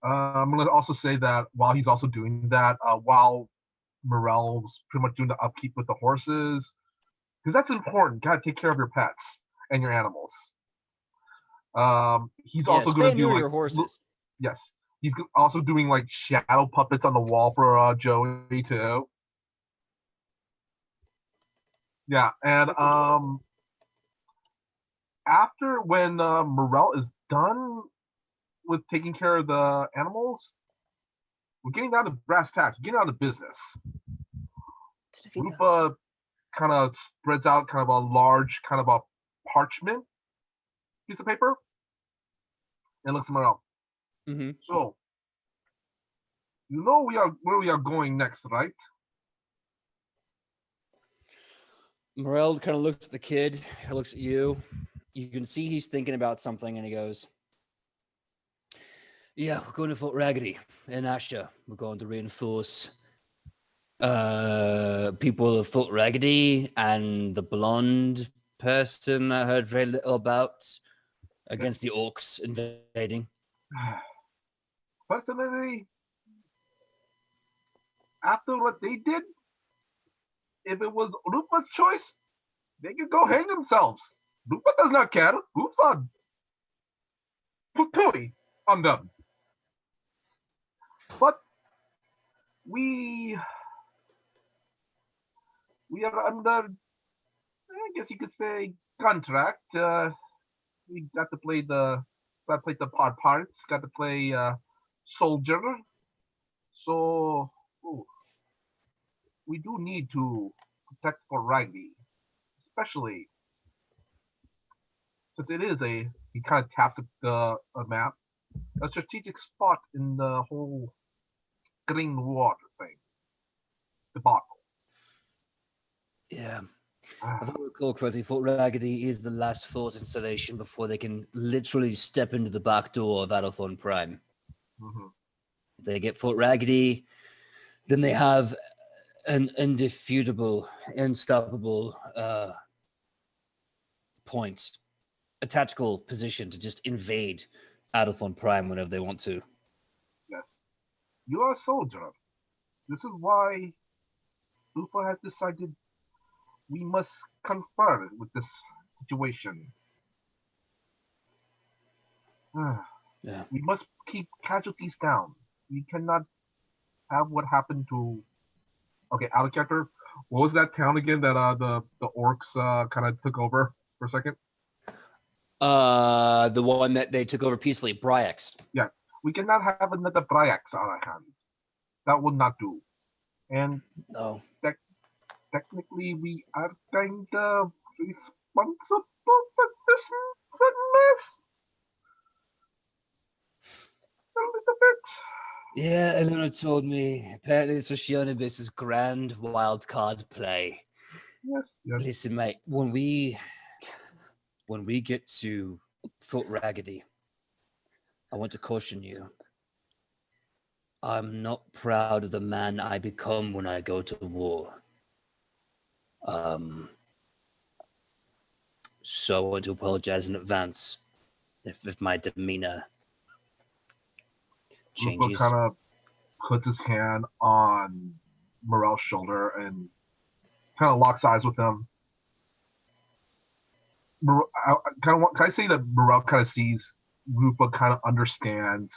I'm going to also say that while he's also doing that, while Morel's pretty much doing the upkeep with the horses, because that's important. Got to take care of your pets and your animals. He's also going to do like your horses. Yes, he's also doing like shadow puppets on the wall for Joey too. Yeah, and after when Morel is done with taking care of the animals, we're getting down to brass tacks. We're getting down to business. Rupa kind of spreads out kind of a large kind of a parchment piece of paper and looks at Morel. Mm-hmm. So, you know where we are going next, right? Morel kind of looks at the kid, he looks at you. You can see he's thinking about something, and he goes, yeah, we're going to Fort Raggedy in Asha. We're going to reinforce people of Fort Raggedy and the blonde person I heard very little about against the orcs invading. Personally, after what they did, if it was Rupa's choice, they could go hang themselves. Rupa does not care. Rupa put on them. But we are under, I guess you could say, contract. We got to play the parts, got to play soldier. So we do need to protect for Riley, especially since it is he kind of taps a map, a strategic spot in the whole green water thing, debacle. Yeah. If I recall correctly, Fort Raggedy is the last fort installation before they can literally step into the back door of Adelthorn Prime. Mm-hmm. If they get Fort Raggedy, then they have an undefeatable, unstoppable point, a tactical position to just invade Adelphon Prime whenever they want to. Yes. You are a soldier. This is why Lufa has decided we must confer with this situation. Yeah. We must keep casualties down. We cannot have what happened to. Okay, out of character. What was that town again that the orcs kind of took over for a second? The one that they took over peacefully, Bryax. Yeah, we cannot have another Bryax on our hands. That will not do. And No. technically, we are kind of responsible for this mess. A little bit. Yeah, Elena told me. Apparently, it's Oceanibus's grand wild card play. Yes. Listen, mate, when we get to Fort Raggedy, I want to caution you. I'm not proud of the man I become when I go to war. So I want to apologize in advance if my demeanor Lupa changes. kind of puts his hand on Morel's shoulder and kind of locks eyes with him. Can I say that Morel kind of sees Rupa kind of understands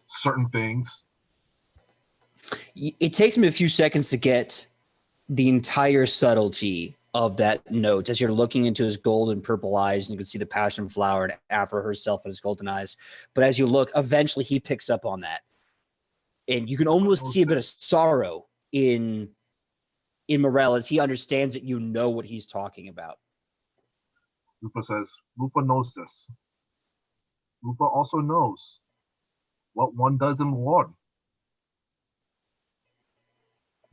certain things? It takes him a few seconds to get the entire subtlety of that note as you're looking into his gold and purple eyes, and you can see the passion flower and Afra herself in his golden eyes. But as you look, eventually he picks up on that. And you can almost see a bit of sorrow in Morel as he understands that you know what he's talking about. Rupa says, Rupa knows this. Rupa also knows what one does in war.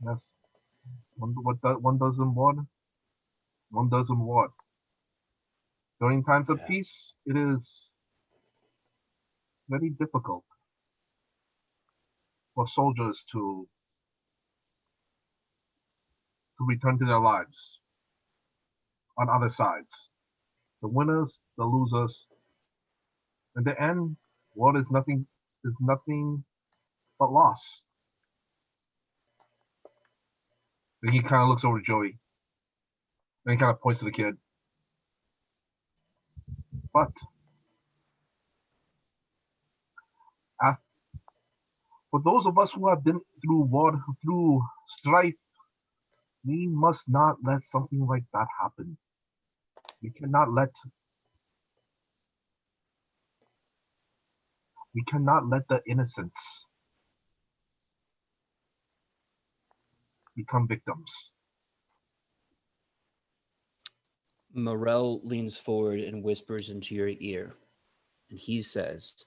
Yes. What one does in war, one does in war. During times of peace, it is very difficult for soldiers to return to their lives on other sides. The winners, the losers. In the end, war is nothing but loss. Then he kind of looks over Joey. Then he kind of points to the kid. But for those of us who have been through war, through strife, we must not let something like that happen. We cannot let the innocents become victims. Morel leans forward and whispers into your ear, and he says,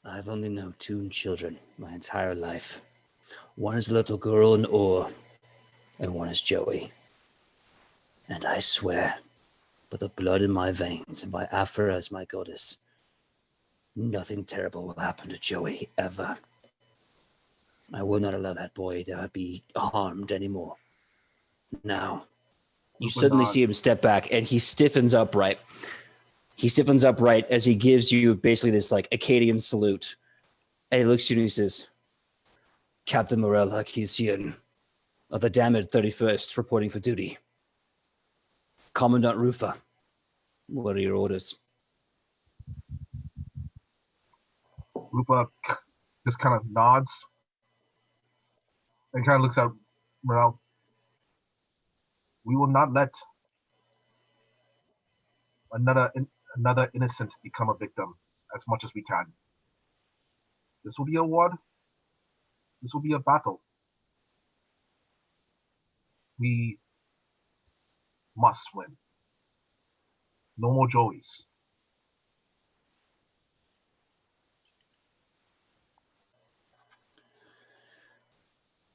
I've only known 2 children my entire life. One is a little girl in Ur, and one is Joey. And I swear, by the blood in my veins and by Afra as my goddess, nothing terrible will happen to Joey ever. I will not allow that boy to be harmed anymore. Now, you suddenly see him step back, and he stiffens upright. He stiffens upright as he gives you basically this like Akkadian salute. And he looks at you and he says, Captain Morel Hakisian of the damned 31st reporting for duty. Commandant Rufa, what are your orders? Rupa just kind of nods and kind of looks at Morel. We will not let another innocent become a victim as much as we can. This will be a war. This will be a battle. We must win. No more Joeys.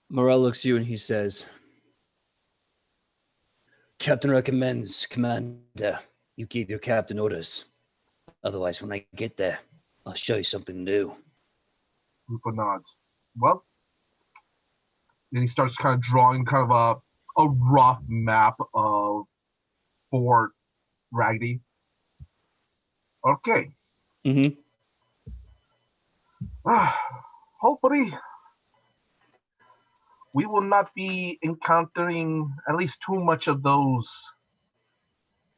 Morel looks at you and he says, Captain recommends, Commander, you give your captain orders. Otherwise, when I get there, I'll show you something new. Rupa nods. Well, then he starts kind of drawing kind of a rough map of Fort Raggedy. Okay. Mm-hmm. Hopefully, we will not be encountering at least too much of those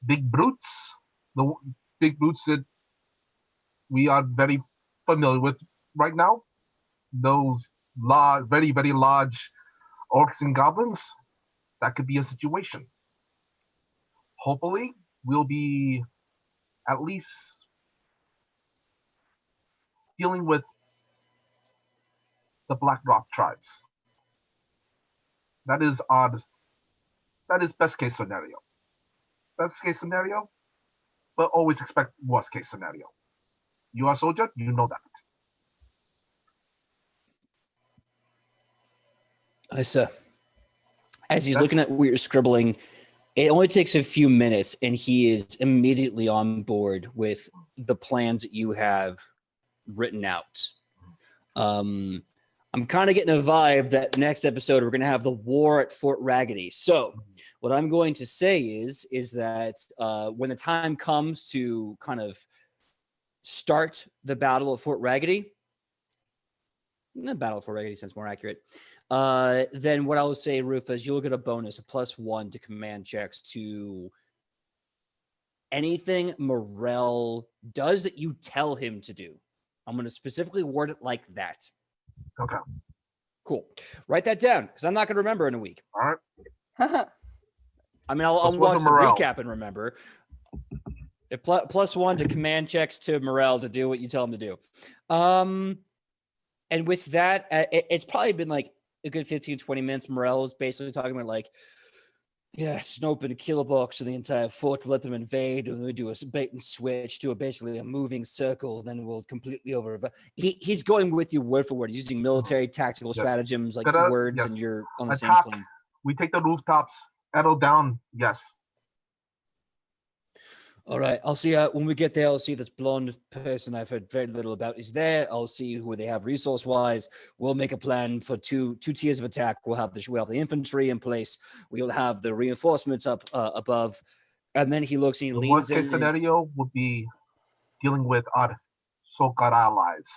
big brutes. The big brutes that we are very familiar with right now. Those large, very, very large orcs and goblins. That could be a situation. Hopefully, we'll be at least dealing with the Black Rock tribes. That is odd. That is best case scenario. Best case scenario, but always expect worst case scenario. You are a soldier, you know that. Sir. As he's That's- looking at what you're scribbling, it only takes a few minutes, and he is immediately on board with the plans that you have written out. I'm kind of getting a vibe that next episode we're going to have the war at Fort Raggedy. So what I'm going to say is that when the time comes to kind of start the battle of Fort Raggedy, the battle of Fort Raggedy sounds more accurate. Then what I will say, Rufus, you'll get a bonus, a +1 to command checks to anything Morel does that you tell him to do. I'm going to specifically word it like that. Okay. Cool. Write that down because I'm not going to remember in a week. All right. I mean, I'll watch the recap and remember. +1 to command checks to Morel to do what you tell him to do. And with that, it's probably been like a good 15, 20 minutes. Morel is basically talking about like, yeah, Snope and a killer box and the entire fort, let them invade, and we do a bait and switch to basically a moving circle, then we'll completely over. He's going with you word for word. He's using military tactical stratagems like words, and you're on the same plane. We take the rooftops, arrow down, yes. All right, I'll see when we get there. I'll see this blonde person I've heard very little about is there. I'll see who they have resource-wise. We'll make a plan for two tiers of attack. We'll have the infantry in place. We'll have the reinforcements up above, and then he looks and he leans in. The worst-case scenario would be dealing with our so-called allies.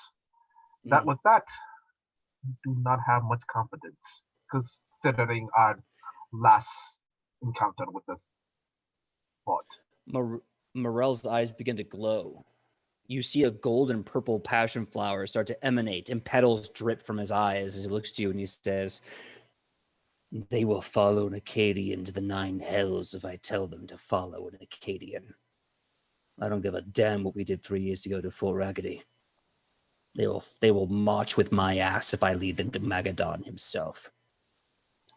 That with that, we do not have much confidence considering our last encounter with this bot. Morel's eyes begin to glow. You see a gold and purple passion flower start to emanate, and petals drip from his eyes as he looks to you and he says, "They will follow an Acadian to the 9 hells if I tell them to follow an Acadian. I don't give a damn what we did 3 years ago to Fort Raggedy. They will march with my ass if I lead them to Megaw himself."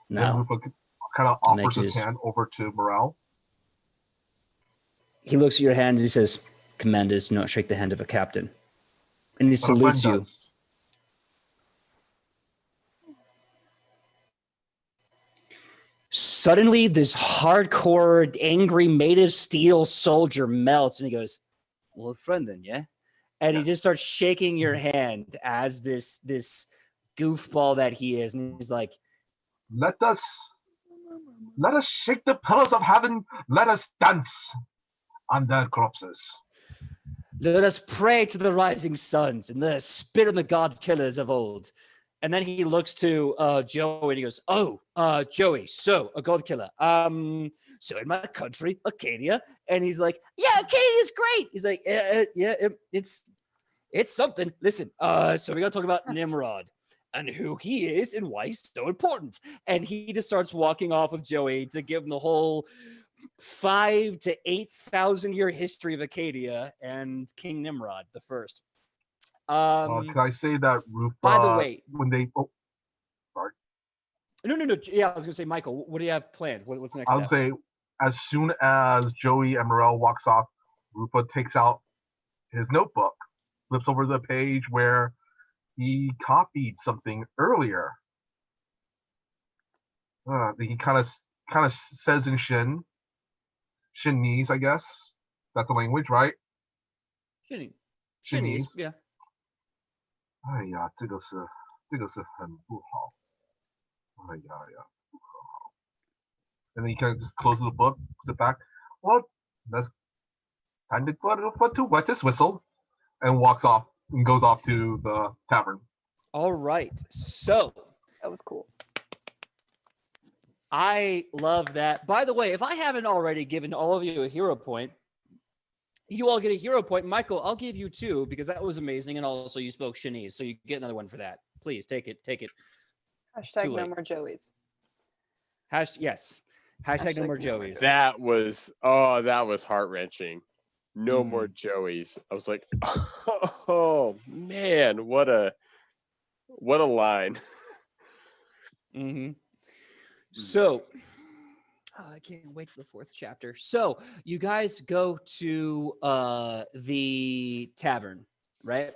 Now, kind of offers his hand over to Morel. He looks at your hand and he says, "Commanders do not shake the hand of a captain." And he salutes you. Suddenly, this hardcore, angry, made of steel soldier melts and he goes, "Well, friend then, yeah?" And he just starts shaking your hand as this goofball that he is. And he's like, Let us shake the pillars of heaven. Let us dance on their corpses. Let us pray to the rising suns and let us spit on the god killers of old. And then he looks to Joey and he goes, "Oh, Joey, so a god killer. So in my country, Acadia." And he's like, "Yeah, Acadia's great." He's like, "Yeah, it's something. Listen, so we gotta talk about Nimrod and who he is and why he's so important." And he just starts walking off with Joey to give him the whole 5,000 to 8,000 year history of Acadia and King Nimrod the first. Can I say that Roof? By the way, when they sorry. No. Yeah, I was gonna say, Michael, what do you have planned? What's the next step? I'll say as soon as Joey and Morel walks off, Rufa takes out his notebook, flips over the page where he copied something earlier. He kind of says in Shinese, I guess that's the language, right? Shinese, yeah. 哎呀，这个是很不好。哎呀呀，不可好。And then he kind of just closes the book, puts it back. Well, let's time to wet his whistle, and walks off and goes off to the tavern. All right. So That was cool. I love that. By the way, if I haven't already given all of you a hero point, you all get a hero point. Michael, I'll give you 2 because that was amazing. And also you spoke Chinese, so you get another one for that. Please take it. Take it. Hashtag Too no late. more Joeys. Yes. Hashtag no more Joeys. That was heart-wrenching. No more Joeys. I was like, oh man, what a line. Mm-hmm. So I can't wait for the 4th chapter. So you guys go to the tavern, right?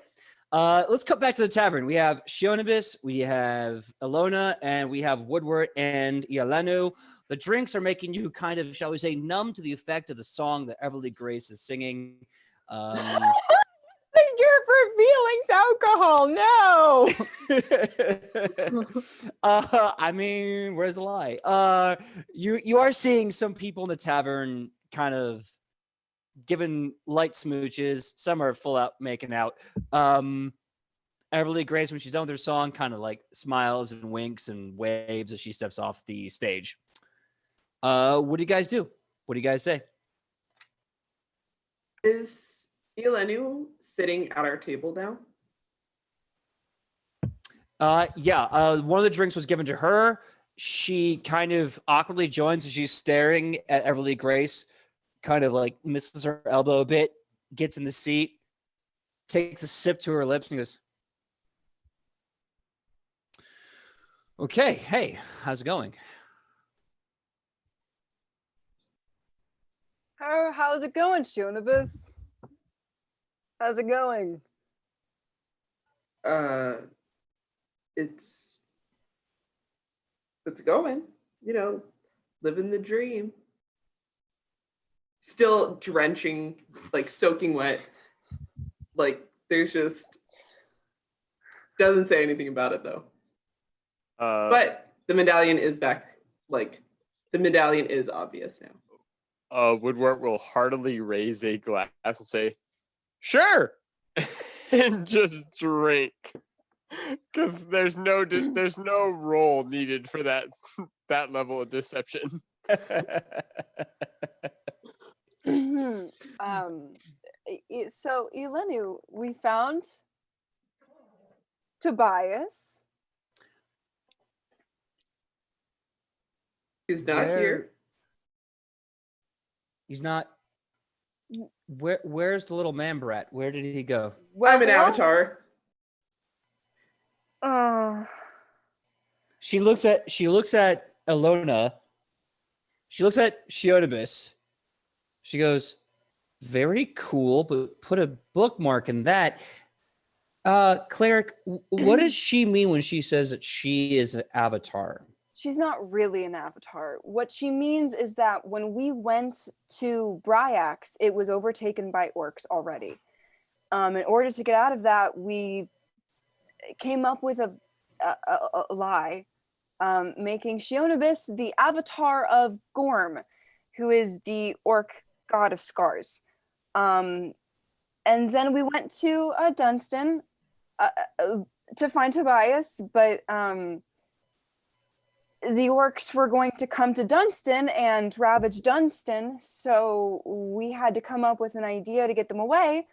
Let's cut back to the tavern. We have Shionibus, we have Ilona, and we have Woodward and Yelenu. The drinks are making you kind of, shall we say, numb to the effect of the song that Everly Grace is singing. You're revealing alcohol. No. I mean, where's the lie? You are seeing some people in the tavern kind of giving light smooches. Some are full out making out. Everly Grace, when she's done with her song, kind of like smiles and winks and waves as she steps off the stage. What do you guys do? What do you guys say? Is Ilenu sitting at our table now? Yeah. One of the drinks was given to her. She kind of awkwardly joins as she's staring at Everly Grace, kind of like misses her elbow a bit, gets in the seat, takes a sip to her lips, and goes, "Okay, hey, how's it going?" How's it going, Shionibus? How's it going? It's going, living the dream. Still drenching, like soaking wet. Like there's just doesn't say anything about it though. But the medallion is back. Like the medallion is obvious now. Woodward will heartily raise a glass and say, "Sure," and just drink, because there's no roll needed for that level of deception. So Ilenu, we found Tobias. He's not here. He's not. Where's the little man brat? Where did he go? Well, I'm an avatar. She looks at Ilona. She looks at Shionibus. She goes, "Very cool, but put a bookmark in that." Cleric, what does she mean when she says that she is an avatar? She's not really an avatar. What she means is that when we went to Bryax, it was overtaken by orcs already. In order to get out of that, we came up with a lie, making Shionibus the avatar of Gorm, who is the orc god of scars. And then we went to Dunstan to find Tobias, but the orcs were going to come to Dunstan and ravage Dunstan, so we had to come up with an idea to get them away.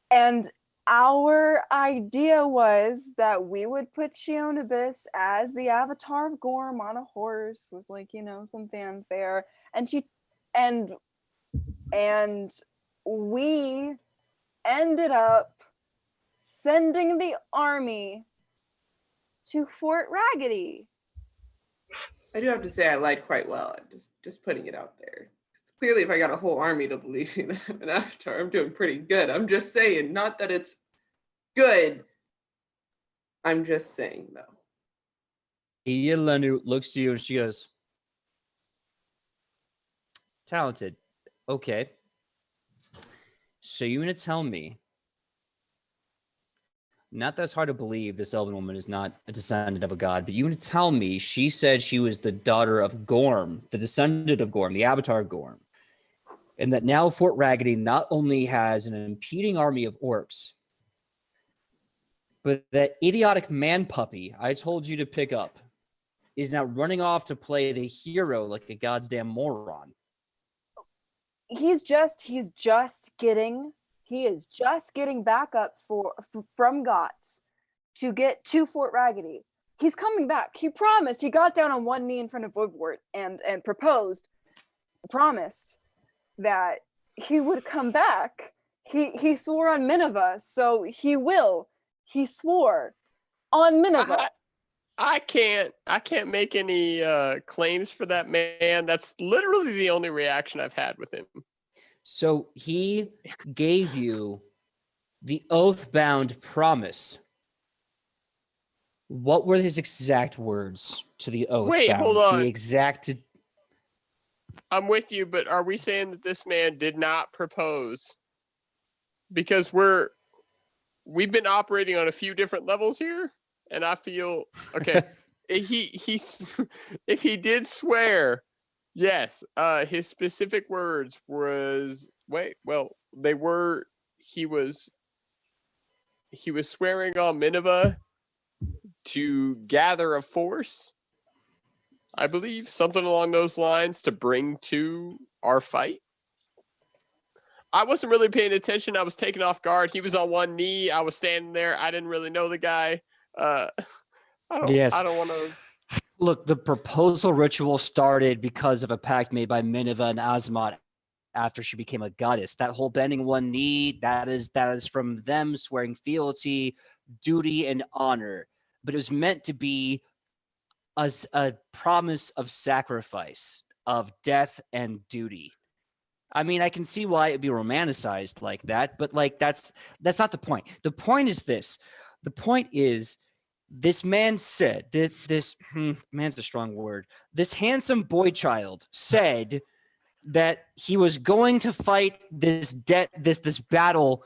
And our idea was that we would put Shionibus as the avatar of Gorm on a horse with some fanfare, and we ended up sending the army to Fort Raggedy. I do have to say I lied quite well. I'm just putting it out there. Clearly, if I got a whole army to believe me that I'm an avatar, I'm doing pretty good. I'm just saying, not that it's good. I'm just saying, though. Ilenu looks to you and she goes, "Talented. Okay. So you're going to tell me, not that it's hard to believe this elven woman is not a descendant of a god, but you want to tell me she said she was the daughter of Gorm, the descendant of Gorm, the avatar of Gorm. and that now Fort Raggedy not only has an impeding army of orcs, but that idiotic man puppy I told you to pick up is now running off to play the hero like a goddamn moron. He is just getting backup from Gots to get to Fort Raggedy. He's coming back. He promised. He got down on one knee in front of Woodward and promised that he would come back. He swore on Minerva, so he will. He swore on Minerva. I can't make any claims for that man. That's literally the only reaction I've had with him. So he gave you the oath-bound promise. What were his exact words to the oath? Wait, hold on. The exact. I'm with you, but are we saying that this man did not propose? Because we've been operating on a few different levels here, and I feel okay. If he did swear, yes, his specific words was he was swearing on Minerva to gather a force, I believe, something along those lines, to bring to our fight. I wasn't really paying attention. I was taken off guard. He was on one knee. I was standing there. I didn't really know the guy. I don't want to. Look, the proposal ritual started because of a pact made by Minerva and Azimuth after she became a goddess. That whole bending one knee, that is from them swearing fealty, duty, and honor. But it was meant to be a promise of sacrifice, of death and duty. I mean, I can see why it'd be romanticized like that, but like that's not the point. The point is this. The point is this man said, this man's a strong word. This handsome boy child said that he was going to fight this battle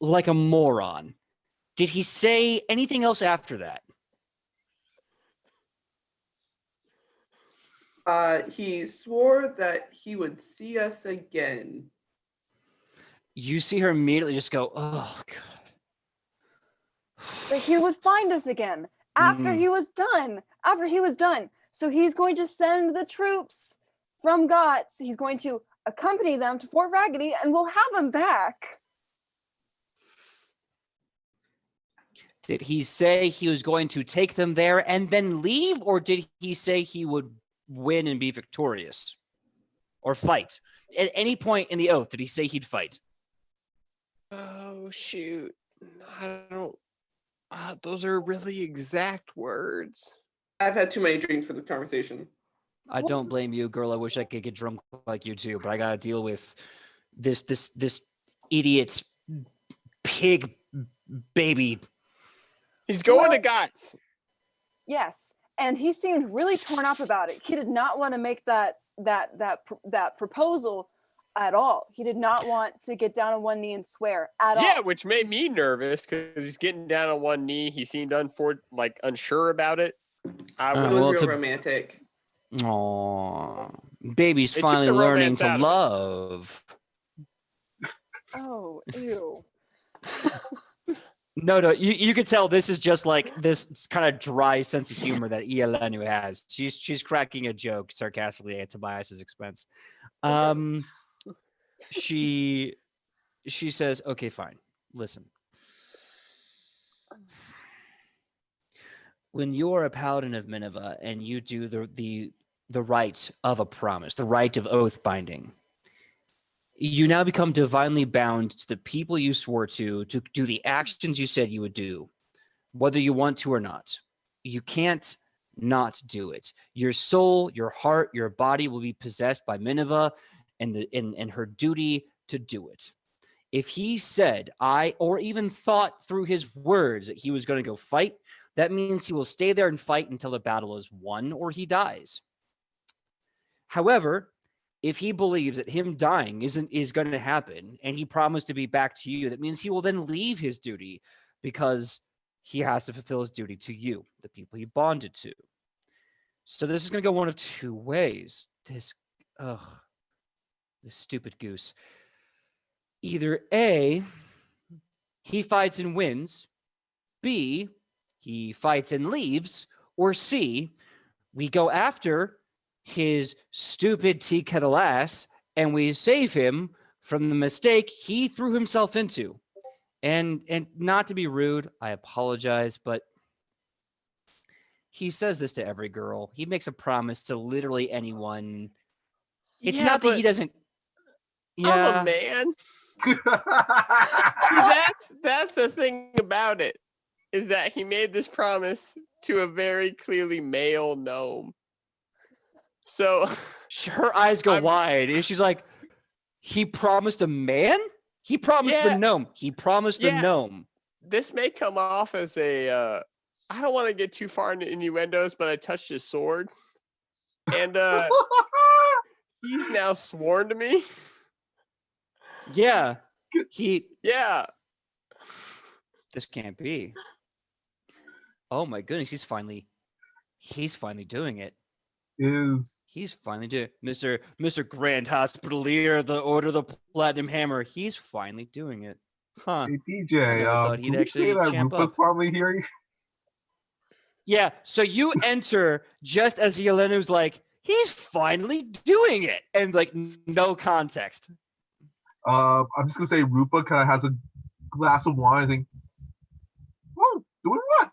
like a moron. Did he say anything else after that? He swore that he would see us again. You see her immediately just go, oh, God. That he would find us again after he was done. So he's going to send the troops from Gots. He's going to accompany them to Fort Raggedy, and we'll have him back. Did he say he was going to take them there and then leave, or did he say he would win and be victorious or fight? At any point in the oath, did he say he'd fight? Oh, shoot. I don't. Those are really exact words. I've had too many drinks for this conversation. I don't blame you, girl. I wish I could get drunk like you too, but I gotta deal with this idiot pig baby. He's going to Gots. Yes, and he seemed really torn up about it. He did not want to make that proposal at all. He did not want to get down on one knee and swear at all. Yeah, which made me nervous because he's getting down on one knee. He seemed unsure about it. It was real romantic. Aw, baby's finally learning to love. Oh, ew. No, you could tell this is just like this kind of dry sense of humor that Elenu has. She's cracking a joke sarcastically at Tobias's expense. She says, "Okay, fine. Listen. When you're a paladin of Minerva and you do the rite of a promise, the rite of oath binding, you now become divinely bound to the people you swore to do the actions you said you would do, whether you want to or not. You can't not do it. Your soul, your heart, your body will be possessed by Minerva and her duty to do it. If he said, or even thought through his words that he was going to go fight, that means he will stay there and fight until the battle is won or he dies. However, if he believes that him dying is going to happen and he promised to be back to you, that means he will then leave his duty because he has to fulfill his duty to you, the people he bonded to. So this is going to go one of two ways. The stupid goose. Either A, he fights and wins, B, he fights and leaves, or C, we go after his stupid tea kettle ass and we save him from the mistake he threw himself into. And not to be rude, I apologize, but he says this to every girl. He makes a promise to literally anyone. It's Yeah, not that but he doesn't. I'm a Yeah, man. See, that's the thing about it, is that he made this promise to a very clearly male gnome. So her eyes go I'm- wide, and she's like, "He promised a man? He promised the Yeah. gnome. He promised the Yeah. gnome." this may come off as a I don't want to get too far into innuendos, but I touched his sword. And he's now sworn to me. Yeah, he. Yeah. This can't be. Oh my goodness, he's finally doing it. He's finally doing it. Mr. Grand Hospitalier, the Order of the Platinum Hammer. He's finally doing it. Huh. Hey, I DJ, never thought he'd did we say actually that champ Rupa's up. finally here? Yeah, so you enter just as Yelena's like, he's finally doing it. And like no context. I'm just gonna say Rupa kind of has a glass of wine and think, "Oh, doing what?"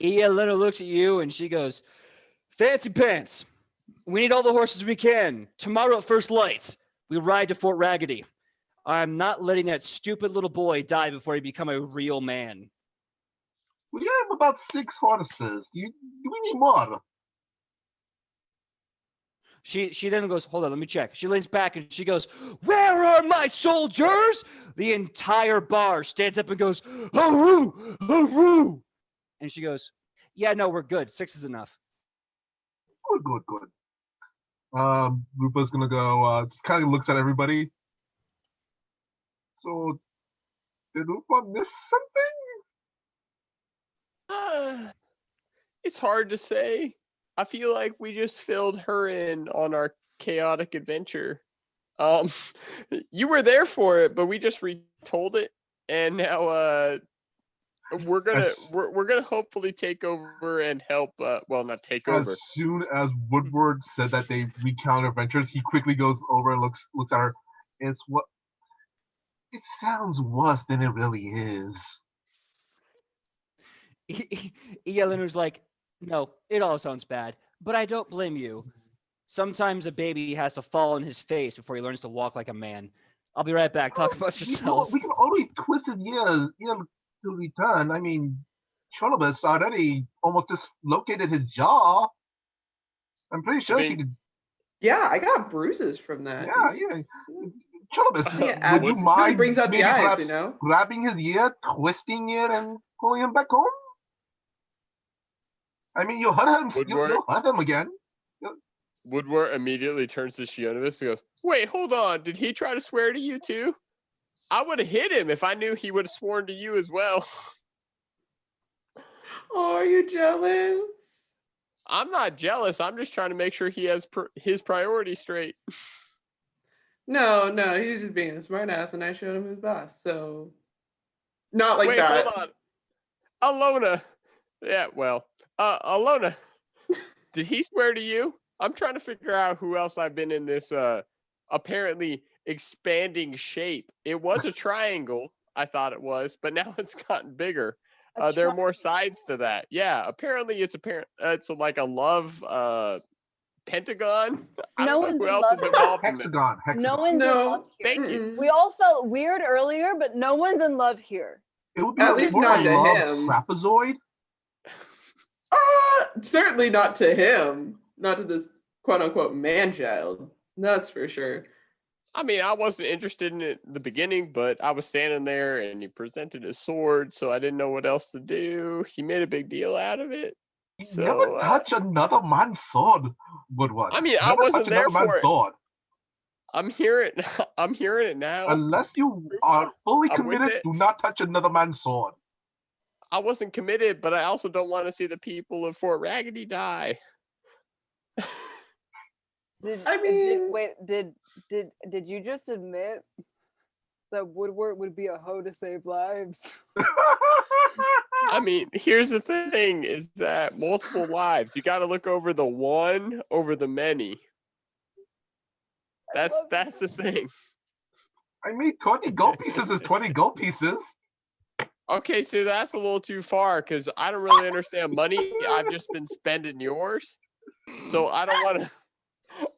Yelena looks at you and she goes, "Fancy pants. We need all the horses we can. Tomorrow at first light, we ride to Fort Raggedy. I'm not letting that stupid little boy die before he become a real man." We have about 6 horses. Do we need more? She then goes, "Hold on, let me check." She leans back and she goes, "Where are my soldiers?" The entire bar stands up and goes, "Hooroo! Hooroo!" And she goes, "Yeah, no, we're good. 6 is enough." Good. Rupa's gonna go. Just kind of looks at everybody. So, did Rupa miss something? It's hard to say. I feel like we just filled her in on our chaotic adventure. You were there for it, but we just retold it, and now we're gonna hopefully take over and help. Well, not take over. As soon as Woodward said that they recount adventures, he quickly goes over and looks at her. It sounds worse than it really is. Yelena's like, "No, it all sounds bad, but I don't blame you. Sometimes a baby has to fall on his face before he learns to walk like a man. I'll be right back. Talk about yourselves." We can always twist his ears to return. I mean, Cholobus already almost dislocated his jaw. I'm pretty sure she could. Yeah, I got bruises from that. Yeah. Cholobus, Yeah, would you really mind brings out the maybe eyes, perhaps you know? grabbing his ear, twisting it, and pulling him back home? I mean, you'll hurt him. You'll hurt him again. Woodward immediately turns to Shionovus and goes, "Wait, hold on. Did he try to swear to you too? I would have hit him if I knew he would have sworn to you as well." Oh, are you jealous? I'm not jealous. I'm just trying to make sure he has his priorities straight. No, he's just being a smartass, and I showed him his boss. So, not like Wait, that. hold on. Alona. Yeah, well, Alona, did he swear to you? I'm trying to figure out who else I've been in this apparently expanding shape. It was a triangle, I thought it was, but now it's gotten bigger. There are more sides to that. Yeah, apparently it's like a love pentagon. I don't know who else is involved in it. Hexagon. No one's in love here. Thank you. We all felt weird earlier, but no one's in love here. It would be At least more not a to love him. trapezoid. Certainly not to him. Not to this quote-unquote man-child. That's for sure. I mean, I wasn't interested in it in the beginning, but I was standing there and he presented his sword, so I didn't know what else to do. He made a big deal out of it. You never touch another man's sword, Woodward. I mean, never I wasn't touch there another man's for it. sword. I'm hearing it now. Unless you are fully I'm with committed, it. do not touch another man's sword. I wasn't committed, but I also don't want to see the people of Fort Raggedy die. Did you just admit that Woodward would be a hoe to save lives? I mean, here's the thing: is that multiple lives. You got to look over the one over the many. That's the thing. I mean, 20 gold pieces is 20 gold pieces. Okay, so that's a little too far because I don't really understand money. I've just been spending yours, so I don't want to.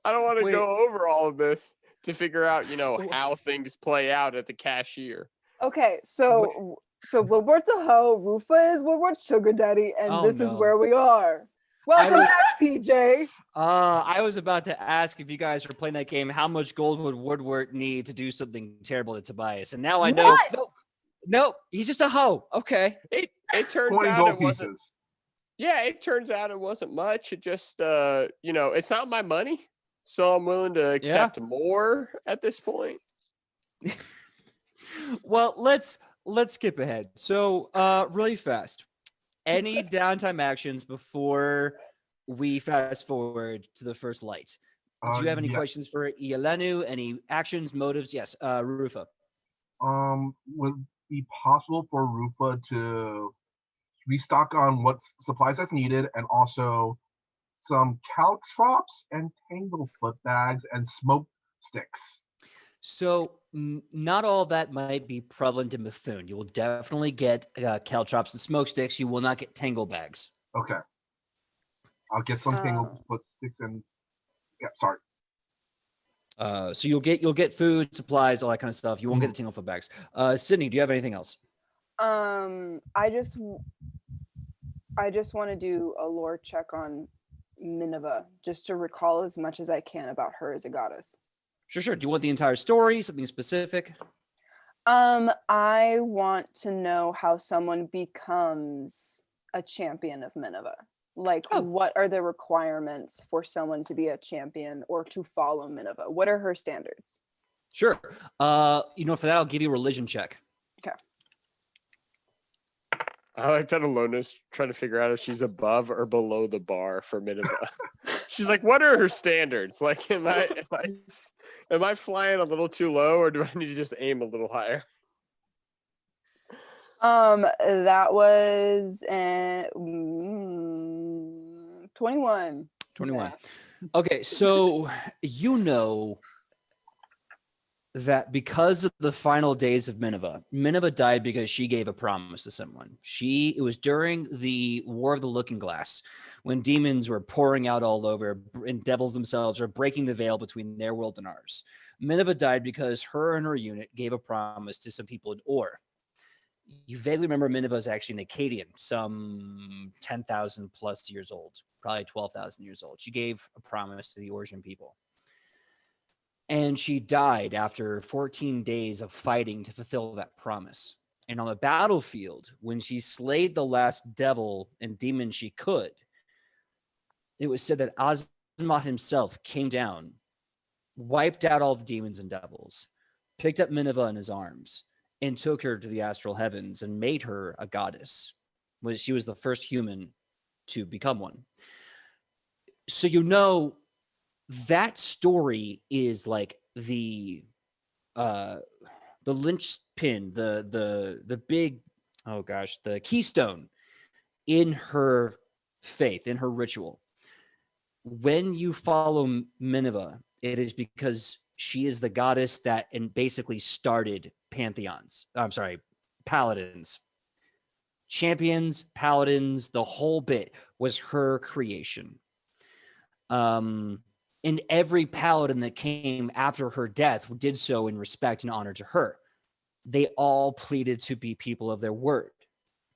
I don't want to Wait. go over all of this to figure out, how things play out at the cashier. Okay, so Woodward's a hoe, Rufa is Woodward's sugar daddy, and Oh, this is no. where we are. Welcome back, PJ. I was about to ask if you guys were playing that game, how much gold would Woodward need to do something terrible to Tobias? And now I know. What? No, he's just a hoe. Okay. It turns 20 out gold it wasn't. pieces. Yeah, it turns out it wasn't much. It just, it's not my money, so I'm willing to accept more at this point. Well, let's skip ahead. So, really fast. Any downtime actions before we fast forward to the first light? Do you have any questions for Yelenu? Any actions, motives? Yes, Rufa. Would it be possible for Rufa to restock on what supplies that's needed, and also some caltrops and tanglefoot bags and smoke sticks? So not all that might be prevalent in Bethune. You will definitely get caltrops and smoke sticks. You will not get tangle bags. Okay. I'll get some tanglefoot sticks and sorry. So you'll get food, supplies, all that kind of stuff. You won't get the tanglefoot bags. Sidney, do you have anything else? I just want to do a lore check on Minerva, just to recall as much as I can about her as a goddess. Sure. Do you want the entire story? Something specific? I want to know how someone becomes a champion of Minerva. Like, what are the requirements for someone to be a champion or to follow Minerva? What are her standards? Sure. For that, I'll give you a religion check. Okay. I like that Alona's trying to figure out if she's above or below the bar for Minerva. She's like, what are her standards? Like, am I flying a little too low, or do I need to just aim a little higher? That was 21. 21. Okay, so that because of the final days of Minerva died because she gave a promise to someone. It was during the War of the Looking Glass, when demons were pouring out all over and devils themselves were breaking the veil between their world and ours. Minerva died because her and her unit gave a promise to some people in Ur. You vaguely remember Minerva is actually an Akkadian, some 10,000 plus years old, probably 12,000 years old. She gave a promise to the Orsian people. And she died after 14 days of fighting to fulfill that promise. And on the battlefield, when she slayed the last devil and demon she could, it was said that Azamat himself came down, wiped out all the demons and devils, picked up Minerva in his arms, and took her to the astral heavens and made her a goddess. She was the first human to become one. So that story is like the linchpin, the big, the keystone in her faith, in her ritual. When you follow Minerva, it is because she is the goddess that basically started paladins. Champions, paladins, the whole bit was her creation. And every paladin that came after her death did so in respect and honor to her. They all pleaded to be people of their word,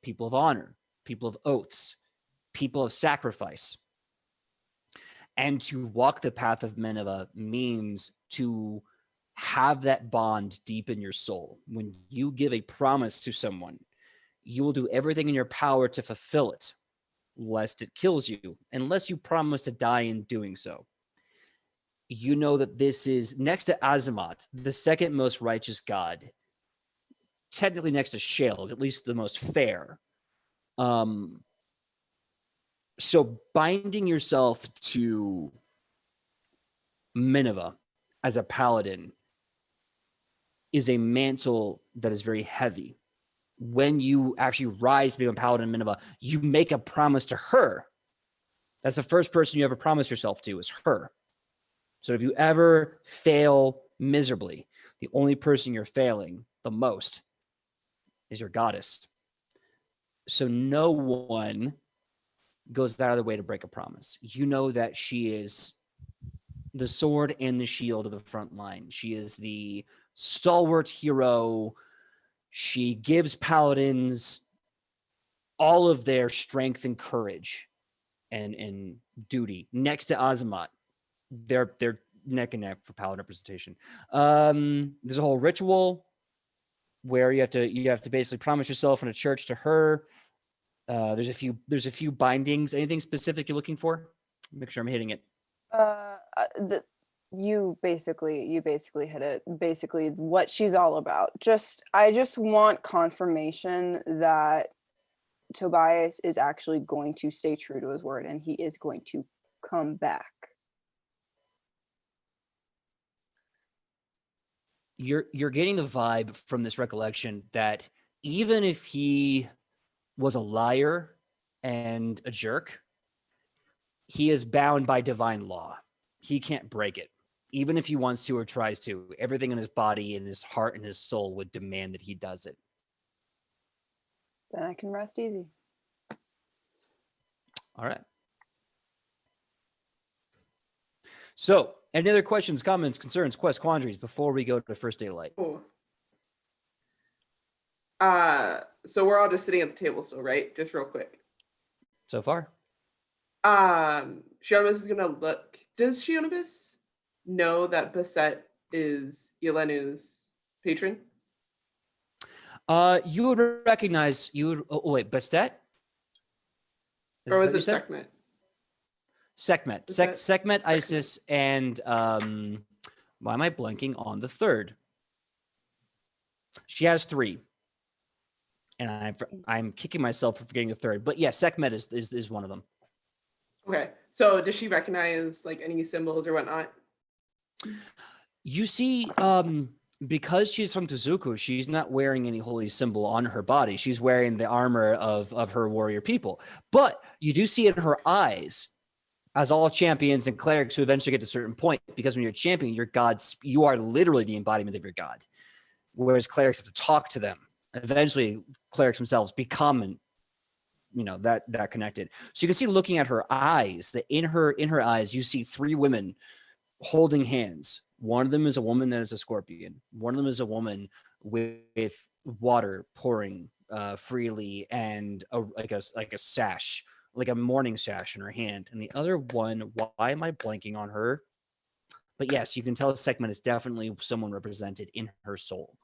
people of honor, people of oaths, people of sacrifice. And to walk the path of Minerva means to have that bond deep in your soul. When you give a promise to someone, you will do everything in your power to fulfill it, lest it kills you, unless you promise to die in doing so. You know that this is, next to Azamat, the second most righteous god, technically next to Sheol, at least the most fair. So binding yourself to Minerva as a paladin is a mantle that is very heavy. When you actually rise to become a paladin in Minerva, you make a promise to her. That's the first person you ever promise yourself to, is her. So if you ever fail miserably, the only person you're failing the most is your goddess. So no one goes out of their way to break a promise. You know that she is the sword and the shield of the front line. She is the stalwart hero. She gives paladins all of their strength and courage and duty. Next to Azamat, they're neck and neck for paladin representation. There's a whole ritual where you have to basically promise yourself in a church to her. There's a few bindings. Anything specific you're looking for? Make sure I'm hitting it. You basically hit it. Basically, what she's all about. I just want confirmation that Tobias is actually going to stay true to his word, and he is going to come back. You're getting the vibe from this recollection that even if he was a liar and a jerk, he is bound by divine law. He can't break it. Even if he wants to or tries to, everything in his body and his heart and his soul would demand that he does it. Then I can rest easy. All right. So, any other questions, comments, concerns, quests, quandaries before we go to First Daylight? Cool. So we're all just sitting at the table still, right? Just real quick. So far? Shionibus is gonna look. Does Shionibus know that Basset is Yelenu's patron? You would recognize, oh wait, Bastet? Or was it Sekhmet? Sekhmet. Sekhmet, Isis, and why am I blanking on the third? She has 3. And I'm kicking myself for forgetting the third. But yeah, Sekhmet is one of them. Okay. So does she recognize like any symbols or whatnot? You see, because she's from Tezuku, she's not wearing any holy symbol on her body. She's wearing the armor of her warrior people. But you do see in her eyes, as all champions and clerics who eventually get to a certain point, because when you're a champion, you are literally the embodiment of your god. Whereas clerics have to talk to them. Eventually, clerics themselves become, that connected. So you can see, looking at her eyes, that in her eyes, you see 3 women holding hands. One of them is a woman that is a scorpion. One of them is a woman with water pouring freely and like a sash, like a morning sash in her hand. And the other one, why am I blanking on her? But yes, you can tell Sekhmet is definitely someone represented in her soul.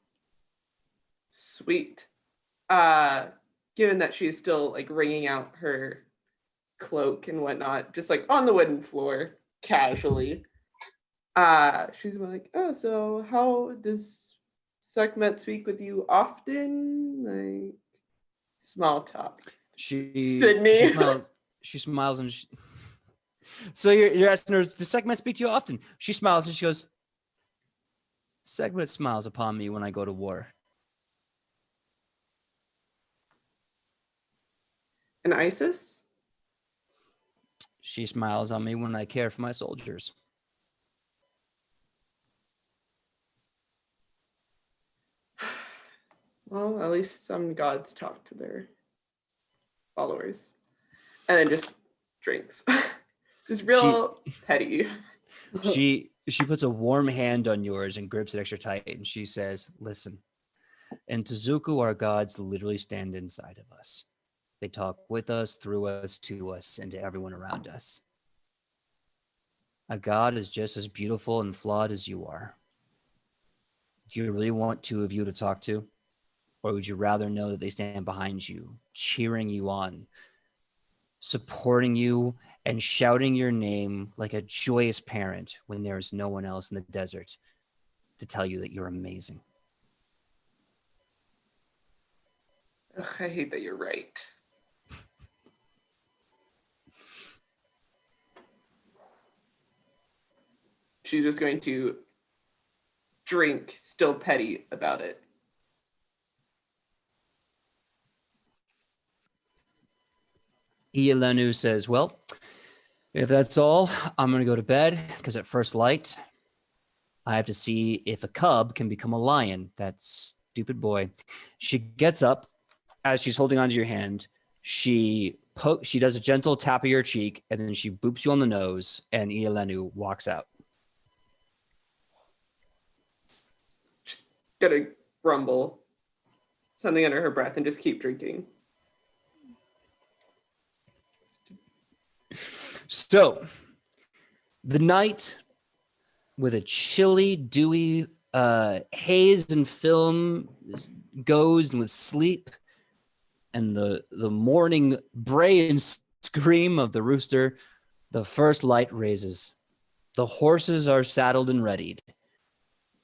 Sweet. Given that she's still like wringing out her cloak and whatnot, just like on the wooden floor, casually. She's like, oh, so how does Sekhmet speak with you often? Like small talk. Sidney. She smiles and so you're asking her, does Sekhmet speak to you often? She smiles and she goes, Sekhmet smiles upon me when I go to war. And Isis? She smiles on me when I care for my soldiers. Well, at least some gods talk to their followers. And then just drinks. Just real petty. She puts a warm hand on yours and grips it extra tight, and she says, listen, in Tezuku, our gods literally stand inside of us. They talk with us, through us, to us, and to everyone around us. A god is just as beautiful and flawed as you are. Do you really want 2 of you to talk to? Or would you rather know that they stand behind you, cheering you on, supporting you, and shouting your name like a joyous parent when there is no one else in the desert to tell you that you're amazing? Ugh, I hate that you're right. she's just going to drink, still petty about it. Ielenu says, well, if that's all, I'm going to go to bed because at first light, I have to see if a cub can become a lion. That stupid boy. She gets up as she's holding onto your hand. She does a gentle tap of your cheek, and then she boops you on the nose, and Ielenu walks out. Just gonna grumble something under her breath and just keep drinking. So, the night with a chilly, dewy haze and film goes with sleep, and the morning bray and scream of the rooster, the first light raises. The horses are saddled and readied,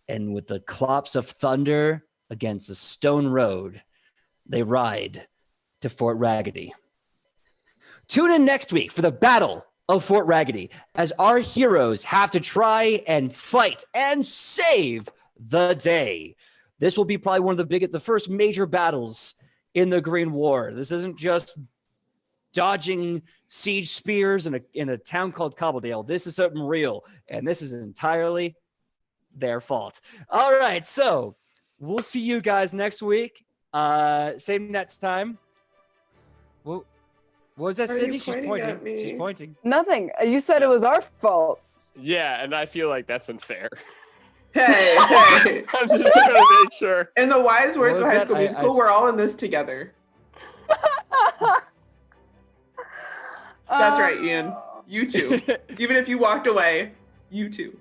and with the clops of thunder against the stone road, they ride to Fort Raggedy. Tune in next week for the Battle of Fort Raggedy as our heroes have to try and fight and save the day. This will be probably one of the first major battles in the Green War. This isn't just dodging siege spears in a town called Cobbledale. This is something real, and this is entirely their fault. All right, so we'll see you guys next week. Same next time. Well, what was that, Why are Sidney? you She's pointing pointing. at me? She's pointing. Nothing. You said it was our fault. Yeah, and I feel like that's unfair. Hey, hey. I'm just trying to make sure. In the wise words was of High that? School I- Musical, we're all in this together. That's right, Ian. You too. Even if you walked away, you too.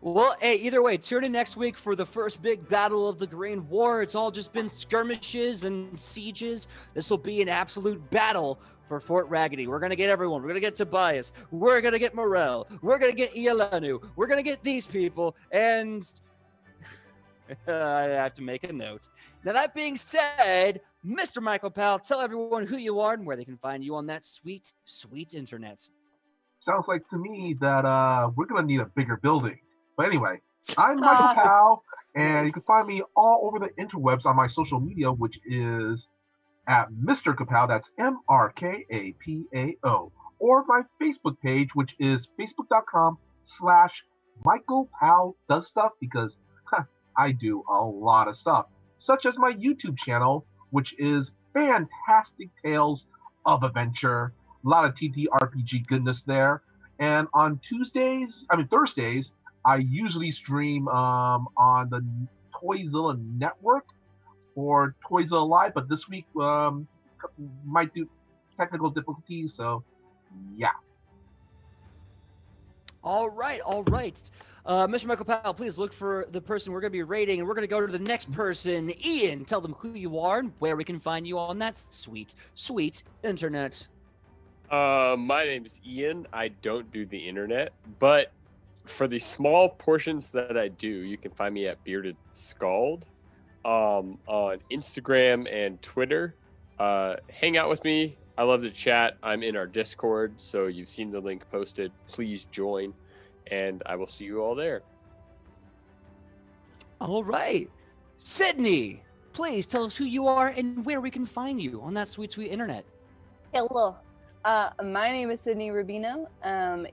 Well, hey, either way, tune in next week for the first big battle of the Green War. It's all just been skirmishes and sieges. This will be an absolute battle for Fort Raggedy. We're going to get everyone. We're going to get Tobias. We're going to get Morel. We're going to get Ielenu. We're going to get these people. And I have to make a note. Now, that being said, Mr. Michael Powell, tell everyone who you are and where they can find you on that sweet, sweet internet. Sounds like to me that we're gonna need a bigger building. But anyway, I'm Michael Powell, and you can find me all over the interwebs on my social media, which is at Mr. Kapow, that's MRKAPAO, or my Facebook page, which is facebook.com/Michael Powell Does Stuff, because I do a lot of stuff, such as my YouTube channel, which is Fantastic Tales of Adventure. A lot of TTRPG goodness there. And on Thursdays, I usually stream on the Toyzilla Network or Toyzilla Live, but this week might do technical difficulties, so yeah. All right. Mr. Michael Powell, please look for the person we're going to be rating, and we're going to go to the next person. Ian, tell them who you are and where we can find you on that sweet, sweet internet. My name is Ian. I don't do the internet, but for the small portions that I do, you can find me at Bearded Scald on Instagram and Twitter. Hang out with me. I love to chat. I'm in our Discord, so you've seen the link posted. Please join, and I will see you all there. All right. Sidney, please tell us who you are and where we can find you on that sweet, sweet internet. Hello. My name is Sidney Rubino.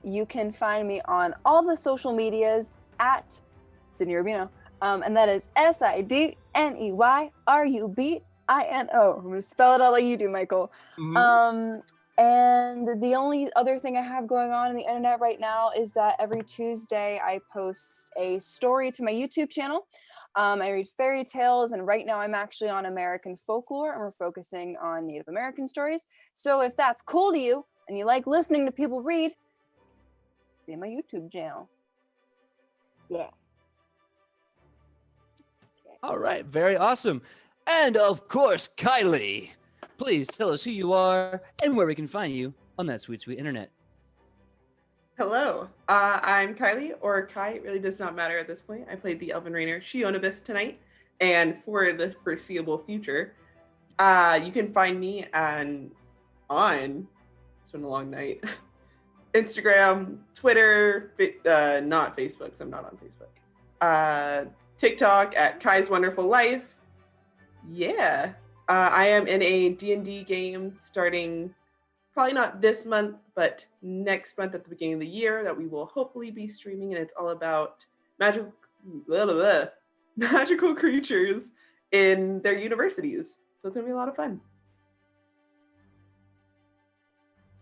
You can find me on all the social medias at Sidney Rubino. And that is SIDNEYRUBINO. I'm going to spell it out like you do, Michael. Mhm. And the only other thing I have going on the internet right now is that every Tuesday I post a story to my YouTube channel. I read fairy tales, and right now I'm actually on American folklore, and we're focusing on Native American stories. So if that's cool to you and you like listening to people read, see my YouTube channel. Yeah. All right. Very awesome. And of course, Kylie, please tell us who you are and where we can find you on that sweet, sweet internet. Hello, I'm Kylie, or Kai, it really does not matter at this point. I played the Elven Rainer Shionibus tonight, and for the foreseeable future, you can find me on, it's been a long night, Instagram, Twitter, not Facebook, because I'm not on Facebook. TikTok at Kai's Wonderful Life. Yeah. I am in a D&D game starting probably not this month, but next month at the beginning of the year that we will hopefully be streaming, and it's all about magical creatures in their universities. So it's going to be a lot of fun.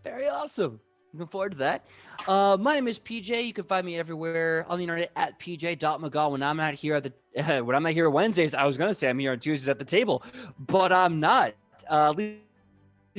Very awesome. Looking forward to that. My name is PJ. You can find me everywhere on the internet at pj.megaw. When I'm not here when I'm not here Wednesdays, I was gonna say I'm here on Tuesdays at the table, but I'm not. At least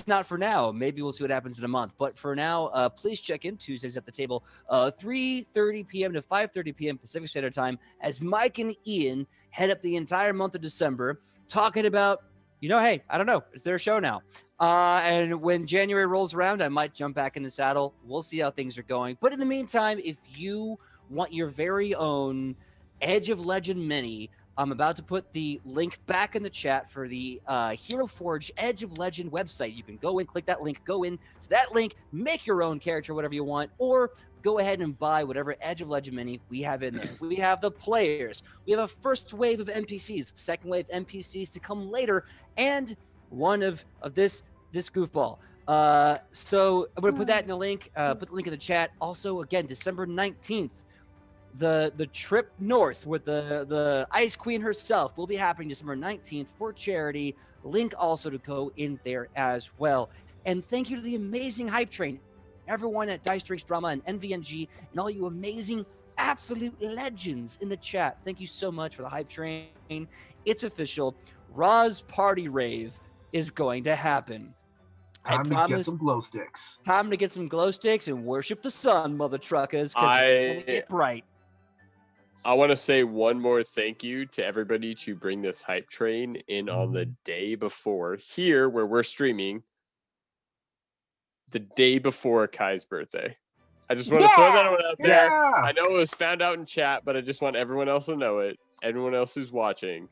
not for now. Maybe we'll see what happens in a month. But for now, please check in Tuesdays at the table, 3:30 p.m. to 5:30 p.m. Pacific Standard Time, as Mike and Ian head up the entire month of December talking about, hey, I don't know, it's their show now. And when January rolls around, I might jump back in the saddle. We'll see how things are going. But in the meantime, if you want your very own Edge of Legend mini, I'm about to put the link back in the chat for the Hero Forge Edge of Legend website. You can go in, click that link, go in to that link, make your own character, whatever you want, or go ahead and buy whatever Edge of Legend mini we have in there. We have the players. We have a first wave of NPCs, second wave NPCs to come later, and one of this goofball. So I'm going to put that in the link, put the link in the chat. Also, again, December 19th, the trip north with the Ice Queen herself will be happening December 19th for charity. Link also to go in there as well. And thank you to the amazing Hype Train, everyone at Dice Drinks Drama and NVNG, and all you amazing absolute legends in the chat. Thank you so much for the Hype Train. It's official. Ra's Party Rave is going to happen. Time to get some glow sticks. Time to get some glow sticks and worship the sun, mother truckers, because it's going to get bright. I want to say one more thank you to everybody to bring this hype train in on the day before here, where we're streaming, the day before Kai's birthday. I just want to throw that one out there. Yeah. I know it was found out in chat, but I just want everyone else to know it. Everyone else who's watching.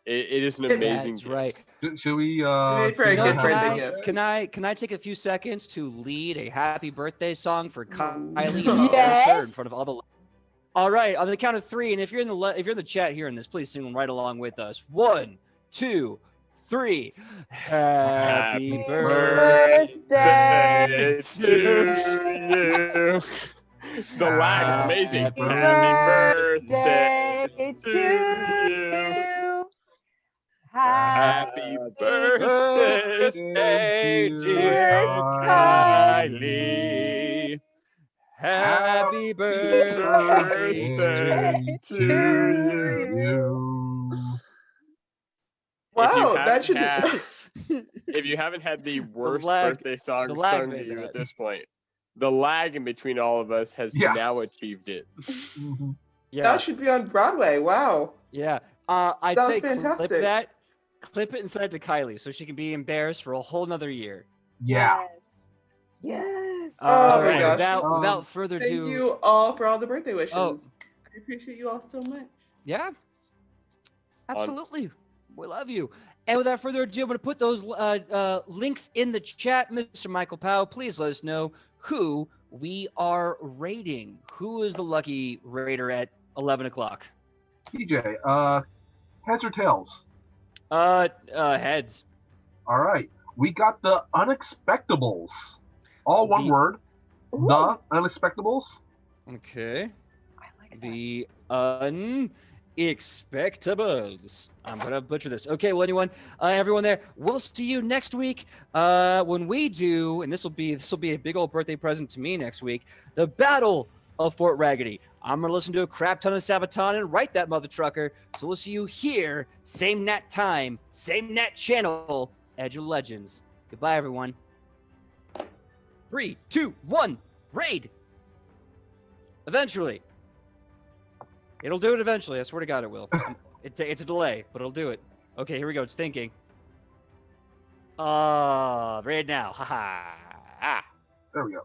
It is an amazing That's right. Should we Made for a good birthday gift. Can I take a few seconds to lead a happy birthday song for Kylie Yes. in front of all the. All right, on the count of three, and if you're in the chat hearing this, please sing right along with us. 1, 2, 3. Happy birthday to you. The lag is amazing. Happy birthday to you. Happy birthday, dear Kylie. Happy birthday to you. Wow, that should If you haven't had the worst lag- birthday song the lag sung to made you that. at this point, the lag in between all of us has now achieved it. Yeah, that should be on Broadway. Wow. yeah. I'd That was say fantastic. clip it and send it to Kylie so she can be embarrassed for a whole nother year. Yeah. Yes. Oh my right, gosh. Without further Thank ado, you all for all the birthday wishes. Oh. I appreciate you all so much. yeah, absolutely, we love you. And without further ado, I'm going to put those links in the chat. Mr. Michael Powell, please let us know who we are rating. Who is the lucky raider at 11 o'clock? TJ, heads or tails? Heads. All right. We got the Unexpectables. All one The- word. Ooh. The Unexpectables. Okay. I like that. The Unexpectables. I'm gonna butcher this. Okay, well, everyone there, we'll see you next week when we do, and this will be a big old birthday present to me next week. The Battle of Fort Raggedy. I'm gonna listen to a crap ton of Sabaton and write that mother trucker. So we'll see you here, same nat time, same nat channel, Edge of Legends. Goodbye, everyone. 3, 2, 1, raid. Eventually. It'll do it eventually. I swear to God it will. It's a delay, but it'll do it. Okay, here we go. It's thinking. Raid now. Haha. Ah. There we go.